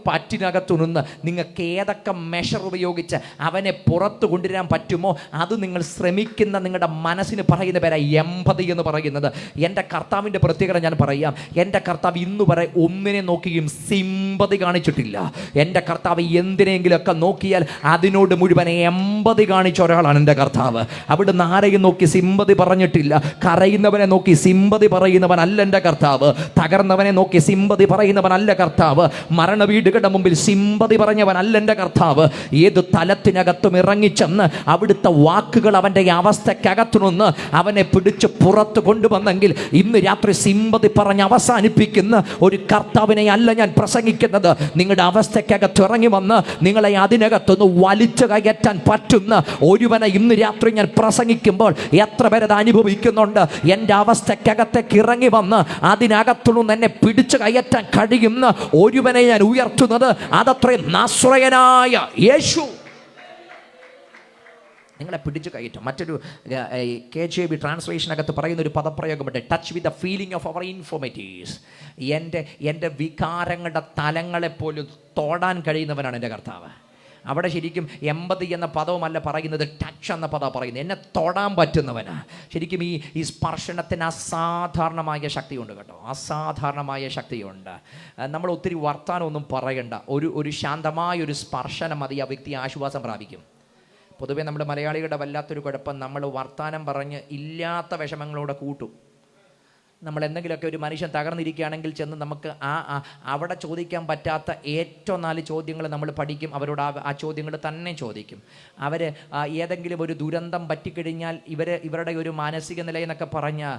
പറ്റിനകത്തു നിന്ന് നിങ്ങൾക്ക് ഏതൊക്കെ മെഷർ ഉപയോഗിച്ച് അവനെ പുറത്തു കൊണ്ടുവരാൻ പറ്റുമോ അത് നിങ്ങൾ ശ്രമിക്കുന്ന നിങ്ങളുടെ മനസ്സിന് പറയുന്ന പേരാ എമ്പതി എന്ന് പറയുന്നത്. എൻ്റെ കർത്താവിൻ്റെ പ്രത്യേകത ഞാൻ പറയാം. എൻ്റെ കർത്താവ് ഇന്ന് വരെ ഒന്നിനെ നോക്കിയും സിമ്പതി കാണിച്ചിട്ടില്ല. എൻ്റെ കർത്താവ് എന്തിനെങ്കിലുമൊക്കെ നോക്കിയാൽ അതിനോട് മുഴുവൻ എമ്പതി കാണിച്ച ഒരാളാണ് എൻ്റെ കർത്താവ്. അവിടുന്ന് ആരെയും നോക്കി സിമ്പതി പറഞ്ഞിട്ടില്ല. കരയുന്നവനെ നോക്കി സിമ്പതി പറയുന്നവനല്ല എൻ്റെ കർത്താവ്. തകർന്നവനെ നോക്കി സിമ്പതി പറയുന്നവനല്ല കർത്താവ്. മരണ വീടുകളുടെ മുമ്പിൽ സിമ്പതി പറഞ്ഞവനല്ല എൻ്റെ കർത്താവ്. ഏത് തലത്തിനകത്തും ഇറങ്ങിച്ചെന്ന് അവിടുത്തെ വാക്കുകൾ അവൻ്റെ അവസ്ഥക്കകത്തു നിന്ന് അവനെ പിടിച്ച് പുറത്ത് കൊണ്ടുവന്നെങ്കിൽ ഇന്ന് രാത്രി സിമ്പതി പറഞ്ഞ് അവസാനിപ്പിക്കുന്ന ഒരു കർത്താവിനെ അല്ല ഞാൻ പ്രസംഗിക്കുന്നത്. നിങ്ങളുടെ അവസ്ഥക്കകത്ത് ഇറങ്ങി വന്ന് നിങ്ങളെ അതിനകത്തൊന്ന് വലിച്ചു കയറ്റാൻ പറ്റുന്ന ഒരുവനെ ഇന്ന് രാത്രി ഞാൻ പ്രസംഗിക്കുമ്പോൾ എത്ര പേരത് അനുഭവിക്കുന്നുണ്ട്? എൻ്റെ അവസ്ഥക്കകത്തെ ഇറങ്ങി വന്ന് അതിനകത്തുനിന്ന് എന്നെ പിടിച്ചു കയറ്റാൻ കഴിയുന്ന ഒരുവനെ ഞാൻ ഉയർത്തുന്നത് അതത്രയും നാസ്രയനായ യേശു നിങ്ങളെ പിടിച്ചു കയറ്റും. മറ്റൊരു KJV ട്രാൻസ്ലേഷനകത്ത് പറയുന്ന ഒരു പദപ്രയോഗമുണ്ട്, touch with the feeling of our informatives. എൻ്റെ വികാരങ്ങളുടെ തലങ്ങളെപ്പോലും തൊടാൻ കഴിയുന്നവനാണ് എൻ്റെ കർത്താവ്. അവിടെ ശരിക്കും എമ്പതി എന്ന പദവുമല്ല പറയുന്നത്, ടച്ച് എന്ന പദം പറയുന്നത്. എന്നെ തൊടാൻ പറ്റുന്നവനാ. ശരിക്കും ഈ സ്പർശനത്തിന് അസാധാരണമായ ശക്തിയുണ്ട് കേട്ടോ, അസാധാരണമായ ശക്തിയുണ്ട്. നമ്മൾ ഒത്തിരി വർത്താനമൊന്നും പറയണ്ട, ഒരു ശാന്തമായ ഒരു സ്പർശനം മതി, ആ വ്യക്തി ആശ്വാസം പ്രാപിക്കും. പൊതുവേ നമ്മുടെ മലയാളികളുടെ വല്ലാത്തൊരു കുഴപ്പം, നമ്മൾ വർത്താനം പറഞ്ഞ് ഇല്ലാത്ത വിഷമങ്ങളോടെ കൂട്ടും. നമ്മൾ എന്തെങ്കിലുമൊക്കെ ഒരു മനുഷ്യൻ തകർന്നിരിക്കുകയാണെങ്കിൽ ചെന്ന് നമുക്ക് അവിടെ ചോദിക്കാൻ പറ്റാത്ത ഏറ്റവും 4 ചോദ്യങ്ങൾ നമ്മൾ പഠിക്കും. അവരോട് ആ ചോദ്യങ്ങൾ തന്നെ ചോദിക്കും. അവർ ഏതെങ്കിലും ഒരു ദുരന്തം പറ്റിക്കഴിഞ്ഞാൽ ഇവരുടെ ഒരു മാനസിക നിലയെന്നൊക്കെ പറഞ്ഞാൽ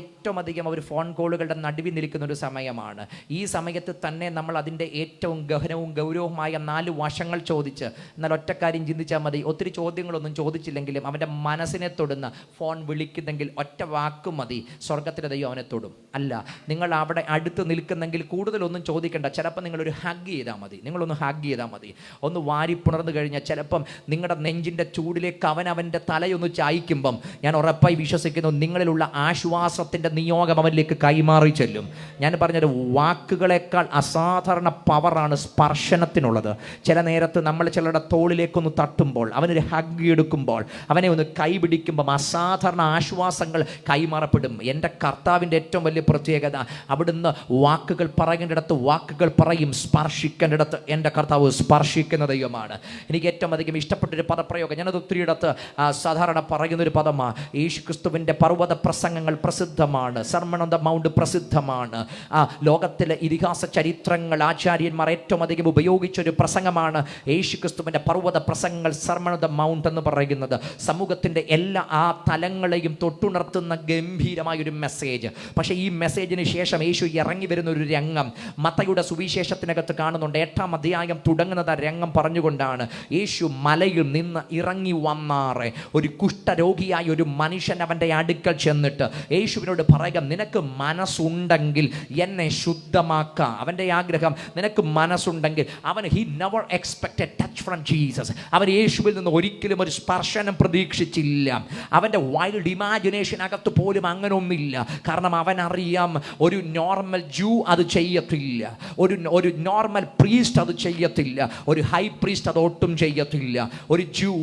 ഏറ്റവും അധികം അവർ ഫോൺ കോളുകളുടെ നടുവിൽ നിൽക്കുന്നൊരു സമയമാണ്. ഈ സമയത്ത് തന്നെ നമ്മൾ അതിൻ്റെ ഏറ്റവും ഗഹനവും ഗൗരവമായ 4 വശങ്ങൾ ചോദിച്ച്, എന്നാൽ ഒറ്റക്കാര്യം ചിന്തിച്ചാൽ മതി. ഒത്തിരി ചോദ്യങ്ങളൊന്നും ചോദിച്ചില്ലെങ്കിലും അവൻ്റെ മനസ്സിനെ തൊടുന്ന ഫോൺ വിളിക്കുന്നെങ്കിൽ ഒറ്റ വാക്കും മതി, സ്വർഗത്തിലെ ദൈവം അവനെ തൊടും. അല്ല, നിങ്ങൾ അവിടെ അടുത്ത് നിൽക്കുന്നെങ്കിൽ കൂടുതലൊന്നും ചോദിക്കേണ്ട. ചിലപ്പോൾ നിങ്ങളൊരു ഹഗ് ചെയ്താൽ മതി, നിങ്ങളൊന്ന് ഹഗ് ചെയ്താൽ മതി. ഒന്ന് വാരി പുണർന്നു കഴിഞ്ഞാൽ ചിലപ്പം നിങ്ങളുടെ നെഞ്ചിൻ്റെ ചൂടിലേക്ക് അവൻ്റെ തലയൊന്ന് ചായ്ക്കുമ്പം ഞാൻ ഉറപ്പായി വിശ്വസിക്കുന്നു നിങ്ങളിലുള്ള ആശ്വാസത്തിൻ്റെ നിയോഗം അവനിലേക്ക് കൈമാറി ചെല്ലും. ഞാൻ പറഞ്ഞൊരു വാക്കുകളെക്കാൾ അസാധാരണ പവറാണ് സ്പർശനത്തിനുള്ളത്. ചില നേരത്ത് നമ്മൾ ചിലരുടെ തോളിലേക്കൊന്ന് തട്ടുമ്പോൾ, അവനൊരു ഹഗ് എടുക്കുമ്പോൾ, അവനെ ഒന്ന് കൈപിടിക്കുമ്പം അസാധാരണ ആശ്വാസങ്ങൾ കൈമാറപ്പെടും. എൻ്റെ കർത്താവിൻ്റെ ഏറ്റവും വലിയ പ്രത്യേകത, അവിടുന്ന് വാക്കുകൾ പറയേണ്ടിടത്ത് വാക്കുകൾ പറയും, സ്പർശിക്കേണ്ടിടത്ത് എൻ്റെ കർത്താവ് സ്പർശിക്കുന്ന ദൈവമാണ്. എനിക്ക് ഏറ്റവും അധികം ഇഷ്ടപ്പെട്ടൊരു പദപ്രയോഗം, ഞാനത് ഒത്തിരിയിടത്ത് സാധാരണ പറയുന്നൊരു പദമാണ്. യേശു ക്രിസ്തുവിൻ്റെ പർവ്വത പ്രസംഗങ്ങൾ പ്രസിദ്ധമാണ്, സർമൺ ഓൺ ദ മൗണ്ട് പ്രസിദ്ധമാണ്. ലോകത്തിലെ ഇതിഹാസ ചരിത്രങ്ങൾ ആചാര്യന്മാർ ഏറ്റവും അധികം ഉപയോഗിച്ചൊരു പ്രസംഗമാണ് യേശു ക്രിസ്തുവിൻ്റെ പർവ്വത പ്രസംഗങ്ങൾ, സർമൺ ഓൺ ദ മൗണ്ട് എന്ന് പറയുന്നത്. സമൂഹത്തിൻ്റെ എല്ലാ തലങ്ങളെയും തൊട്ടുണർത്തുന്ന ഗംഭീരമായൊരു മെസ്സേജ്. പക്ഷേ ഈ മെസ്സേജിന് ശേഷം യേശു ഇറങ്ങി വരുന്ന ഒരു രംഗം മത്തായിയുടെ സുവിശേഷത്തിനകത്ത് കാണുന്നുണ്ട്. 8-ാം അധ്യായം തുടങ്ങുന്നത് ആ രംഗം പറഞ്ഞുകൊണ്ടാണ്. യേശു മലയിൽ നിന്ന് ഇറങ്ങി വന്നാറെ ഒരു കുഷ്ഠരോഗിയായ ഒരു മനുഷ്യൻ അവൻ്റെ അടുക്കൽ ചെന്നിട്ട് യേശുവിനോട് പറയുക, നിനക്ക് മനസ്സുണ്ടെങ്കിൽ എന്നെ ശുദ്ധമാക്കാം. അവൻ്റെ ആഗ്രഹം, നിനക്ക് മനസ്സുണ്ടെങ്കിൽ. He never expected touch from Jesus. അവൻ യേശുവിൽ നിന്ന് ഒരിക്കലും ഒരു സ്പർശനം പ്രതീക്ഷിച്ചില്ല. അവൻ്റെ വൈൽഡ് ഇമാജിനേഷനകത്ത് പോലും അങ്ങനെ ഒന്നില്ല. കാരണം അവനറിയാം ഒരു നോർമൽ ജൂ അത് ചെയ്യത്തില്ല, ഒരു നോർമൽ പ്രീസ്റ്റ് അത് ചെയ്യത്തില്ല, ഒരു ഹൈ പ്രീസ്റ്റ് അത് ഒട്ടും ചെയ്യത്തില്ല. ഒരു ജൂ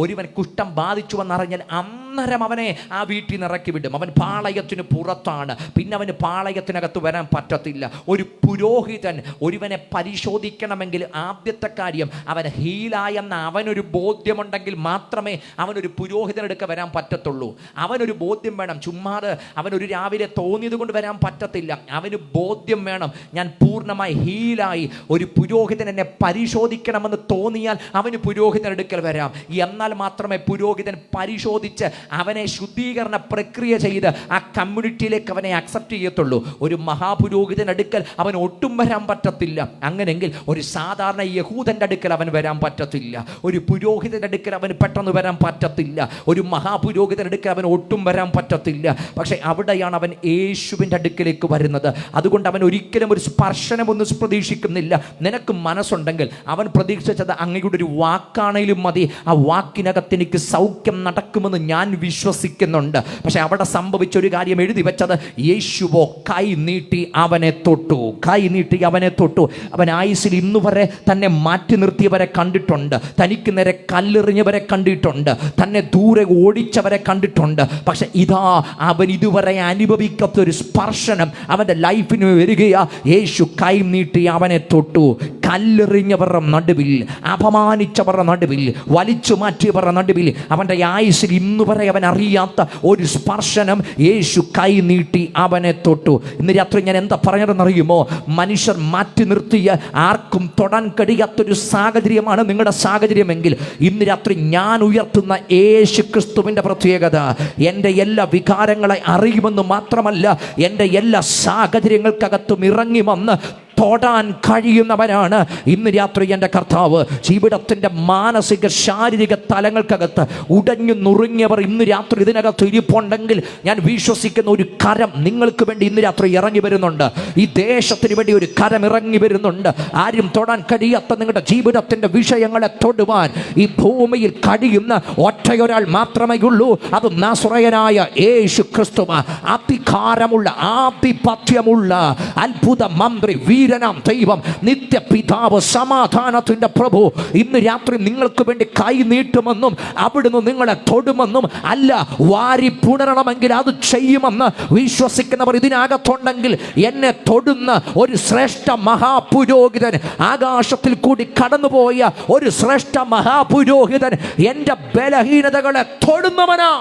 ഒരുവൻ കുഷ്ഠം ബാധിച്ചുവെന്നറിഞ്ഞാൽ അന്നേരം അവനെ ആ വീട്ടിൽ നിന്ന് ഇറക്കി വിടും. അവൻ പാളയത്തിന് പുറത്താണ്, പിന്നെ അവന് പാളയത്തിനകത്ത് വരാൻ പറ്റത്തില്ല. ഒരു പുരോഹിതൻ ഒരുവനെ പരിശോധിക്കണമെങ്കിൽ ആദ്യത്തെ കാര്യം അവൻ ഹീലായെന്ന അവനൊരു ബോധ്യമുണ്ടെങ്കിൽ മാത്രമേ അവനൊരു പുരോഹിതനെടുക്ക വരാൻ പറ്റത്തുള്ളൂ. അവനൊരു ബോധ്യം വേണം. ചുമ്മാതെ അവനൊരു രാവിലെ തോന്നിയത് കൊണ്ട് വരാൻ പറ്റത്തില്ല. അവന് ബോധ്യം വേണം, ഞാൻ പൂർണ്ണമായി ഹീലായി. ഒരു പുരോഹിതൻ എന്നെ പരിശോധിക്കണമെന്ന് തോന്നിയാൽ അവന് പുരോഹിതനെടുക്കൽ വരാം. എന്നാൽ മാത്രമേ പുരോഹിതൻ പരിശോധിച്ച് അവനെ ശുദ്ധീകരണ പ്രക്രിയ ചെയ്ത് ആ കമ്മ്യൂണിറ്റിയിലേക്ക് അവനെ അക്സെപ്റ്റ് ചെയ്യത്തുള്ളൂ. ഒരു മഹാപുരോഹിതനെടുക്കൽ അവൻ ഒട്ടും വരാൻ പറ്റത്തില്ല. അങ്ങനെങ്കിൽ ഒരു സാധാരണ യഹൂദൻ്റെ അടുക്കൽ അവൻ വരാൻ പറ്റത്തില്ല. ഒരു പുരോഹിതൻ്റെ അടുക്കൽ അവന് പെട്ടെന്ന് വരാൻ പറ്റത്തില്ല. ഒരു മഹാപുരോഹിതൻ്റെ അടുക്കൽ അവൻ ഒട്ടും വരാൻ പറ്റത്തില്ല. പക്ഷെ അവിടെയാണ് അവൻ യേശുവിൻ്റെ അടുക്കലേക്ക് വരുന്നത്. അതുകൊണ്ട് അവൻ ഒരിക്കലും ഒരു സ്പർശനമൊന്നും പ്രതീക്ഷിക്കുന്നില്ല. നിനക്ക് മനസ്സുണ്ടെങ്കിൽ അവൻ പ്രതീക്ഷിച്ചത് അങ്ങയുടെ ഒരു വാക്കാണേലും മതി, ആ വാക്കിനകത്ത് എനിക്ക് സൗഖ്യം നടക്കുമെന്ന് ഞാൻ വിശ്വസിക്കുന്നുണ്ട്. പക്ഷെ അവിടെ സംഭവിച്ചൊരു കാര്യം എഴുതി വെച്ചത്, യേശുവോ കൈ നീട്ടി അവനെ തൊട്ടു. കൈ നീട്ടി അവനെ തൊട്ടു. അവൻ ആയുസ്സിൽ ഇന്നു വരെ തന്നെ മാറ്റി നിർത്തിയവരെ കണ്ടിട്ടുണ്ട്, തനിക്ക് നേരെ കല്ലെറിഞ്ഞവരെ കണ്ടിട്ടുണ്ട്, തന്നെ ദൂരെ ഓടിച്ചവരെ കണ്ടിട്ടുണ്ട്. പക്ഷെ ഇതാ അവൻ ഇതുവരെ അനുഭവിക്കാത്ത ഒരു സ്പർശനം അവൻ്റെ ലൈഫിന് വരികയാ. യേശു കൈ നീട്ടി അവനെ തൊട്ടു. കല്ലെറിഞ്ഞവരുടെ നടുവിൽ, അപമാനിച്ചവരുടെ നടുവിൽ, വലിച്ചു മാറ്റിയവരുടെ നടുവിൽ അവൻ്റെ ആയുസ്സിൽ ഇന്നു വരെ അവൻ അറിയാത്ത ഒരു സ്പർശനം യേശു കൈ നീട്ടി അവനെ തൊട്ടു. ഇന്ന് രാത്രി ഞാൻ എന്താ പറഞ്ഞതെന്നറിയുമോ? മനുഷ്യർ മാറ്റി നിർത്തിയ ആർക്കും തൊടാൻ കഴിയാത്തൊരു സാഹചര്യമാണ് നിങ്ങളുടെ സാഹചര്യമെങ്കിൽ ഇന്ന് രാത്രി ഞാൻ ഉയർത്തുന്ന യേശു ക്രിസ്തുവിൻ്റെ പ്രത്യേകത എൻ്റെ എല്ലാ വികാരങ്ങളെ അറിയുമെന്ന് മാത്രമല്ല, എൻ്റെ എല്ലാ സാഹചര്യങ്ങൾക്കകത്തും ഇറങ്ങി വന്ന് തൊടാൻ കഴിയുന്നവനാണ് ഇന്ന് രാത്രി എൻ്റെ കർത്താവ്. ജീവിതത്തിൻ്റെ മാനസിക ശാരീരിക തലങ്ങൾക്കകത്ത് ഉടഞ്ഞു നുറുങ്ങിയവർ ഇന്ന് രാത്രി ഇതിനകത്ത് ഇരിപ്പുണ്ടെങ്കിൽ ഞാൻ വിശ്വസിക്കുന്ന ഒരു കരം നിങ്ങൾക്ക് വേണ്ടി ഇന്ന് രാത്രി ഇറങ്ങി വരുന്നുണ്ട്. ഈ ദേശത്തിന് വേണ്ടി ഒരു കരം ഇറങ്ങി വരുന്നുണ്ട്. ആരും തൊടാൻ കഴിയാത്ത നിങ്ങളുടെ ജീവിതത്തിൻ്റെ വിഷയങ്ങളെ തൊടുവാൻ ഈ ഭൂമിയിൽ കഴിയുന്ന ഒറ്റയൊരാൾ മാത്രമേ ഉള്ളൂ. അത് നാസറയനായ യേശു ക്രിസ്തു. അധികാരമുള്ള, ആധിപത്യമുള്ള, അത്ഭുത മന്ത്രി, വീരനാം ദൈവം, നിത്യപിതാവ്, സമാധാനത്തിന്റെ പ്രഭു ഇന്ന് രാത്രി നിങ്ങൾക്ക് വേണ്ടി കൈ നീട്ടുമെന്നും അവിടുന്ന് നിങ്ങളെ തൊടുമെന്നും അല്ല, വാരി പുണരണമെങ്കിൽ അത് ചെയ്യുമെന്ന് വിശ്വസിക്കുന്നവർ ഇതിനകത്തുണ്ടെങ്കിൽ എന്നെ തൊടുന്ന ഒരു ശ്രേഷ്ഠ മഹാപുരോഹിതൻ, ആകാശത്തിൽ കൂടി കടന്നുപോയ ഒരു ശ്രേഷ്ഠ മഹാപുരോഹിതൻ എൻ്റെ ബലഹീനതകളെ തൊടുന്നവനാ.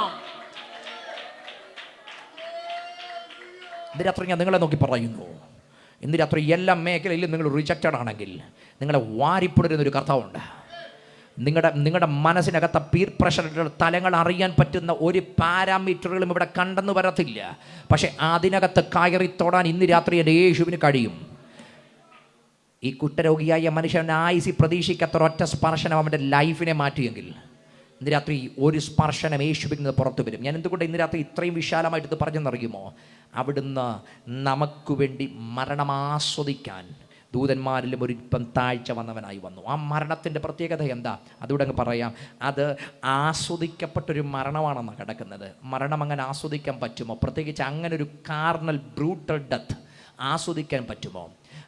ഇന്ന് രാത്രി ഞാൻ നിങ്ങളെ നോക്കി പറയുന്നു, ഇന്ന് രാത്രി എല്ലാ മേഖലയിലും നിങ്ങൾ റിജക്റ്റഡ് ആണെങ്കിൽ നിങ്ങളെ വാരിപ്പുണരുന്നൊരു കർത്താവുണ്ട്. നിങ്ങളുടെ മനസ്സിനകത്ത പീർ പ്രഷറുടെ തലങ്ങൾ അറിയാൻ പറ്റുന്ന ഒരു പാരാമീറ്ററുകളും ഇവിടെ കണ്ടെന്ന് വരത്തില്ല. പക്ഷെ അതിനകത്ത് കയറി തൊടാൻ ഇന്ന് രാത്രി എൻ്റെ യേശുവിന് കഴിയും. ഈ കുഷ്ഠരോഗിയായ മനുഷ്യൻ്റെ ആയുസ്സിൽ പ്രതീക്ഷിക്കാത്ത ഒരൊറ്റ സ്പർശനം അവൻ്റെ ലൈഫിനെ മാറ്റിയെങ്കിൽ ഇന്ന് രാത്രി ഒരു സ്പർശനം യേശുവിൽ നിന്ന് പുറത്തു വരും. ഞാൻ എന്തുകൊണ്ട് ഇന്ന് രാത്രി ഇത്രയും വിശാലമായിട്ട് ഇത് പറഞ്ഞെന്നറിയുമോ? അവിടുന്ന് നമുക്ക് വേണ്ടി മരണം ആസ്വദിക്കാൻ ദൂതന്മാരിലും ഒരിപ്പം താഴ്ച വന്നവനായി വന്നു. ആ മരണത്തിൻ്റെ പ്രത്യേകത എന്താ? അതുകൂടെ അങ്ങ് പറയാം. അത് ആസ്വദിക്കപ്പെട്ടൊരു മരണമാണെന്ന് കിടക്കുന്നത്. മരണം അങ്ങനെ ആസ്വദിക്കാൻ പറ്റുമോ? പ്രത്യേകിച്ച് അങ്ങനെ ഒരു കാർണൽ ബ്രൂട്ടൽ ഡെത്ത് ആസ്വദിക്കാൻ പറ്റുമോ?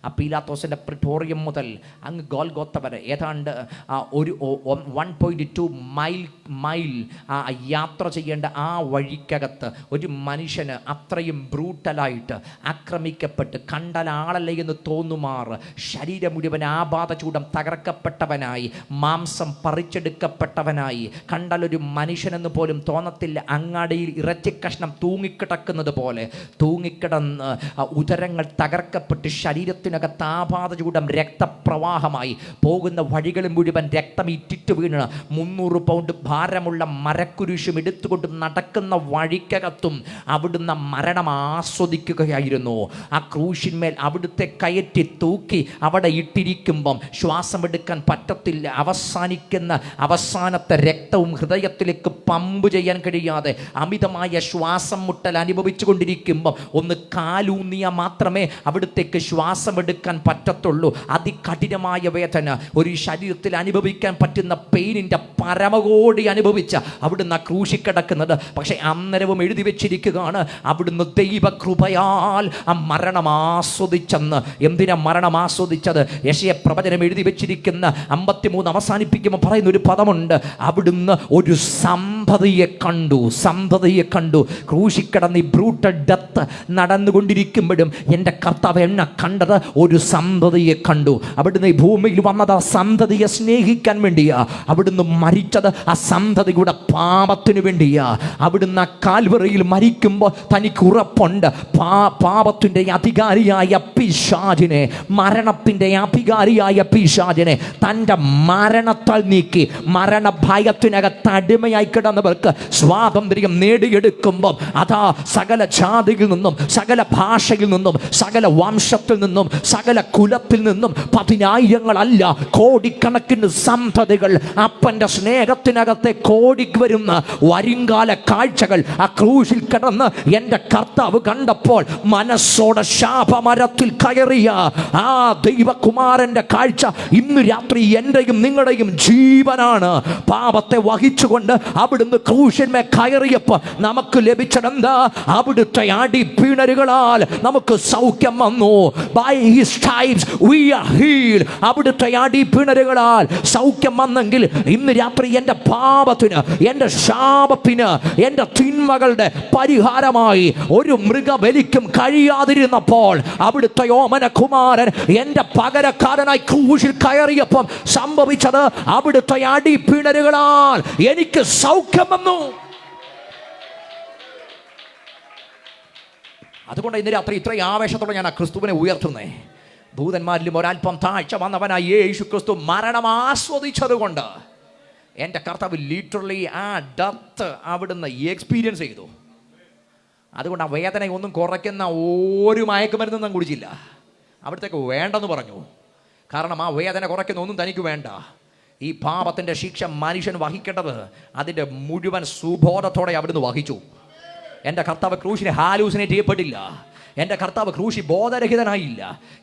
ആ പീലാത്തോസിൻ്റെ പ്രിട്ടോറിയം മുതൽ അങ്ങ് ഗോൽഗോത്ത വരെ ഏതാണ്ട് ഒരു 1.2 മൈൽ യാത്ര ചെയ്യേണ്ട ആ വഴിക്കകത്ത് ഒരു മനുഷ്യന് അത്രയും ബ്രൂട്ടലായിട്ട് ആക്രമിക്കപ്പെട്ട് കണ്ടാൽ ആളല്ലേ എന്ന് തോന്നുമാറ് ശരീരം മുഴുവൻ ആപാത ചൂടം തകർക്കപ്പെട്ടവനായി, മാംസം പറിച്ചെടുക്കപ്പെട്ടവനായി, കണ്ടാലൊരു മനുഷ്യനെന്ന് പോലും തോന്നത്തില്ല. അങ്ങാടിയിൽ ഇറച്ചിക്കഷ്ണം തൂങ്ങിക്കിടക്കുന്നത് പോലെ തൂങ്ങിക്കിടന്ന് ഉദരങ്ങൾ തകർക്കപ്പെട്ട് ശരീരത്തിനകത്ത് ആപാത ചൂടം രക്തപ്രവാഹമായി പോകുന്ന വഴികൾ മുഴുവൻ രക്തം ഇറ്റിറ്റ് വീണ് 300 പൗണ്ട് ഭാരമുള്ള മരക്കുരിശും എടുത്തുകൊണ്ട് നടക്കുന്ന വഴിക്കകത്തും അവിടുന്ന് മരണം ആസ്വദിക്കുകയായിരുന്നു. ആ ക്രൂശിന്മേൽ അവിടുത്തെ കയറ്റി തൂക്കി അവിടെ ഇട്ടിരിക്കുമ്പം ശ്വാസമെടുക്കാൻ പറ്റത്തില്ല. അവസാനത്തെ രക്തവും ഹൃദയത്തിലേക്ക് പമ്പ് ചെയ്യാൻ കഴിയാതെ അമിതമായ ശ്വാസം മുട്ടൽ അനുഭവിച്ചു കൊണ്ടിരിക്കുമ്പം ഒന്ന് കാലൂന്നിയാൽ മാത്രമേ അവിടുത്തേക്ക് ശ്വാസമെടുക്കാൻ പറ്റത്തുള്ളൂ. അതികഠിനമായ വേദന ഒരു ശരീരത്തിൽ അനുഭവിക്കാൻ പറ്റുന്ന പെയിനിൻ്റെ പരമകോടി അനുഭവിച്ച അവിടുന്ന് ക്രൂശിക്കിടക്കുന്നത്. പക്ഷെ അന്നേരവും എഴുതി വെച്ചിരിക്കുകയാണ് അവിടുന്ന് ദൈവകൃപയാൽ ആ മരണം ആസ്വദിച്ചെന്ന്. എന്തിനാ മരണം ആസ്വദിച്ചത്? യെശയ്യാ പ്രവചനം എഴുതി വെച്ചിരിക്കുന്ന 53 അവസാനിപ്പിക്കുമ്പോൾ പറയുന്ന ഒരു പദമുണ്ട്, അവിടുന്ന് ഒരു സന്തതിയെ കണ്ടു. ക്രൂശിക്കിടന്ന് ഈ ബ്രൂട്ടൽ ഡെത്ത് നടന്നുകൊണ്ടിരിക്കുമ്പോഴും എൻ്റെ കർത്താവ് എന്നെ കണ്ടത് ഒരു സന്തതിയെ കണ്ടു. അവിടുന്ന് ഈ ഭൂമിയിൽ വന്നത് ആ സന്തതിയെ സ്നേഹിക്കാൻ വേണ്ടിയാ. അവിടുന്ന് മരിച്ചത് ആ സന്തതിയുടെ പാപത്തിനു വേണ്ടിയാ. അവിടുന്ന് ആ കാൽവറിയിൽ മരിക്കുമ്പോൾ തനിക്ക് ഉറപ്പുണ്ട്, പാപത്തിൻ്റെ അധികാരിയായ പിശാചിനെ, മരണത്തിൻ്റെ അധികാരിയായ പിശാചിനെ തൻ്റെ മരണത്താൽ നീക്കി മരണഭയത്തിനകത്ത് അടിമയായി കിടന്നവർക്ക് സ്വാതന്ത്ര്യം നേടിയെടുക്കുമ്പോൾ അതാ സകല ജാതിയിൽ നിന്നും, സകല ഭാഷയിൽ നിന്നും, സകല വംശത്തിൽ നിന്നും, സകല കുലത്തിൽ നിന്നും പതിനായിരങ്ങളല്ല കോടിക്കണക്കിന് സന്തതികൾ അപ്പൻ്റെ സ്നേഹത്തിനകത്തെ കോടി വരുന്ന വരുംകാല കാഴ്ചകൾ ആ ക്രൂശിൽ കിടന്ന് എൻ്റെ കർത്താവ് കണ്ടപ്പോൾ മനസ്സോടെ ശാപമരത്തിൽ കയറിയ ആ ദൈവകുമാരൻ്റെ കാഴ്ച ഇന്ന് രാത്രി എൻ്റെയും നിങ്ങളുടെയും ജീവനാണ്. പാപത്തെ വഹിച്ചുകൊണ്ട് അവിടുന്ന് ക്രൂശിന്മേൽ കയറിയപ്പോൾ നമുക്ക് ലഭിച്ചതെന്താ? അവിടുത്തെ അടിപ്പിണരുകളാൽ നമുക്ക് സൗഖ്യം വന്നു. By his stripes we are healed. അവിടുത്തെ അടിപ്പിണരുകളാൽ സൗഖ്യം വന്നെങ്കിൽ ഇന്ന് രാത്രി എൻ്റെ പാപത്തിന്, എൻ്റെ ശാപത്തിന്, എൻ്റെ തിന്മകളുടെ പരിഹാരമായി ഒരു മൃഗബലിക്കും കഴിയാതിരുന്നപ്പോൾ അവിടുത്തെ ഓമനകുമാരൻ എൻ്റെ പകരക്കാരനായി ക്രൂശിൽ കയറിയപ്പം സംഭവിച്ചത് അവിടുത്തെ അടിപ്പിണരുകളാൽ എനിക്ക് സൗഖ്യം വന്നു. അതുകൊണ്ട് ഇന്ന് രാത്രി ഇത്രയും ആവേശത്തോടെ ഞാൻ ആ ക്രിസ്തുവിനെ ഉയർത്തുന്നേ. ദൂതന്മാരിലും ഒരൽപ്പം താഴ്ച വന്നവനായി യേശു ക്രിസ്തു മരണം ആസ്വദിച്ചതുകൊണ്ട് എൻ്റെ കർത്താവ് ലിറ്ററലി ആ ഡെത്ത് അവിടുന്ന് എക്സ്പീരിയൻസ് ചെയ്തു. അതുകൊണ്ട് ആ വേദനയൊന്നും കുറയ്ക്കുന്ന ഒരു മയക്കുമരുന്നും കുടിച്ചില്ല. അവിടത്തേക്ക് വേണ്ടെന്ന് പറഞ്ഞു. കാരണം ആ വേദന കുറയ്ക്കുന്ന ഒന്നും തനിക്ക് വേണ്ട. ഈ പാപത്തിൻ്റെ ശിക്ഷ മനുഷ്യൻ വഹിക്കേണ്ടത് അതിൻ്റെ മുഴുവൻ സുബോധത്തോടെ അവിടുന്ന് വഹിച്ചു. എൻ്റെ കർത്താവ് ക്രൂശിനെ ഹാലൂസിനേറ്റ് ചെയ്യപ്പെട്ടില്ല. എൻ്റെ കർത്താവ് ക്രൂശി ബോധരഹിതനായില്ല.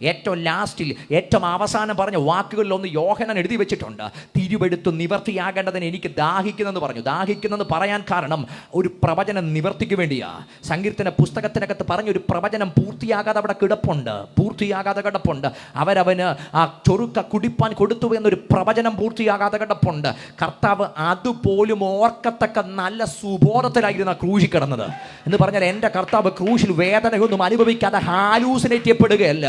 ഏറ്റവും ലാസ്റ്റിൽ ഏറ്റവും അവസാനം പറഞ്ഞ വാക്കുകളിലൊന്ന് യോഹന്നാൻ എഴുതി വെച്ചിട്ടുണ്ട്. തിരുവെടുത്ത് നിവർത്തിയാകേണ്ടതിന് എനിക്ക് ദാഹിക്കുന്നെന്ന് പറഞ്ഞു. ദാഹിക്കുന്നെന്ന് പറയാൻ കാരണം ഒരു പ്രവചനം നിവർത്തിക്ക് വേണ്ടിയാ. സങ്കീർത്തന പുസ്തകത്തിനകത്ത് പറഞ്ഞൊരു പ്രവചനം പൂർത്തിയാകാതെ അവിടെ കിടപ്പുണ്ട്. അവരവന് ആ ചൊറുക്ക കുടിപ്പാൻ കൊടുത്തു എന്നൊരു പ്രവചനം പൂർത്തിയാകാതെ കിടപ്പുണ്ട്. കർത്താവ് അതുപോലും ഓർക്കത്തക്ക നല്ല സുബോധത്തിലായിരുന്നു ക്രൂശി കിടന്നത് എന്ന് പറഞ്ഞാൽ എൻ്റെ കർത്താവ് ക്രൂശിൽ വേദനയൊന്നും അനുഭവിക്കാതെ ഹാലൂസിനേറ്റ് ചെയ്യപ്പെടുകയല്ല.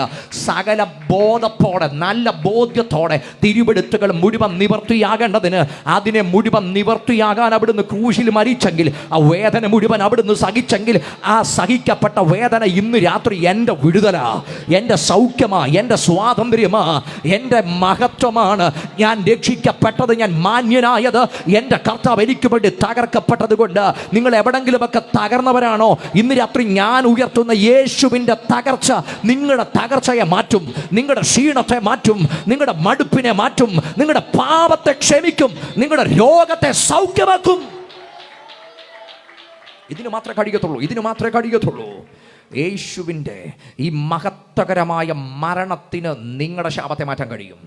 സകല ബോധത്തോടെ, നല്ല ബോധ്യത്തോടെ തിരുവെടുത്തുകൾ മുഴുവൻ നിവർത്തിയാകേണ്ടതിന് അതിനെ മുഴുവൻ നിവർത്തിയാകാൻ അവിടുന്ന് ക്രൂശിൽ മരിച്ചെങ്കിൽ, ആ വേദന മുഴുവൻ അവിടുന്ന് സഹിച്ചെങ്കിൽ, ആ സഹിക്കപ്പെട്ട വേദന ഇന്ന് രാത്രി എൻ്റെ വിടുതലാ, എൻ്റെ സൗഖ്യമാ, എൻ്റെ സ്വാതന്ത്ര്യമാ, എൻ്റെ മഹത്വമാണ്. ഞാൻ രക്ഷിക്കപ്പെട്ടത്, ഞാൻ മാന്യനായത് എൻ്റെ കർത്താവ് എനിക്ക് വേണ്ടി തകർക്കപ്പെട്ടത് കൊണ്ട്. നിങ്ങൾ എവിടെങ്കിലുമൊക്കെ തകർന്നവരാണോ? ഇന്ന് രാത്രി ഞാൻ ഉയർത്തുന്ന യേശുവിൻ്റെ തകർച്ച നിങ്ങളുടെ തകർച്ചയെ മാറ്റും, നിങ്ങളുടെ ക്ഷീണത്തെ മാറ്റും, നിങ്ങളുടെ മടുപ്പിനെ മാറ്റും, നിങ്ങളുടെ പാപത്തെ ക്ഷമിക്കും, നിങ്ങളുടെ രോഗത്തെ സൗഖ്യമാക്കും. ഇതിന് മാത്രമേ കഴിയത്തുള്ളൂ. യേശുവിൻ്റെ ഈ മഹത്വകരമായ മരണത്തിന് നിങ്ങളുടെ ശാപത്തെ മാറ്റാൻ കഴിയും.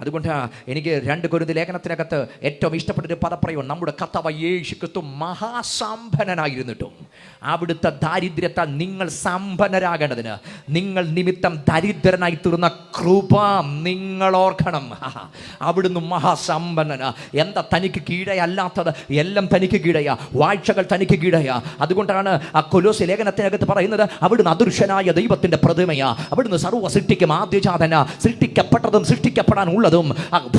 അതുകൊണ്ട് എനിക്ക് 2 കൊരിന്ത്യർ ലേഖനത്തിനകത്ത് ഏറ്റവും ഇഷ്ടപ്പെട്ടൊരു പദപ്രയോഗം, നമ്മുടെ കർത്താവ് യേശു ക്രിസ്തു മഹാസമ്പന്നനായിരുന്നിട്ടും അവിടുത്തെ ദാരിദ്ര്യത്താൽ നിങ്ങൾ സമ്പന്നരാകേണ്ടതിന് നിങ്ങൾ നിമിത്തം ദരിദ്രനായി തീർന്ന കൃപ നിങ്ങൾ ഓർക്കണം. അവിടുന്ന് മഹാസമ്പന്നനാ. എന്താ തനിക്ക് കീഴയല്ലാത്തത്? എല്ലാം തനിക്ക് കീഴയാ, വാഴ്ചകൾ തനിക്ക് കീഴയാ. അതുകൊണ്ടാണ് ആ കൊലോസ്യ ലേഖനത്തിനകത്ത് പറയുന്നത് അവിടുന്ന് അദൃശ്യനായ ദൈവത്തിൻ്റെ പ്രതിമയാ, അവിടുന്ന് സർവ്വ സൃഷ്ടിക്കും ആദ്യജാതനാ, സൃഷ്ടിക്കപ്പെട്ടതും സൃഷ്ടിക്കപ്പെടാനുള്ള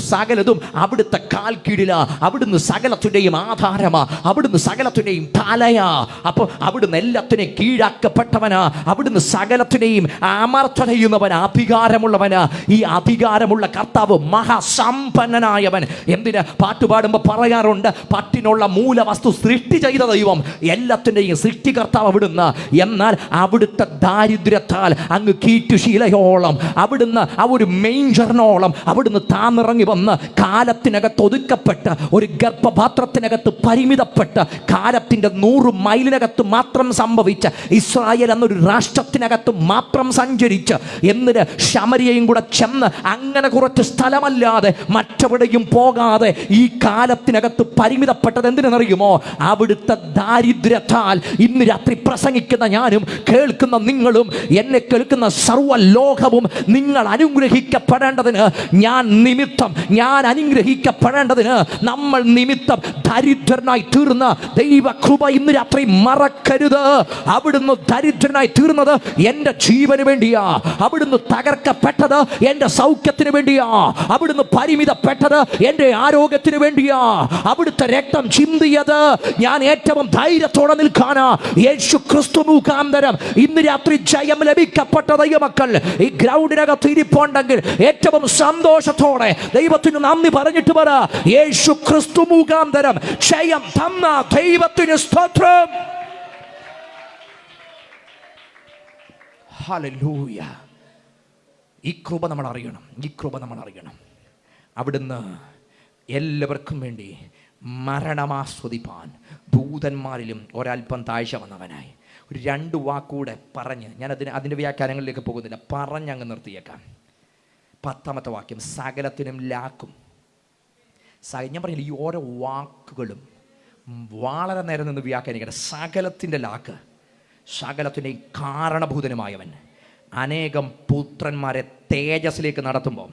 സകലതും അവിടുത്തെ കാൽ കീഴിലാ. അവിടുന്ന് സകലത്തിൻ്റെയും ആധാരമാ, അവിടുന്ന് സകലത്തിൻ്റെയും തലയാ. അപ്പോൾ അവിടുന്ന് എല്ലാത്തിനെയും കീഴാക്കപ്പെട്ടവനാ, അവിടുന്ന് സകലത്തിനെയും അമർച്ച ചെയ്യുന്നവനാ, അധികാരമുള്ളവനാ. ഈ അധികാരമുള്ള കർത്താവ് മഹാസമ്പന്നനായവൻ. എന്തിന് പാട്ടുപാടുമ്പോൾ പറയാറുണ്ട്, പട്ടിനുള്ള മൂലവസ്തു സൃഷ്ടി ചെയ്ത ദൈവം, എല്ലാത്തിൻ്റെയും സൃഷ്ടികർത്താവ് അവിടുന്ന്. എന്നാൽ അവിടുത്തെ ദാരിദ്ര്യത്താൽ അങ്ങ് കീറ്റുശീലയോളം, അവിടുന്ന് ആ ഒരു മെയിഞ്ചറിനോളം അവിടുന്ന് താന്നിറങ്ങി വന്ന് കാലത്തിനകത്ത് ഒതുക്കപ്പെട്ട് ഒരു ഗർഭപാത്രത്തിനകത്ത് പരിമിതപ്പെട്ട് കാലത്തിൻ്റെ 100 മൈലിനകത്ത് മാത്രം സംഭവിച്ച ഇസ്രായേൽ എന്നൊരു രാഷ്ട്രത്തിനകത്ത് മാത്രം സഞ്ചരിച്ച് എന്നിട്ട് ശമരിയയും കൂടെ ചെന്ന് അങ്ങനെ കുറച്ച് സ്ഥലമല്ലാതെ മറ്റെവിടെയും പോകാതെ ഈ കാലത്തിനകത്ത് പരിമിതപ്പെട്ടത് എന്തിനെന്നറിയുമോ? അവിടുത്തെ ദാരിദ്ര്യത്താൽ. ഇന്ന് രാത്രി പ്രസംഗിക്കുന്ന ഞാനും കേൾക്കുന്ന നിങ്ങളും എന്നെ കേൾക്കുന്ന സർവ്വ ലോകവും നിങ്ങൾ അനുഗ്രഹിക്കപ്പെടേണ്ടതിന്, ഞാൻ അനുഗ്രഹിക്കപ്പെടേണ്ടതിന്, നമ്മൾ നിമിത്തം ദരിദ്രനായി തീർന്ന ദൈവകൃപ ഇന്ന് രാത്രി മറക്കരുത്. അവിടുന്ന് ദരിദ്രനായി തീർന്നത് എൻ്റെ ജീവന് വേണ്ടിയാ. അവിടുന്ന് തകർക്കപ്പെട്ടത് എൻ്റെ സൗഖ്യത്തിന് വേണ്ടിയാ. അവിടുന്ന് പരിമിതപ്പെട്ടത് എൻ്റെ ആരോഗ്യത്തിന് വേണ്ടിയാ. അവിടുത്തെ രക്തം ചിന്തിയത് ഞാൻ ഏറ്റവും ധൈര്യത്തോടെ നിൽക്കാനാ. യേശു ക്രിസ്തു മുഖാന്തരം ഇന്ന് രാത്രി ജയം ലഭിക്കപ്പെട്ട ദൈവമക്കൾ ഈ ഗ്രൗണ്ടിനകത്ത് ഇരിപ്പുണ്ടെങ്കിൽ ഏറ്റവും സന്തോഷത്തോടെ ദൈവത്തിന് നന്ദി പറഞ്ഞിട്ട് പറ, യേശു ക്രിസ്തു മുഖാന്തരം ജയം തന്ന ദൈവത്തിന് സ്തോത്രം. ഹല്ലേലൂയ. ഈ കൃപ നമ്മൾ അറിയണം, ഈ കൃപ നമ്മൾ അറിയണം. അവിടുന്ന് എല്ലാവർക്കും വേണ്ടി മരണമാസ്വദിപ്പാൻ ദൂതന്മാരിലും ഒരൽപ്പം താഴ്ച വന്നവനായി. ഒരു 2 വാക്കൂടെ പറഞ്ഞ് ഞാൻ അതിൻ്റെ വ്യാഖ്യാനങ്ങളിലേക്ക് പോകുന്നില്ല, പറഞ്ഞങ്ങ് നിർത്തിയേക്കാം. 10ാമത്തെ വാക്യം, സകലത്തിനും ലാക്കും. ഞാൻ പറഞ്ഞില്ല, ഈ ഓരോ വാക്കുകളും വളരെ നേരം നിന്ന് വ്യാഖ്യാനിക്കട്ടെ. സകലത്തിൻ്റെ ലാക്ക്, സകലത്തിൻ്റെ കാരണഭൂതനുമായവൻ അനേകം പുത്രന്മാരെ തേജസ്സിലേക്ക് നടത്തുമ്പോൾ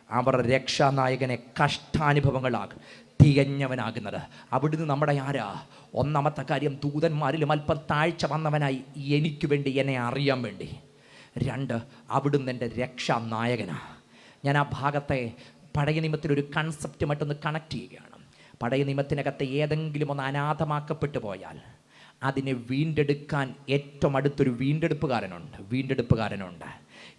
അവർ രക്ഷാനായകനെ കഷ്ടാനുഭവങ്ങളാകും തികഞ്ഞവനാകുന്നത്. അവിടുന്ന് നമ്മുടെ ആരാ? ഒന്നാമത്തെ കാര്യം, ദൂതന്മാരിലും അല്പം താഴ്ച വന്നവനായി എനിക്ക് വേണ്ടി, എന്നെ അറിയാൻ വേണ്ടി. 2, അവിടുന്ന് എൻ്റെ രക്ഷാനായകനാണ്. ഞാൻ ആ ഭാഗത്തെ പഴയ നിയമത്തിലൊരു കൺസെപ്റ്റുമായിട്ടൊന്ന് കണക്ട് ചെയ്യുകയാണ്. പഴയ നിയമത്തിനകത്ത് ഏതെങ്കിലും ഒന്ന് അനാഥമാക്കപ്പെട്ടു പോയാൽ അതിനെ വീണ്ടെടുക്കാൻ ഏറ്റവും അടുത്തൊരു വീണ്ടെടുപ്പുകാരനുണ്ട്.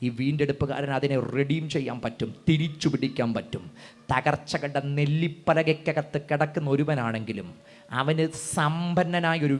ഈ വീണ്ടെടുപ്പുകാരൻ അതിനെ റെഡീം ചെയ്യാൻ പറ്റും, തിരിച്ചു പിടിക്കാൻ പറ്റും. തകർച്ച കണ്ട നെല്ലിപ്പലകയ്ക്കകത്ത് കിടക്കുന്ന ഒരുവനാണെങ്കിലും അവന് സമ്പന്നനായൊരു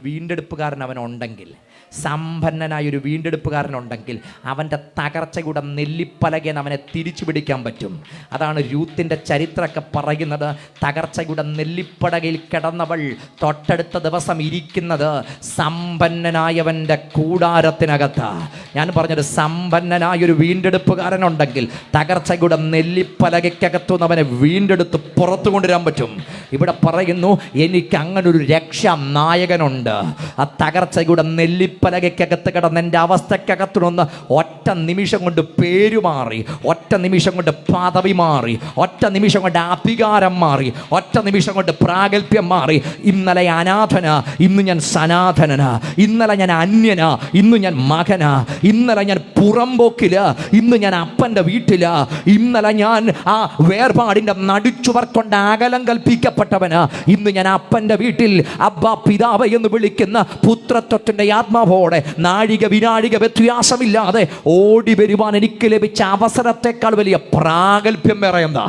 വീണ്ടെടുപ്പുകാരനുണ്ടെങ്കിൽ അവൻ്റെ തകർച്ചയുടെ നെല്ലിപ്പലകയിൽ അവനെ തിരിച്ചു പിടിക്കാൻ പറ്റും. അതാണ് രൂത്തിൻ്റെ ചരിത്രമൊക്കെ പറയുന്നത്. തകർച്ചയുടെ നെല്ലിപ്പലകയിൽ കിടന്നവൾ തൊട്ടടുത്ത ദിവസം ഇരിക്കുന്നത് സമ്പന്നനായവൻ്റെ കൂടാരത്തിനകത്ത്. ഞാൻ പറഞ്ഞത്, സമ്പന്നനായൊരു വീണ്ടെടുപ്പുകാരനുണ്ടെങ്കിൽ തകർച്ചയുടെ നെല്ലിപ്പലകയ്ക്കകത്തുനിന്ന് അവനെ വീണ്ടെടുത്ത് പുറത്തു കൊണ്ടുവരാൻ പറ്റും. ഇവിടെ പറയുന്നു, എനിക്ക് അങ്ങനൊരു രക്ഷാ നായകനുണ്ട്. ആ തകർച്ചയുടെ നെല്ലിപ്പലകയ്ക്കകത്ത് കിടന്ന് എൻ്റെ അവസ്ഥക്കകത്തുനിന്ന് ഒറ്റ നിമിഷം കൊണ്ട് പേരു മാറി, ഒറ്റ നിമിഷം കൊണ്ട് പദവി മാറി, ഒറ്റ നിമിഷം കൊണ്ട് അധികാരം മാറി, ഒറ്റ നിമിഷം കൊണ്ട് പ്രാഗൽഭ്യം മാറി. ഇന്നലെ അനാഥനാ, ഇന്ന് ഞാൻ സനാതനനാ. ഇന്നലെ ഞാൻ അന്യനാ, ഇന്ന് ഞാൻ മകനാ. ഇന്നലെ ഞാൻ പുറമ്പോക്കില്, ഇന്ന് ഞാൻ അപ്പൻ്റെ വീട്ടില്. ഇന്നലെ ഞാൻ ആ വേർപാടിൻ്റെ നടുച്ചുവർ കൊണ്ട് അകലം കൽപ്പിക്കപ്പെട്ടവന്, ഇന്ന് ഞാൻ അപ്പൻ്റെ വീട്ടിൽ അബ്ബാ പിതാവ് എന്ന് വിളിക്കുന്ന പുത്രത്വത്തിൻ്റെ ആത്മാവോടെ നാഴിക വിനാഴിക വ്യത്യാസമില്ലാതെ ഓടി വരുവാൻ എനിക്ക് ലഭിച്ച അവസരത്തെക്കാൾ വലിയ പ്രാഗൽഭ്യം വേറെ എന്താ?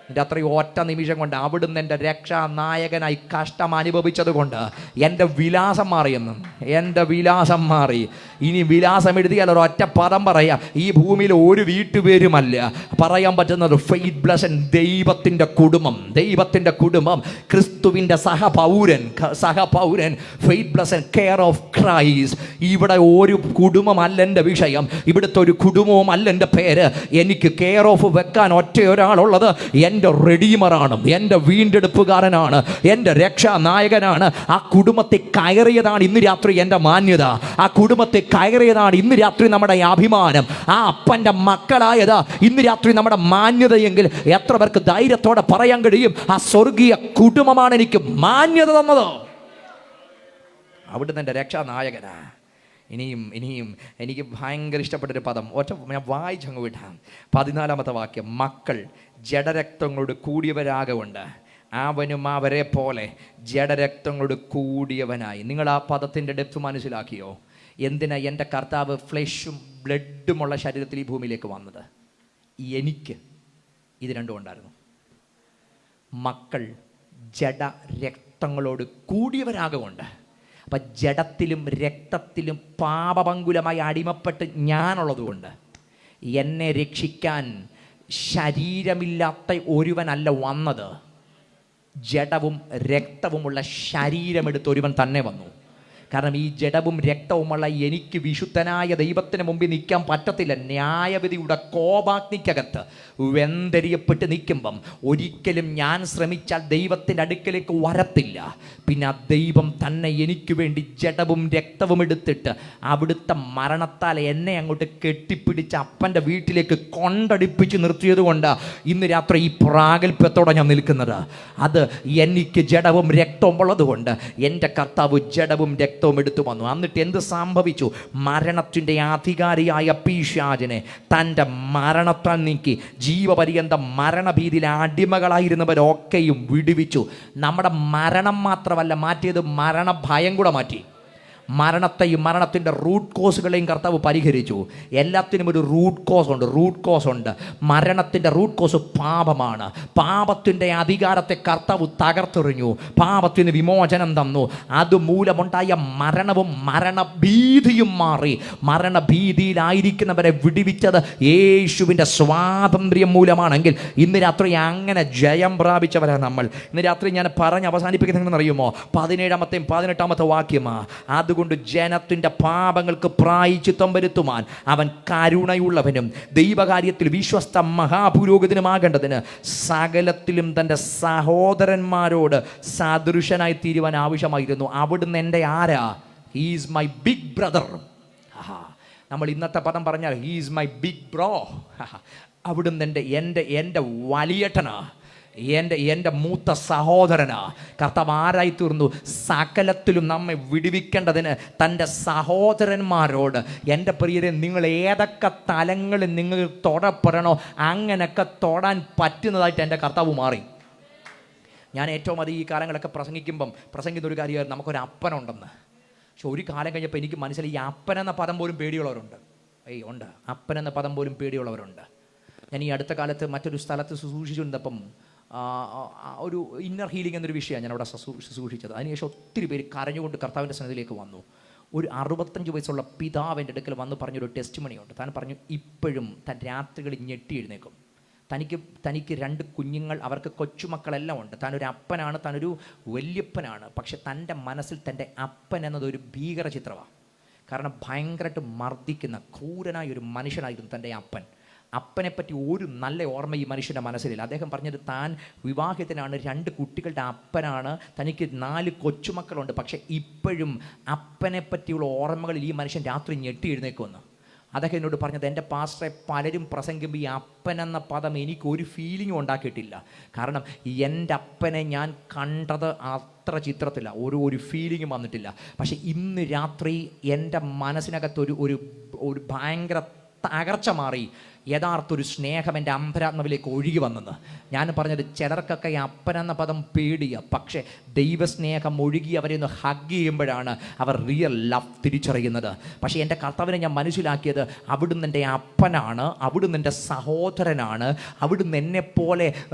എൻ്റെ അത്രയും ഒറ്റ നിമിഷം കൊണ്ട് അവിടുന്ന് എൻ്റെ രക്ഷാ നായകനായി കഷ്ടം അനുഭവിച്ചത് കൊണ്ട് എൻ്റെ വിലാസം മാറിയെന്നും, എൻ്റെ വിലാസം മാറി. ഇനി വിലാസം എഴുതിയാൽ ഒരൊറ്റ പദം പറയാം, ഈ ഭൂമിയിൽ ഒരു വീട്ടുപേരുമല്ല പറയാൻ പറ്റുന്നത്. ഫെയ്ത്ത് ബ്ലെസൻ, ദൈവത്തിൻ്റെ കുടുംബം, ക്രിസ്തുവിൻ്റെ സഹപൗരൻ. Faith Blessen, care of Christ. ഇവിടെ ഒരു കുടുംബമല്ല എൻ്റെ വിഷയം, ഇവിടുത്തെ ഒരു കുടുംബവും അല്ല എൻ്റെ പേര്. എനിക്ക് കെയർ ഓഫ് വെക്കാൻ ഒറ്റ ഒരാളുള്ളത് എൻ്റെ റെഡീമറാണ്, എൻ്റെ വീണ്ടെടുപ്പുകാരനാണ്, എൻ്റെ രക്ഷാ നായകനാണ്. ആ കുടുംബത്തെ കയറിയതാണ് ഇന്ന് രാത്രി എൻ്റെ മാന്യത. ആ കുടുംബത്തെ കയറിയതാണ് ഇന്ന് രാത്രി നമ്മുടെ അഭിമാനം. ആ അപ്പൻ്റെ മക്കളായത് ഇന്ന് രാത്രി നമ്മുടെ മാന്യതയെങ്കിൽ എത്ര പേർക്ക് ധൈര്യത്തോടെ പറയാൻ കഴിയും, ആ സ്വർഗീയ കുടുംബമാണ് എനിക്ക് മാന്യത തന്നത്. അവിടുന്ന് എൻ്റെ രക്ഷാ നായകനാ. ഇനിയും എനിക്ക് ഭയങ്കര ഇഷ്ടപ്പെട്ടൊരു പദം ഞാൻ വായിച്ചങ്ങ് വിടാം. 14ാമത്തെ വാക്യം, മക്കൾ ജഡരക്തങ്ങളോട് കൂടിയവരാകൊണ്ട് അവനും അവരെ പോലെ ജഡരക്തങ്ങളോട് കൂടിയവനായി. നിങ്ങൾ ആ പദത്തിൻ്റെ ഡെപ്ത് മനസ്സിലാക്കിയോ? എന്തിനാ എൻ്റെ കർത്താവ് ഫ്ലെഷും ബ്ലഡുമുള്ള ശരീരത്തിൽ ഈ ഭൂമിയിലേക്ക് വന്നത്? എനിക്ക് ഇത് രണ്ടും ഉണ്ടായിരുന്നു. മക്കൾ ജഡരക്തങ്ങളോട് കൂടിയവരാകൊണ്ട്. അപ്പം ജഡത്തിലും രക്തത്തിലും പാപപങ്കുലമായി അടിമപ്പെട്ട് ഞാനുള്ളതുകൊണ്ട് എന്നെ രക്ഷിക്കാൻ ശരീരമില്ലാത്ത ഒരുവനല്ല വന്നത്, ജഡവും രക്തവുമുള്ള ശരീരമെടുത്ത് ഒരുവൻ തന്നെ വന്നു. കാരണം ഈ ജഡവും രക്തവുമുള്ള എനിക്ക് വിശുദ്ധനായ ദൈവത്തിന് മുമ്പിൽ നിൽക്കാൻ പറ്റത്തില്ല. ന്യായവിധിയുടെ കോപാഗ്നിക്കകത്ത് വെന്തരിയപ്പെട്ട് നിൽക്കുമ്പം ഒരിക്കലും ഞാൻ ശ്രമിച്ചാൽ ദൈവത്തിൻ്റെ അടുക്കലേക്ക് വരത്തില്ല. പിന്നെ ആ ദൈവം തന്നെ എനിക്ക് വേണ്ടി ജഡവും രക്തവും എടുത്തിട്ട് അവിടുത്തെ മരണത്താൽ എന്നെ അങ്ങോട്ട് കെട്ടിപ്പിടിച്ച് അപ്പൻ്റെ വീട്ടിലേക്ക് കൊണ്ടടിപ്പിച്ച് നിർത്തിയത് കൊണ്ട് ഇന്ന് രാത്രി ഈ പ്രാഗൽഭ്യത്തോടെ ഞാൻ നിൽക്കുന്നത്. അത് എനിക്ക് ജഡവും രക്തവും ഉള്ളത് കൊണ്ട് എൻ്റെ കർത്താവ് ജഡവും രക്തവും എടുത്തു വന്നു. എന്നിട്ട് എന്ത് സംഭവിച്ചു? മരണത്തിൻ്റെ അധികാരിയായ പിശാചിനെ തൻ്റെ മരണത്താൽ നീക്കി ജീവപര്യന്തം മരണഭീതിയിൽ അടിമകളായിരുന്നവരൊക്കെയും വിടുവിച്ചു. നമ്മുടെ മരണം മാത്രമല്ല മാറ്റിയത്, മരണഭയം കൂടെ മാറ്റി. മരണത്തെയും മരണത്തിൻ്റെ റൂട്ട് കോസുകളെയും കർത്താവ് പരിഹരിച്ചു. എല്ലാത്തിനും ഒരു റൂട്ട് കോസ് ഉണ്ട്. മരണത്തിൻ്റെ റൂട്ട് കോസ് പാപമാണ്. പാപത്തിൻ്റെ അധികാരത്തെ കർത്താവ് തകർത്തെറിഞ്ഞു. പാപത്തിന് വിമോചനം തന്നു. അതുമൂലമുണ്ടായ മരണവും മരണഭീതിയും മാറി. മരണഭീതിയിലായിരിക്കുന്നവരെ വിടുവിച്ചത് യേശുവിൻ്റെ സ്വാതന്ത്ര്യം മൂലമാണെങ്കിൽ ഇന്ന് രാത്രി അങ്ങനെ ജയം പ്രാപിച്ചവരാണ് നമ്മൾ. ഇന്ന് രാത്രി ഞാൻ പറഞ്ഞ് അവസാനിപ്പിക്കുന്നതെന്ന് അറിയുമോ? 17-ാമത്തെയും 18-ാമത്തെ വാക്യമാ. അതുകൊണ്ട് ജനത്തിൻ്റെ പാപങ്ങൾക്ക് പ്രായശ്ചിത്തം വരുത്തുവാൻ അവൻ കരുണയുള്ളവനും ദൈവകാര്യത്തിൽ വിശ്വസ്ത മഹാപുരോഹിതനുമാകേണ്ടതിന് സകലത്തിലും തൻ്റെ സഹോദരന്മാരോട് സദൃശനായി തീരുവാൻ ആവശ്യമായിരുന്നു. അവിടുന്ന് എൻ്റെ ആരാ? He's my big brother. നമ്മൾ ഇന്നത്തെ പദം പറഞ്ഞാൽ ഹീസ് മൈ ബിഗ് ബ്രോ. അവിടുന്ന് എൻ്റെ വലിയേട്ടനാ, എൻ്റെ മൂത്ത സഹോദരനാ. കർത്താവ് ആരായി തീർന്നു? സകലത്തിലും നമ്മെ വിടുവിക്കേണ്ടതിന് തൻ്റെ സഹോദരന്മാരോട്. എൻ്റെ പ്രിയരെ, നിങ്ങൾ ഏതൊക്കെ തലങ്ങളിൽ നിങ്ങൾ തൊടപ്പെടണോ അങ്ങനെയൊക്കെ തൊടാൻ പറ്റുന്നതായിട്ട് എൻ്റെ കർത്താവ് മാറി. ഞാൻ ഏറ്റവും അധികം ഈ കാലങ്ങളൊക്കെ പ്രസംഗിക്കുന്ന ഒരു കാര്യമായിരുന്നു, നമുക്കൊരു അപ്പനുണ്ടെന്ന്. പക്ഷെ ഒരു കാലം കഴിഞ്ഞപ്പോൾ എനിക്ക് മനസ്സിലായി, ഈ അപ്പനെന്ന പദം പോലും പേടിയുള്ളവരുണ്ട്. ഉണ്ട്, അപ്പനെന്ന പദം പോലും പേടിയുള്ളവരുണ്ട്. ഞാൻ ഈ അടുത്ത കാലത്ത് മറ്റൊരു സ്ഥലത്ത് ശുശ്രൂഷിച്ചിരുന്നപ്പം ഒരു ഇന്നർ ഹീലിംഗ് എന്നൊരു വിഷയമാണ് ഞാൻ അവിടെ ശുശ്രൂഷിച്ചത്. അതിനുശേഷം ഒത്തിരി പേര് കരഞ്ഞുകൊണ്ട് കർത്താവിൻ്റെ സന്നിധിയിലേക്ക് വന്നു. ഒരു 65 വയസ്സുള്ള പിതാവിൻ്റെ അടുക്കൽ വന്ന് പറഞ്ഞൊരു ടെസ്റ്റ് മണിയുണ്ട്. താൻ പറഞ്ഞു, ഇപ്പോഴും താൻ രാത്രികളിൽ ഞെട്ടി എഴുന്നേക്കും. തനിക്ക് 2 കുഞ്ഞുങ്ങൾ, അവർക്ക് കൊച്ചുമക്കളെല്ലാം ഉണ്ട്. താനൊരു അപ്പനാണ്, താനൊരു വല്യപ്പനാണ്. പക്ഷെ തൻ്റെ മനസ്സിൽ തൻ്റെ അപ്പൻ എന്നതൊരു ഭീകര ചിത്രമാണ്. കാരണം ഭയങ്കരമായിട്ട് മർദ്ദിക്കുന്ന ക്രൂരനായ ഒരു മനുഷ്യനായിരുന്നു തൻ്റെ അപ്പൻ. അപ്പനെപ്പറ്റി ഒരു നല്ല ഓർമ്മ ഈ മനുഷ്യൻ്റെ മനസ്സിലില്ല. അദ്ദേഹം പറഞ്ഞത്, താൻ വിവാഹിതനാണ്, 2 കുട്ടികളുടെ അപ്പനാണ്, തനിക്ക് 4 കൊച്ചുമക്കളുണ്ട്. പക്ഷേ ഇപ്പോഴും അപ്പനെപ്പറ്റിയുള്ള ഓർമ്മകളിൽ ഈ മനുഷ്യൻ രാത്രി ഞെട്ടി എഴുന്നേക്കുമെന്ന് അദ്ദേഹം എന്നോട് പറഞ്ഞത്. എൻ്റെ പാസ്റ്ററെ, പലരും പ്രസംഗിക്കുമ്പോൾ ഈ അപ്പനെന്ന പദം എനിക്കൊരു ഫീലിംഗും ഉണ്ടാക്കിയിട്ടില്ല. കാരണം എൻ്റെ അപ്പനെ ഞാൻ കണ്ടത് അത്ര ചിത്രത്തില്ല, ഒരു ഫീലിംഗും വന്നിട്ടില്ല. പക്ഷേ ഇന്ന് രാത്രി എൻ്റെ മനസ്സിനകത്ത് ഒരു ഭയങ്കര തകർച്ച മാറി. യഥാർത്ഥ ഒരു സ്നേഹം എൻ്റെ അന്തരാത്മാവിലേക്ക് ഒഴുകി വന്നെന്ന് ഞാൻ പറഞ്ഞത്. ചിലർക്കൊക്കെ ഈ അപ്പനെന്ന പദം പേടിയ, പക്ഷേ ദൈവസ്നേഹം ഒഴുകി അവരെ ഒന്ന് ഹഗ് ചെയ്യുമ്പോഴാണ് അവർ റിയൽ ലവ് തിരിച്ചറിയുന്നത്. പക്ഷേ എൻ്റെ കർത്താവിനെ ഞാൻ മനസ്സിലാക്കിയത്, അവിടുന്ന് എൻ്റെ അപ്പനാണ്, അവിടുന്ന് എൻ്റെ സഹോദരനാണ്, അവിടുന്ന് എന്നെപ്പോലെ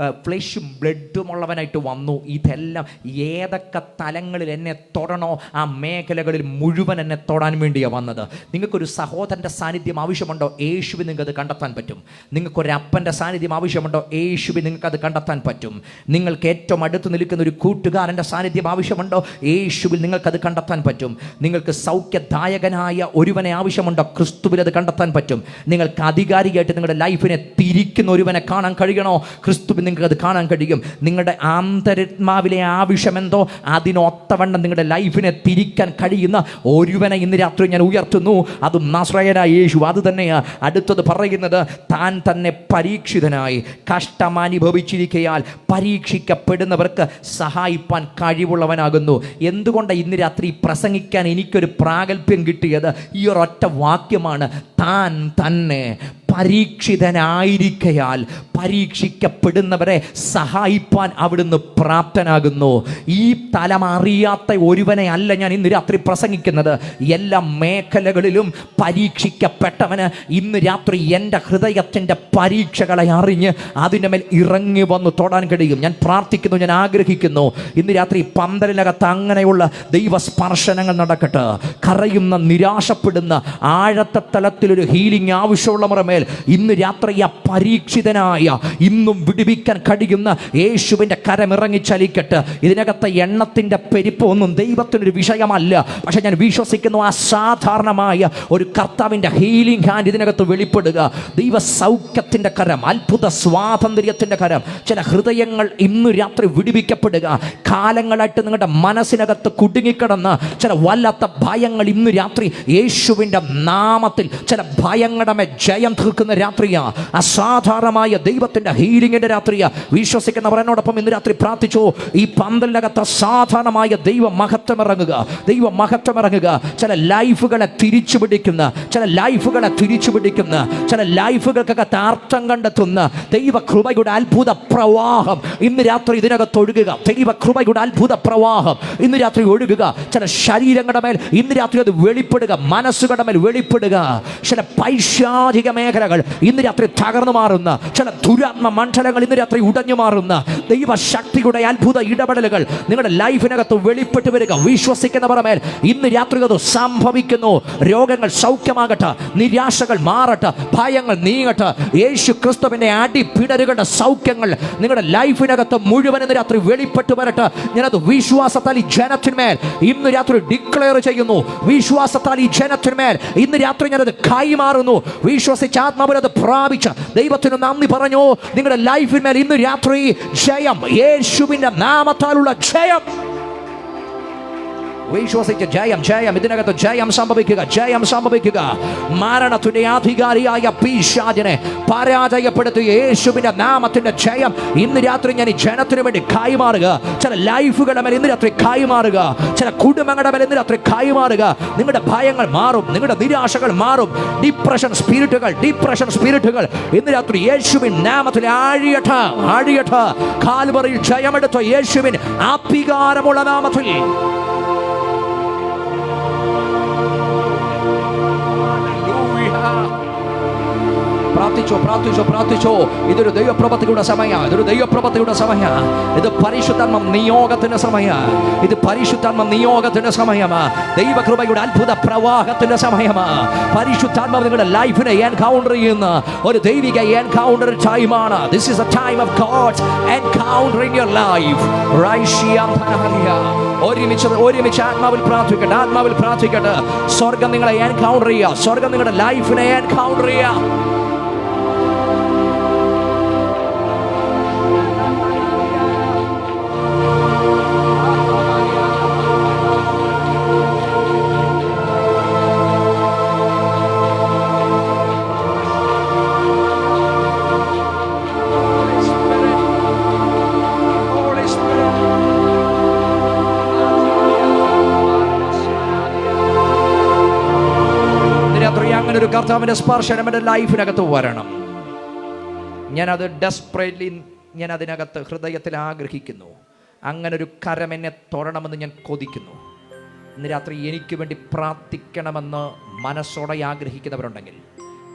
ഫ്ലഷും ബ്ലഡും ഉള്ളവനായിട്ട് വന്നു. ഇതെല്ലാം ഏതൊക്കെ തലങ്ങളിൽ എന്നെ തൊടണോ ആ മേഖലകളിൽ മുഴുവൻ എന്നെ തൊടാൻ വേണ്ടിയാണ് വന്നത്. നിങ്ങൾക്കൊരു സഹോദരൻ്റെ സാന്നിധ്യം ആവശ്യമുണ്ടോ? യേശുവിൽ നിങ്ങൾക്കത് കണ്ടെത്താൻ പറ്റും. നിങ്ങൾക്കൊരു അപ്പൻ്റെ സാന്നിധ്യം ആവശ്യമുണ്ടോ? യേശുവിൽ നിങ്ങൾക്കത് കണ്ടെത്താൻ പറ്റും. നിങ്ങൾക്ക് ഏറ്റവും അടുത്ത് നിൽക്കുന്ന ഒരു കൂട്ടുകാരൻ്റെ സാന്നിധ്യം ആവശ്യമുണ്ടോ? യേശുവിൽ നിങ്ങൾക്കത് കണ്ടെത്താൻ പറ്റും. നിങ്ങൾക്ക് സൗഖ്യദായകനായ ഒരുവനെ ആവശ്യമുണ്ടോ? ക്രിസ്തുവിൽ അത് കണ്ടെത്താൻ പറ്റും. നിങ്ങൾക്ക് അധികാരിയായിട്ട് നിങ്ങളുടെ ലൈഫിനെ തിരിക്കുന്ന ഒരുവനെ കാണാൻ കഴിയണോ? ക്രിസ്തുവിൽ നിങ്ങൾക്ക് അത് കാണാൻ കഴിയും. നിങ്ങളുടെ ആന്തരാത്മാവിലെ ആവശ്യമെന്തോ അതിനൊത്തവണ്ണം നിങ്ങളുടെ ലൈഫിനെ തിരിക്കാൻ കഴിയുന്ന ഒരുവനെ ഇന്ന് രാത്രി ഞാൻ ഉയർത്തുന്നു. അത് നസ്രയനായ യേശു. അത് തന്നെയാണ് അടുത്തത് പറയുന്നത്. താൻ തന്നെ പരീക്ഷിതനായി കഷ്ടമനുഭവിച്ചിരിക്കയാൽ പരീക്ഷിക്കപ്പെടുന്നവർക്ക് സഹായിപ്പാൻ കഴിവുള്ളവനാകുന്നു. എന്തുകൊണ്ടാണ് ഇന്ന് രാത്രി പ്രസംഗിക്കാൻ എനിക്കൊരു പ്രാഗൽഭ്യം കിട്ടിയത്? ഈ ഒരൊറ്റ വാക്യമാണ്. താൻ തന്നെ പരീക്ഷിതനായിരിക്കയാൽ പരീക്ഷിക്കപ്പെടുന്നവരെ സഹായിപ്പാൻ അവിടുന്ന് പ്രാപ്തനാകുന്നു. ഈ തലം അറിയാത്ത ഒരുവനെ അല്ല ഞാൻ ഇന്ന് രാത്രി പ്രസംഗിക്കുന്നത്. എല്ലാ മേഖലകളിലും പരീക്ഷിക്കപ്പെട്ടവന് ഇന്ന് രാത്രി എൻ്റെ ഹൃദയത്തിൻ്റെ പരീക്ഷകളെ അറിഞ്ഞ് അതിൻ്റെ മേൽ ഇറങ്ങി വന്ന് തൊടാൻ കഴിയും. ഞാൻ പ്രാർത്ഥിക്കുന്നു, ഞാൻ ആഗ്രഹിക്കുന്നു ഇന്ന് രാത്രി പന്തലിനകത്ത് അങ്ങനെയുള്ള ദൈവസ്പർശനങ്ങൾ നടക്കട്ടെ. കരയുന്ന, നിരാശപ്പെടുന്ന, ആഴത്തെ തലത്തിലൊരു ഹീലിംഗ് ആവശ്യമുള്ളവരുടെ മേൽ ഇന്ന് രാത്രി ആ പരീക്ഷിതനായ, ഇന്നും വിടുവിക്കാൻ കഴിയുന്ന യേശുവിൻ്റെ കരമിറങ്ങി ചലിക്കട്ടെ. ഇതിനകത്തെ എണ്ണത്തിൻ്റെ പെരുപ്പം ഒന്നും ദൈവത്തിനൊരു വിഷയമല്ല. പക്ഷെ ഞാൻ വിശ്വസിക്കുന്നു അസാധാരണമായ ഒരു കർത്താവിൻ്റെ ഹീലിംഗ് ഹാൻഡ് ഇതിനകത്ത് വെളിപ്പെടുക. ദൈവ സൗഖ്യത്തിൻ്റെ കരം, അത്ഭുത സ്വാതന്ത്ര്യത്തിൻ്റെ കരം. ചില ഹൃദയങ്ങൾ ഇന്ന് രാത്രി വിടുവിക്കപ്പെടുക. കാലങ്ങളായിട്ട് നിങ്ങളുടെ മനസ്സിനകത്ത് കുടുങ്ങിക്കിടന്ന ചില വല്ലാത്ത ഭയങ്ങൾ ഇന്ന് രാത്രി യേശുവിൻ്റെ നാമത്തിൽ ചില ഭയങ്ങളുടെ മേൽ ജയം തീർക്കുക. നിൽക്കുന്ന രാത്രിയാ, അസാധാരണമായ ദൈവത്തിന്റെ ഹീലിംഗിന്റെ രാത്രിയാ. വിശ്വസിക്കുന്നവർ എന്നോടൊപ്പം ഇന്ന് രാത്രി പ്രാർത്ഥിച്ചു. ഈ പന്തലിനകത്ത് അസാധാരണമായ ദൈവ മഹത്വം ഇറങ്ങുക, ദൈവ മഹത്വം ഇറങ്ങുക. ചില ലൈഫുകളെ തിരിച്ചു പിടിക്കുന്ന, ചില ലൈഫുകൾക്കൊക്കെ അർത്ഥം കണ്ടെത്തുന്ന ദൈവ കൃപയുടെ അത്ഭുത പ്രവാഹം ഇന്ന് രാത്രി ഇതിനകത്ത് ഒഴുകുക. ദൈവ കൃപയുടെ അത്ഭുത പ്രവാഹം ഇന്ന് രാത്രി ഒഴുകുക. ചില ശരീരങ്ങളുടെ മേൽ ഇന്ന് രാത്രി അത് വെളിപ്പെടുക, മനസ്സുകളുടെ മേൽ വെളിപ്പെടുക. ചില പൈശാചിക മേഖലകൾ ഇന്ന് രാത്രി തകർന്നു മാറുന്ന, ചില ദുരാത്മ മണ്ഡലങ്ങൾ ഇന്ന് രാത്രി ഉടഞ്ഞു മാറുന്ന ദൈവശക്തിയുടെ അത്ഭുത ഇടപെടലുകൾ നിങ്ങളുടെ ലൈഫിനകത്ത് വെളിപ്പെട്ട് വരിക. വിശ്വസിക്കുന്നവരുടെ മേൽ ഇന്ന് രാത്രി അത് സംഭവിക്കുന്നു. രോഗങ്ങൾ സൗഖ്യമാകട്ടെ, നിരാശകൾ മാറട്ടെ, ഭയങ്ങൾ നീങ്ങട്ടെ. യേശു ക്രിസ്തുവിന്റെ അടിപ്പിടരുകളുടെ സൗഖ്യങ്ങൾ നിങ്ങളുടെ ലൈഫിനകത്ത് മുഴുവൻ ഇന്ന് രാത്രി വെളിപ്പെട്ട് വരട്ടെ. ഞാനത് വിശ്വാസത്താൽ ഈ ജനത്തിന്മേൽ ഇന്ന് രാത്രി ഡിക്ലെയർ ചെയ്യുന്നു. വിശ്വാസത്താൽ ഈ ജനത്തിന്മേൽ ഇന്ന് രാത്രി ഞാനത് കൈമാറുന്നു. വിശ്വസിച്ച് ആത്മാവിനത് പ്രാപിച്ച് ദൈവത്തിന് നന്ദി പറഞ്ഞു. നിങ്ങളുടെ ലൈഫിന്മേൽ ഇന്ന് രാത്രി ജയം, യേശുവിന്റെ നാമത്താലുള്ള ജയം. വിശ്വസിച്ച് ജയം, ജയം, ഇതിനകത്ത് ജയം സംഭവിക്കുക, ജയം സംഭവിക്കുക. മരണത്തിന്റെ അധികാരിയായ പിശാചിനെ പരാജയപ്പെടുത്തിയ യേശുവിന്റെ നാമത്തിന്റെ ജയം ഇന്ന് രാത്രി ഞാൻ ഈ ജനത്തിന് വേണ്ടി കൈമാറുക. ചില ലൈഫുകളുടെ മേൽ ഇന്ന് രാത്രി കൈമാറുക, ചില കുടുംബങ്ങളുടെ മേൽ ഇന്ന് രാത്രി കൈമാറുക. നിങ്ങളുടെ ഭയങ്ങൾ മാറും, നിങ്ങളുടെ നിരാശകൾ മാറും. ഡിപ്രഷൻ സ്പിരിറ്റുകൾ ഇന്ന് രാത്രി യേശുവിൻ നാമത്തിൽ അഴിയട്ടെ, അഴിയട്ടെ. കാൽവറിയിൽ ജയമെടുത്ത യേശുവിൻ അധികാരമുള്ള നാമത്തിൽ പ്രാർത്ഥിച്ചോ. ഇതൊരു ദൈവപ്രവൃത്തിയുടെ സമയം, ഇത് പരിശുദ്ധാത്മ നിയോഗത്തിന്റെ സമയം, ദൈവകൃപയുടെ അത്ഭുത പ്രവാഹത്തിന്റെ സമയമാ. പരിശുദ്ധാത്മ നിങ്ങളുടെ ലൈഫിനെ എൻകൗണ്ടർ ചെയ്യുന്ന ഒരു ദൈവിക എൻകൗണ്ടർ ടൈമാണ്. This is a time of God's encounter in your life. ഒരുമിച്ച് ആത്മാവിൽ പ്രാർത്ഥിക്കട്ടെ. സ്വർഗം നിങ്ങളെ എൻകൗണ്ടർ ചെയ്യുക, സ്വർഗം നിങ്ങളുടെ ലൈഫിനെ എൻകൗണ്ടർ ചെയ്യുക. അങ്ങനെ ഒരു കർത്താവിന്റെ സ്പർശനം എൻ്റെ ലൈഫിനകത്ത് വരണം. ഞാനത് ഡെസ്പറേറ്റ്ലി ഞാൻ അതിനകത്ത് ഹൃദയത്തിൽ ആഗ്രഹിക്കുന്നു. അങ്ങനെ ഒരു കരം എന്നെ തൊടണമെന്ന് ഞാൻ കൊതിക്കുന്നു. ഇന്ന് രാത്രി എനിക്ക് വേണ്ടി പ്രാർത്ഥിക്കണമെന്ന് മനസ്സോടെ ആഗ്രഹിക്കുന്നവരുണ്ടെങ്കിൽ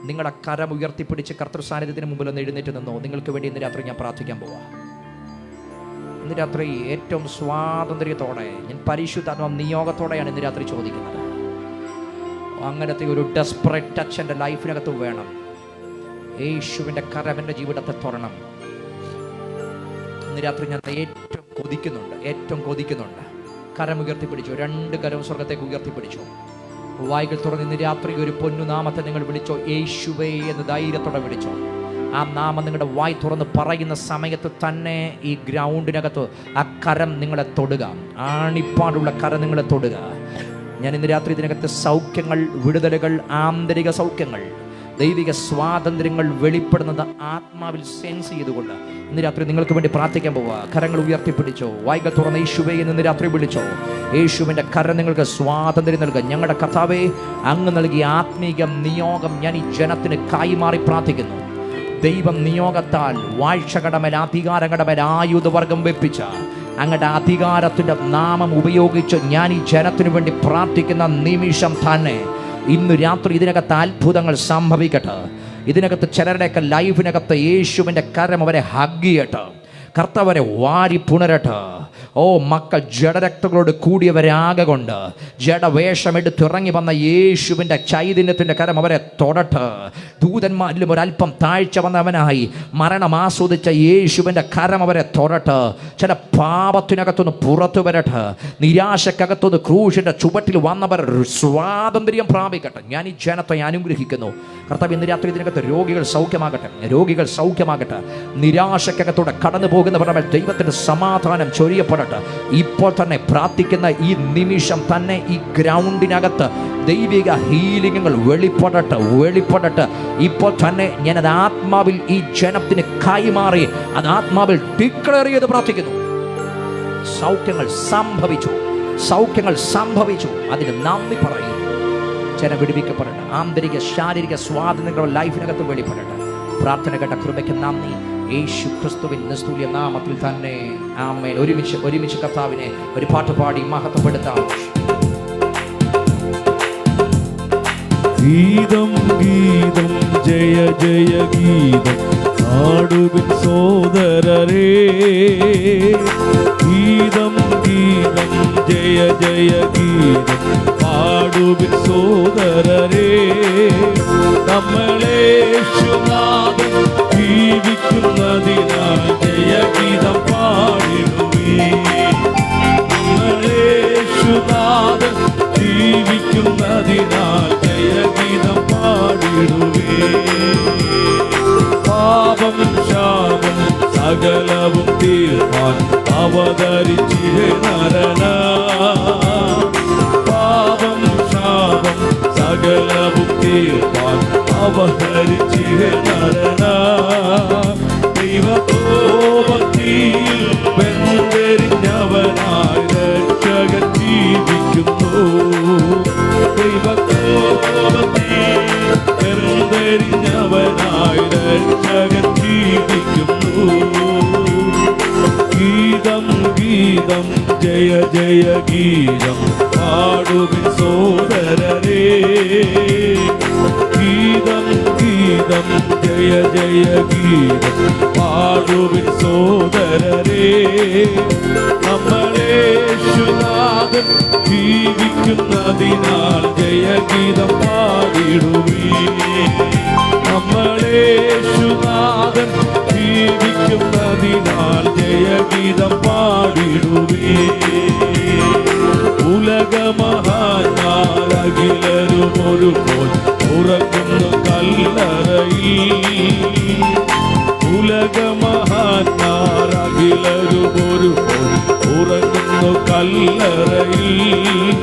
നിങ്ങളുടെ കരം ഉയർത്തിപ്പിടിച്ച് കർത്തൃ സാന്നിധ്യത്തിന് മുമ്പിൽ ഒന്ന് എഴുന്നേറ്റ് നിന്നോ. നിങ്ങൾക്ക് വേണ്ടി ഇന്ന് രാത്രി ഞാൻ പ്രാർത്ഥിക്കാൻ പോവാം. ഇന്ന് രാത്രി ഏറ്റവും സ്വാതന്ത്ര്യത്തോടെ, ഞാൻ പരിശുദ്ധാത്മ നിയോഗത്തോടെയാണ് ഇന്ന് രാത്രി ചോദിക്കുന്നത്. അങ്ങനത്തെ ഒരു ഡെസ്പറേറ്റ് ടച്ച് എൻ്റെ ലൈഫിനകത്ത് വേണം. യേശുവിൻ്റെ കരം എൻ്റെ ജീവിതത്തെ തുറണം. ഇന്ന് രാത്രി ഞാൻ ഏറ്റവും കൊതിക്കുന്നുണ്ട്. കരം ഉയർത്തിപ്പിടിച്ചു, 2 കരവും സ്വർഗത്തേക്ക് ഉയർത്തിപ്പിടിച്ചു. വായ്കൾ തുറന്ന് ഇന്ന് രാത്രി ഒരു പൊന്നുനാമത്തെ നിങ്ങൾ വിളിച്ചോ. യേശുവേ എന്ന് ധൈര്യത്തോടെ വിളിച്ചോ. ആ നാമം നിങ്ങളുടെ വായ് തുറന്ന് പറയുന്ന സമയത്ത് തന്നെ ഈ ഗ്രൗണ്ടിനകത്ത് ആ കരം നിങ്ങളെ തൊടുക. ആണിപ്പാടുള്ള കരം നിങ്ങളെ തൊടുക. ഞാൻ ഇന്ന് രാത്രി ഇതിനകത്ത് സൗഖ്യങ്ങൾ, വിടുതലുകൾ, ആന്തരിക സൗഖ്യങ്ങൾ, ദൈവിക സ്വാതന്ത്ര്യങ്ങൾ വെളിപ്പെടുന്നത് ആത്മാവിൽ സെൻസ് ചെയ്തുകൊണ്ട് ഇന്ന് രാത്രി നിങ്ങൾക്ക് വേണ്ടി പ്രാർത്ഥിക്കാൻ പോവുക. കരങ്ങൾ ഉയർത്തിപ്പിടിച്ചോ, വായ്കൾ തുറന്ന് യേശുവേ എന്ന് ഇന്ന് രാത്രി വിളിച്ചോ. യേശുവിൻ്റെ കരം നിങ്ങൾക്ക് സ്വാതന്ത്ര്യം നൽകുക. ഞങ്ങളുടെ കർത്താവേ, അങ്ങ് നൽകിയ ആത്മീക നിയോഗം ഞാൻ ഈ ജനത്തിന് കൈമാറി പ്രാർത്ഥിക്കുന്നു. ദൈവം നിയോഗത്താൽ വാഴ്ചകടമേൽ, അധികാരകടമേൽ ആയുധവർഗം വെപ്പിച്ച അങ്ങയുടെ അധികാരത്തിൻ്റെ നാമം ഉപയോഗിച്ച് ഞാൻ ഈ ജനത്തിനു വേണ്ടി പ്രാർത്ഥിക്കുന്ന നിമിഷം തന്നെ ഇന്ന് രാത്രി ഇതിനകത്ത് അത്ഭുതങ്ങൾ സംഭവിക്കട്ടെ. ഇതിനകത്ത് ചിലരുടെയൊക്കെ ലൈഫിനകത്ത് യേശുവിൻ്റെ കരം അവരെ ഹഗ് ചെയ്യട്ടെ. കർത്താവരെ വാരി പുണരട്ടെ. ഓ മക്കൾ ജഡരക്തങ്ങളോട് കൂടിയവരാകെ കൊണ്ട് ജഡവേഷമെടുത്തിറങ്ങി വന്ന യേശുവിൻ്റെ ചൈതന്യത്തിൻ്റെ കരം അവരെ തൊടട്ടെ. ദൂതന്മാരിലും ഒരല്പം താഴ്ച വന്നവനായി മരണം ആസ്വദിച്ച യേശുവിൻ്റെ കരം അവരെ തൊടട്ടെ. ചില പാപത്തിനകത്തുനിന്ന് പുറത്തു വരട്ടെ. നിരാശക്കകത്തുനിന്ന് ക്രൂശിൻ്റെ ചുവട്ടിൽ വന്നവർ സ്വാതന്ത്ര്യം പ്രാപിക്കട്ടെ. ഞാൻ ഈ ജനത്തെ അനുഗ്രഹിക്കുന്നു. കർത്താവ് ഇന്ന് രാത്രി ഇതിനകത്ത് രോഗികൾ സൗഖ്യമാകട്ടെ. നിരാശക്കകത്തൂടെ കടന്നു പോകുന്നവരുടെ മേൽ ദൈവത്തിൻ്റെ സമാധാനം ചൊരിയപ്പെടട്ടെ. ഇപ്പോൾ തന്നെ പ്രാർത്ഥിക്കുന്ന ഈ നിമിഷം തന്നെ ഈ ഗ്രൗണ്ടിനകത്ത് ദൈവിക ഹീലിംഗുകൾ വെളിപ്പെടട്ടെ. ഇപ്പോൾ തന്നെ ഞാനത് ആത്മാവിൽ ഈ ജനത്തിന് കൈമാറി അത് ആത്മാവിൽ ഡിക്ലെയർ ചെയ്ത് പ്രാർത്ഥിക്കുന്നു. സൗഖ്യങ്ങൾ സംഭവിച്ചു. അതിന് നന്ദി പറയുന്നു. ജനം വിടുവിക്കപ്പെടട്ടെ. ആന്തരിക ശാരീരിക സ്വാതന്ത്ര്യങ്ങളുടെ ലൈഫിനകത്ത് വെളിപ്പെടട്ടെ. പ്രാർത്ഥന കേട്ട കൃപയ്ക്ക് നന്ദി. യേശു ക്രിസ്തുവിൻ നിസ്തുല്യ നാമത്തിൽ തന്നെ ആമേൻ. ഒരുമിച്ച് കർത്താവിനെ ഒരു പാട്ട് പാടി മഹത്വപ്പെടുത്താം. ഗീതം ഗീതം ജയ ജയ ഗീതം പാടുവിൻ സോദരരേ. ഗീതം ഗീതം ജയ ജയ ഗീതം പാടുവിൻ സോദരരേ. നമ്മളേശുനാഥൻ ജീവിക്കുന്നതിനാൽ ജയഗീതം പാടിടുവീൻ. നമ്മളേശുനാഥൻ ജീവിക്കുന്നതിനാൽ ജയഗീതം പാടിടുവീൻ. പാപം ശാപം സകലവും തീർപ്പാൻ അവതരിച്ചിഹേ നരന. പാപം ശാപം സകലവും തീർപ്പാൻ അവതരിച്ചിഹേ നരന. ദൈവകോപത്തിൽ വെന്തെരിഞ്ഞവനായി രക്ഷകൻ ജീവിക്കുന്നു. ദൈവകോപത്തിൽ വെന്തെരിഞ്ഞവനായി രക്ഷകൻ ജീവിക്കുന്നു. ഗീതം ഗീതം ജയ ജയ ഗീതം പാടുവിൻ സോദരരേ. ഗീതം ഗീതം ജയ ജയ ഗീതം പാടുവിൻ സോദരരേ. നമ്മളേശുനാഥൻ ജീവിക്കുന്നതിനാൽ ജയഗീതം പാടിടുവീൻ. നമ്മളേശുനാഥൻ ജീവിക്കുന്നതിനാൽ ജയഗീതം പാടിടുവീൻ. ഉലകമഹാന്മാരഖിലരും ഒരുപോൽ ഉറങ്ങുന്നു കല്ലറയിൽ. ഉലകമഹാന്മാരഖിലരും ഒരുപോൽ ഉറങ്ങുന്നു കല്ലറയിൽ.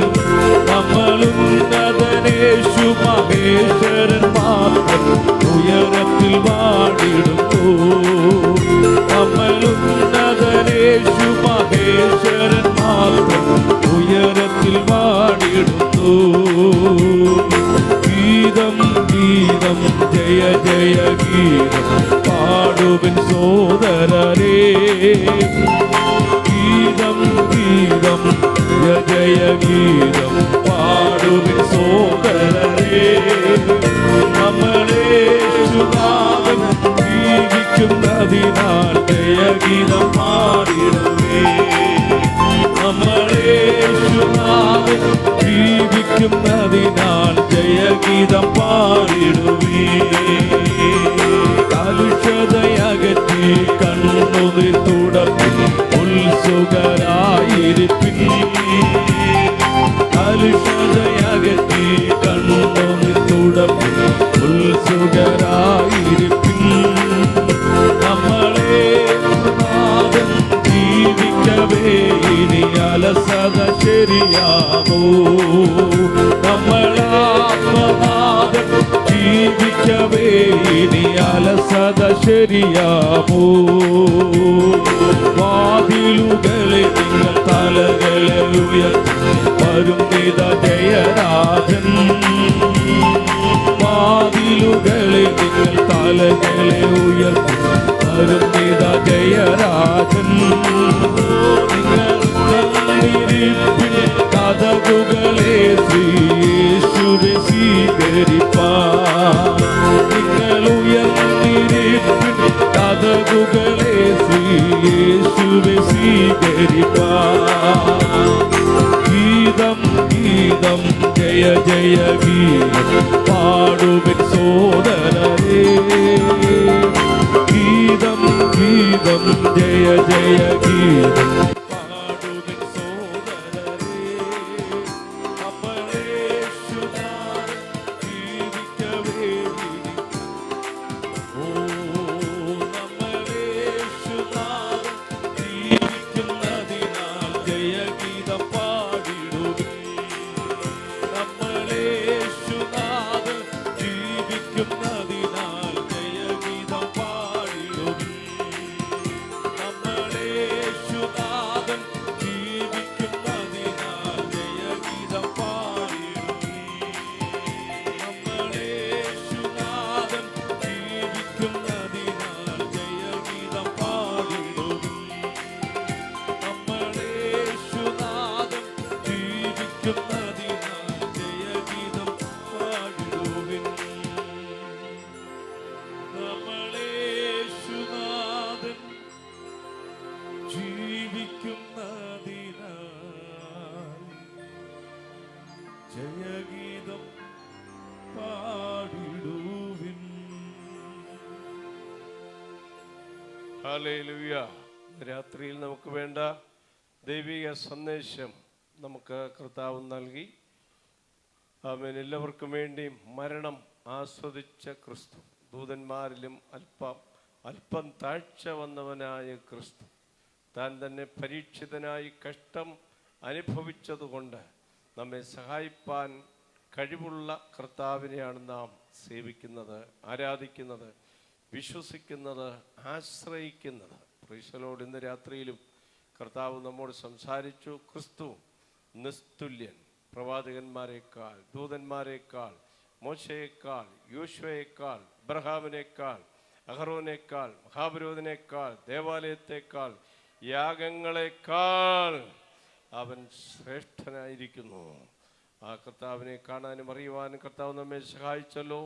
നമ്മളുന്നതനേശു മഹേശ്വരൻ മാത്രം ഉയരത്തിൽ വാണിടുന്നു. നമ്മളുന്നതനേശു മഹേശ്വരൻ മാത്രം ഉയരത്തിൽ വാണിടുന്നു. ഗീതം ഗീതം ജയ ജയ ഗീതം പാടുവിൻ സോദരരേ. ഗീതം ഗീതം ജയ ജയ ഗീതം പാടുവിൻ സോദരരേ. നമ്മളേശുനാഥൻ ജീവിക്കുന്നതിനാൽ ജയഗീതം പാടിടുവേ. നമ്മളേശുനാഥൻ ജീവിക്കുന്നതിനാൽ ജയഗീതം പാടിടുവേ. കലുഷതയകറ്റി കണ്ണുനീർ തുടപ്പി ഉത്സുകരായിരിപ്പിൻ. കലുഷതയകറ്റി കണ്ണുനീർ തുടപ്പി ഉത്സുകരായിരിപ്പിൻ. നമ്മളെ നാഥൻ ജീവിക്കവേ ഇനി അലസത ശരിയാമോ. നമ്മളാത്മനാഥൻ ജീവിക്കവേ ഇനി അലസത ശരിയാമോ. വാതിലുകളെ നിങ്ങൾ തലകളെ ഉയർത്തി വരും നിത ജയരാജൻ. വാതിലുകളെ നിങ്ങൾ തലകളെ ഉയർത്തി വരും നിത ജയരാജൻ. നിങ്ങൾ കഥകുകളെ ശ്രീയേശുവെ സ്വീകരിപ്പാൻ. നിങ്ങൾ ഉയർന്നിരിപ്പിൻ കഥകുകളെ ശ്രീയേശുവെ സ്വീകരിപ്പാൻ. ഗീതം ഗീതം ജയ ജയ ഗീതം പാടുവിൻ സോദരരേ. ഗീതം ഗീതം ജയ ജയ ഗീതം പാടുവിൻ സോദരരേ. നമ്മളേശുനാഥൻ ജീവിക്കവേ. ഓ നമ്മളേശുനാഥൻ ജീവിക്കുന്നതിനാൽ ജയഗീതം പാടിടുവേ. നമ്മളെ ജയഗീതം പാടിടുവിൻ. ഹല്ലേലൂയ. രാത്രിയിൽ നമുക്ക് വേണ്ട ദൈവിക സന്ദേശം നമുക്ക് കർത്താവ് നൽകി. ആമേൻ. എല്ലാവർക്കും വേണ്ടിയും മരണം ആസ്വദിച്ച ക്രിസ്തു, ദൂതന്മാരിലും അല്പം താഴ്ച വന്നവനായ ക്രിസ്തു, താൻ തന്നെ പരീക്ഷിതനായി കഷ്ടം അനുഭവിച്ചതുകൊണ്ട് നമ്മെ സഹായിപ്പാൻ കഴിവുള്ള കർത്താവിനെയാണ് നാം സേവിക്കുന്നത്, ആരാധിക്കുന്നത്, വിശ്വസിക്കുന്നത്, ആശ്രയിക്കുന്നത്. Price the Lord. ഇന്ന് രാത്രിയിലും കർത്താവ് നമ്മോട് സംസാരിച്ചു. ക്രിസ്തു നിസ്തുല്യൻ, പ്രവാചകന്മാരെക്കാൾ, ദൂതന്മാരെക്കാൾ, മോശയേക്കാൾ, യോശുവയേക്കാൾ, അബ്രഹാമിനേക്കാൾ, അഹറോനേക്കാൾ, മഹാപുരോഹിതനേക്കാൾ, ദേവാലയത്തേക്കാൾ, യാഗങ്ങളെക്കാൾ അവൻ ശ്രേഷ്ഠനായിരിക്കുന്നു. ആ കർത്താവിനെ കാണാനും അറിയുവാനും കർത്താവ് നമ്മെ സഹായിച്ചല്ലോ.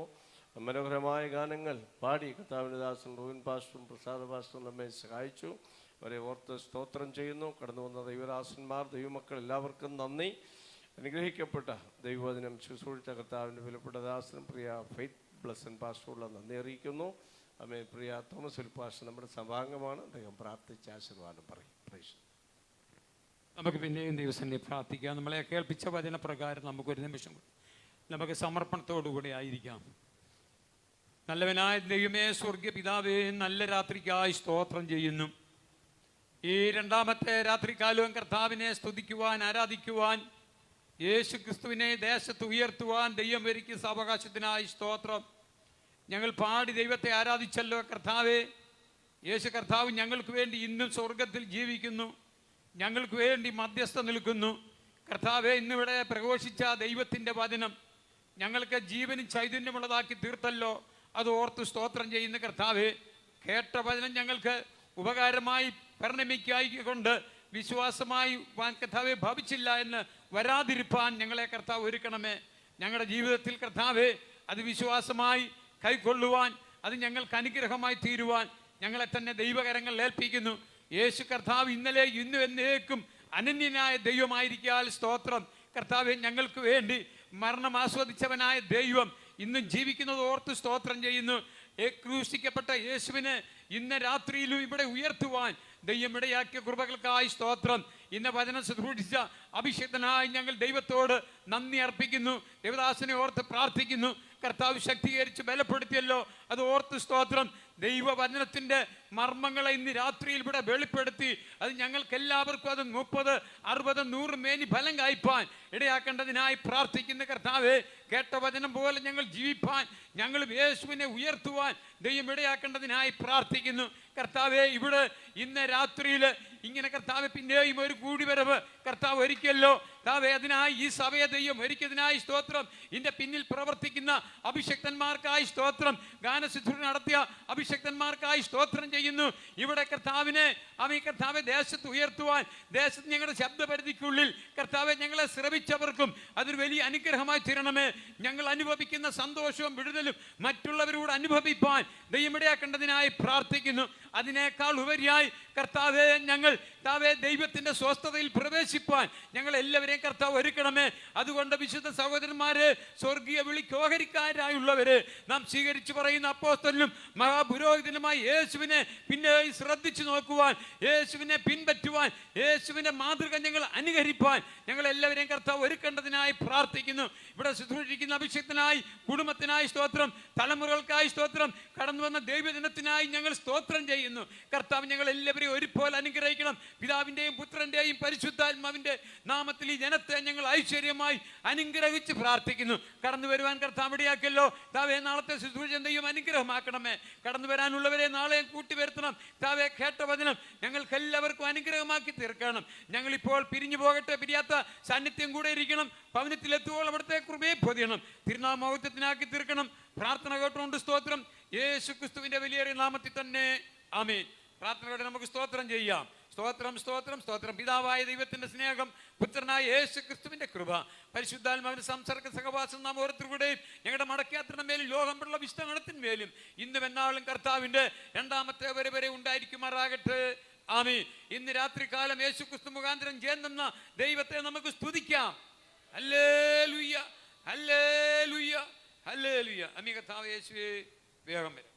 മനോഹരമായ ഗാനങ്ങൾ പാടി കർത്താവിൻ്റെ ദാസൻ റോവിൻ പാസ്റ്ററും പ്രസാദ പാസ്റ്ററും നമ്മെ സഹായിച്ചു. അവരെ ഓർത്ത് സ്തോത്രം ചെയ്യുന്നു. കടന്നു വന്ന ദൈവദാസന്മാർ, ദൈവമക്കൾ എല്ലാവർക്കും നന്ദി. അനുഗ്രഹിക്കപ്പെട്ട ദൈവവചനം ശുശ്രൂഷിച്ച കർത്താവിൻ്റെ വിലപ്പെട്ട ദാസനും പ്രിയ ഫെയ്ത്ത് ബ്ലസ്സൻ പാസ്റ്ററുള്ള നന്ദി അറിയിക്കുന്നു. അമ്മേ, പ്രിയ തോമസ് ഉൽപാസ്റ്റർ നമ്മുടെ സഭാംഗമാണ്. അദ്ദേഹം പ്രാർത്ഥിച്ച ആശീർവാദം പറയും. പ്രൈസ്. നമുക്ക് പിന്നെയും ദിവസം പ്രാർത്ഥിക്കാം. നമ്മളെ കേൾപ്പിച്ച വചനപ്രകാരം നമുക്കൊരു നിമിഷം നമുക്ക് സമർപ്പണത്തോടുകൂടി ആയിരിക്കാം. നല്ലവനായ ദൈവമേ, സ്വർഗീയ പിതാവേ, നല്ല രാത്രിക്കായി സ്തോത്രം ചെയ്യുന്നു. ഈ രണ്ടാമത്തെ രാത്രികാലവും കർത്താവിനെ സ്തുതിക്കുവാൻ, ആരാധിക്കുവാൻ, യേശു ക്രിസ്തുവിനെ ദേശത്ത് ഉയർത്തുവാൻ ദൈവം ഒരുക്കിയ സാവകാശത്തിനായി സ്തോത്രം. ഞങ്ങൾ പാടി ദൈവത്തെ ആരാധിച്ചല്ലോ കർത്താവേ. യേശു കർത്താവ് ഞങ്ങൾക്ക് വേണ്ടി ഇന്നും സ്വർഗത്തിൽ ജീവിക്കുന്നു, ഞങ്ങൾക്ക് വേണ്ടി മധ്യസ്ഥ നിൽക്കുന്നു. കർത്താവെ, ഇന്നിവിടെ പ്രഘോഷിച്ച ദൈവത്തിൻ്റെ വചനം ഞങ്ങൾക്ക് ജീവനും ചൈതന്യമുള്ളതാക്കി തീർത്തല്ലോ. അത് ഓർത്ത് സ്തോത്രം ചെയ്യുന്ന കർത്താവെ, കേട്ട വചനം ഞങ്ങൾക്ക് ഉപകാരമായി പരിണമിക്കായിക്കൊണ്ട് വിശ്വാസമായി കർത്താവെ ഭവിച്ചില്ല എന്ന് വരാതിരിപ്പാൻ ഞങ്ങളെ കർത്താവ് ഒരുക്കണമേ. ഞങ്ങളുടെ ജീവിതത്തിൽ കർത്താവെ അത് വിശ്വാസമായി കൈക്കൊള്ളുവാൻ, അത് ഞങ്ങൾക്ക് അനുഗ്രഹമായി തീരുവാൻ ഞങ്ങളെ തന്നെ ദൈവകരങ്ങൾ ഏൽപ്പിക്കുന്നു. യേശു കർത്താവ് ഇന്നലെ ഇന്നും എന്നേക്കും അനന്യനായ ദൈവമായിരിക്കാൽ സ്തോത്രം. കർത്താവെ, ഞങ്ങൾക്ക് വേണ്ടി മരണം ആസ്വദിച്ചവനായ ദൈവം ഇന്നും ജീവിക്കുന്നത് ഓർത്ത് സ്തോത്രം ചെയ്യുന്നു. ക്രൂശിക്കപ്പെട്ട യേശുവിനെ ഇന്ന് രാത്രിയിലും ഇവിടെ ഉയർത്തുവാൻ ദൈവം ഇടയാക്കിയ കൃപകൾക്കായി സ്തോത്രം. ഇന്ന് വചനം ശുശ്രൂഷിച്ച അഭിഷേകനായി ഞങ്ങൾ ദൈവത്തോട് നന്ദി അർപ്പിക്കുന്നു. ദേവദാസനെ ഓർത്ത് പ്രാർത്ഥിക്കുന്നു. കർത്താവ് ശക്തീകരിച്ച് ബലപ്പെടുത്തിയല്ലോ, അത് ഓർത്ത് സ്തോത്രം. ദൈവവചനത്തിൻ്റെ മർമ്മങ്ങളെ ഇന്ന് രാത്രിയിൽ ഇവിടെ വെളിപ്പെടുത്തി അത് ഞങ്ങൾക്ക് എല്ലാവർക്കും അത് 30, 60, 100 മേനി ഫലം കായ്പാൻ ഇടയാക്കേണ്ടതിനായി പ്രാർത്ഥിക്കുന്ന കർത്താവെ, കേട്ട വചനം പോലെ ഞങ്ങൾ ജീവിപ്പാൻ, ഞങ്ങൾ യേശുവിനെ ഉയർത്തുവാൻ ദൈവം ഇടയാക്കേണ്ടതിനായി പ്രാർത്ഥിക്കുന്നു. കർത്താവെ, ഇവിടെ ഇന്ന് രാത്രിയിൽ ഇങ്ങനെ കർത്താവ് പിന്നെയും ഒരു കൂടിവരവ് കർത്താവ് ഒരുക്കിയല്ലോ. കർത്താവെ, അതിനായി ഈ സഭയെ ദൈവം ഒരുക്കിയതിനായി സ്തോത്രം. ഇതിൻ്റെ പിന്നിൽ പ്രവർത്തിക്കുന്ന അഭിഷക്തന്മാർക്കായി സ്തോത്രം. ഗാനശുശ്രൂഷ നടത്തിയ അഭിഷക്തന്മാർക്കായി സ്തോത്രം ചെയ്യുന്നു. ഇവിടെ കർത്താവിനെ കർത്താവെ ദേശത്ത് ഉയർത്തുവാൻ, ദേശത്ത് ഞങ്ങളുടെ ശബ്ദപരിധിക്കുള്ളിൽ കർത്താവെ ഞങ്ങളെ ശ്രമിച്ചവർക്കും അതൊരു വലിയ അനുഗ്രഹമായി തീരണമേ. ഞങ്ങൾ അനുഭവിക്കുന്ന സന്തോഷവും വിടുതലും മറ്റുള്ളവരോട് അനുഭവിപ്പാൻ ദൈവമിടയാക്കേണ്ടതിനായി പ്രാർത്ഥിക്കുന്നു. അതിനേക്കാൾ ഉപരിയായി കർത്താവെ, ഞങ്ങൾ കർത്താവെ ദൈവത്തിൻ്റെ സ്വസ്ഥതയിൽ പ്രവേശിപ്പാൻ ഞങ്ങൾ എല്ലാവരെയും കർത്താവ് ഒരുക്കണമേ. അതുകൊണ്ട് വിശുദ്ധ സഹോദരന്മാരെ, സ്വർഗീയ വിളിക്കോഹരിക്കാരായുള്ളവരെ, നാം സ്വീകരിച്ചു പറയുന്ന അപ്പോസ്തലനും മഹാപുരോഹിതനുമായി യേശുവിനെ പിന്നെ ശ്രദ്ധിച്ചു നോക്കുവാൻ, യേശുവിനെ പിൻപറ്റുവാൻ, യേശുവിൻ്റെ മാതൃക ഞങ്ങൾ അനുകരിപ്പാൻ ഞങ്ങൾ എല്ലാവരെയും കർത്താവ് ഒരുക്കേണ്ടതിനായി പ്രാർത്ഥിക്കുന്നു. ഇവിടെ ശുശ്രൂഷിക്കുന്ന അഭിഷേകത്തിനായി, കുടുംബത്തിനായി സ്തോത്രം, തലമുറകൾക്കായി സ്തോത്രം, കടന്നു വന്ന ദൈവദിനത്തിനായി ഞങ്ങൾ സ്തോത്രം ചെയ്യുന്നു. കർത്താവ് ഞങ്ങൾ എല്ലാവരെയും ഒരുപോലെ അനുഗ്രഹിക്കണം. പിതാവിൻ്റെയും പുത്രൻ്റെയും പരിശുദ്ധാത്മാവിൻ്റെ നാമത്തിൽ ഈ ജനത്തെ ഞങ്ങൾ ഐശ്വര്യമായി അനുഗ്രഹിച്ച് പ്രാർത്ഥിക്കുന്നു. കടന്നു വരുവാൻ കർത്താവ് ഇടയാക്കല്ലോ. താവേ, നാളത്തെ ശുശ്രൂഷ ദൈവം അനുഗ്രഹമാക്കണമേ. കടന്നു വരാനുള്ളവരെ നാളെയും കൂട്ടി വരുത്തണം. താവേ, കേട്ട വചനം ഞങ്ങൾക്ക് എല്ലാവർക്കും അനുഗ്രഹമാക്കി തീർക്കണം. ഞങ്ങളിപ്പോൾ പിരിഞ്ഞു പോകട്ടെ, പിരിയാത്ത സാന്നിധ്യം കൂടെ ഇരിക്കണം. ഭവനത്തിലെത്തുമ്പോൾ അവിടുത്തെ കൃപയെ പൊതിയണം, തിരുനാമൗത്യത്തിനാക്കി തീർക്കണം. പ്രാർത്ഥന കേട്ടുകൊണ്ട് സ്തോത്രം. യേശു ക്രിസ്തുവിൻ്റെ വലിയേറിയ നാമത്തിൽ തന്നെ ആമേൻ. പ്രാർത്ഥനയോടെ നമുക്ക് സ്തോത്രം ചെയ്യാം. സ്തോത്രം, സ്തോത്രം, സ്തോത്രം. പിതാവായ ദൈവത്തിന്റെ സ്നേഹം, പുത്രനായ യേശു ക്രിസ്തുവിന്റെ കൃപ, പരിശുദ്ധാത്മാവിന്റെ സംസർഗ സഹവാസം നാം ഓരോരുത്തരുടെയും ഞങ്ങളുടെ മടക്കയാത്രയുടെ മേലും ലോകമുള്ള വിസ്തരണത്തിന്മേലും ഇന്നും എന്നാളും കർത്താവിന്റെ രണ്ടാമത്തെ വരെ ഉണ്ടായിരിക്കുമാറാകട്ടെ. ആമീൻ. ഇന്ന് രാത്രികാലം യേശു ക്രിസ്തു മുഖാന്തരം ജയം ദൈവത്തെ നമുക്ക് സ്തുതിക്കാം. Hallelujah, hallelujah, hallelujah. അമീ കർത്താവ് യേശുവേ വേഗം വരും.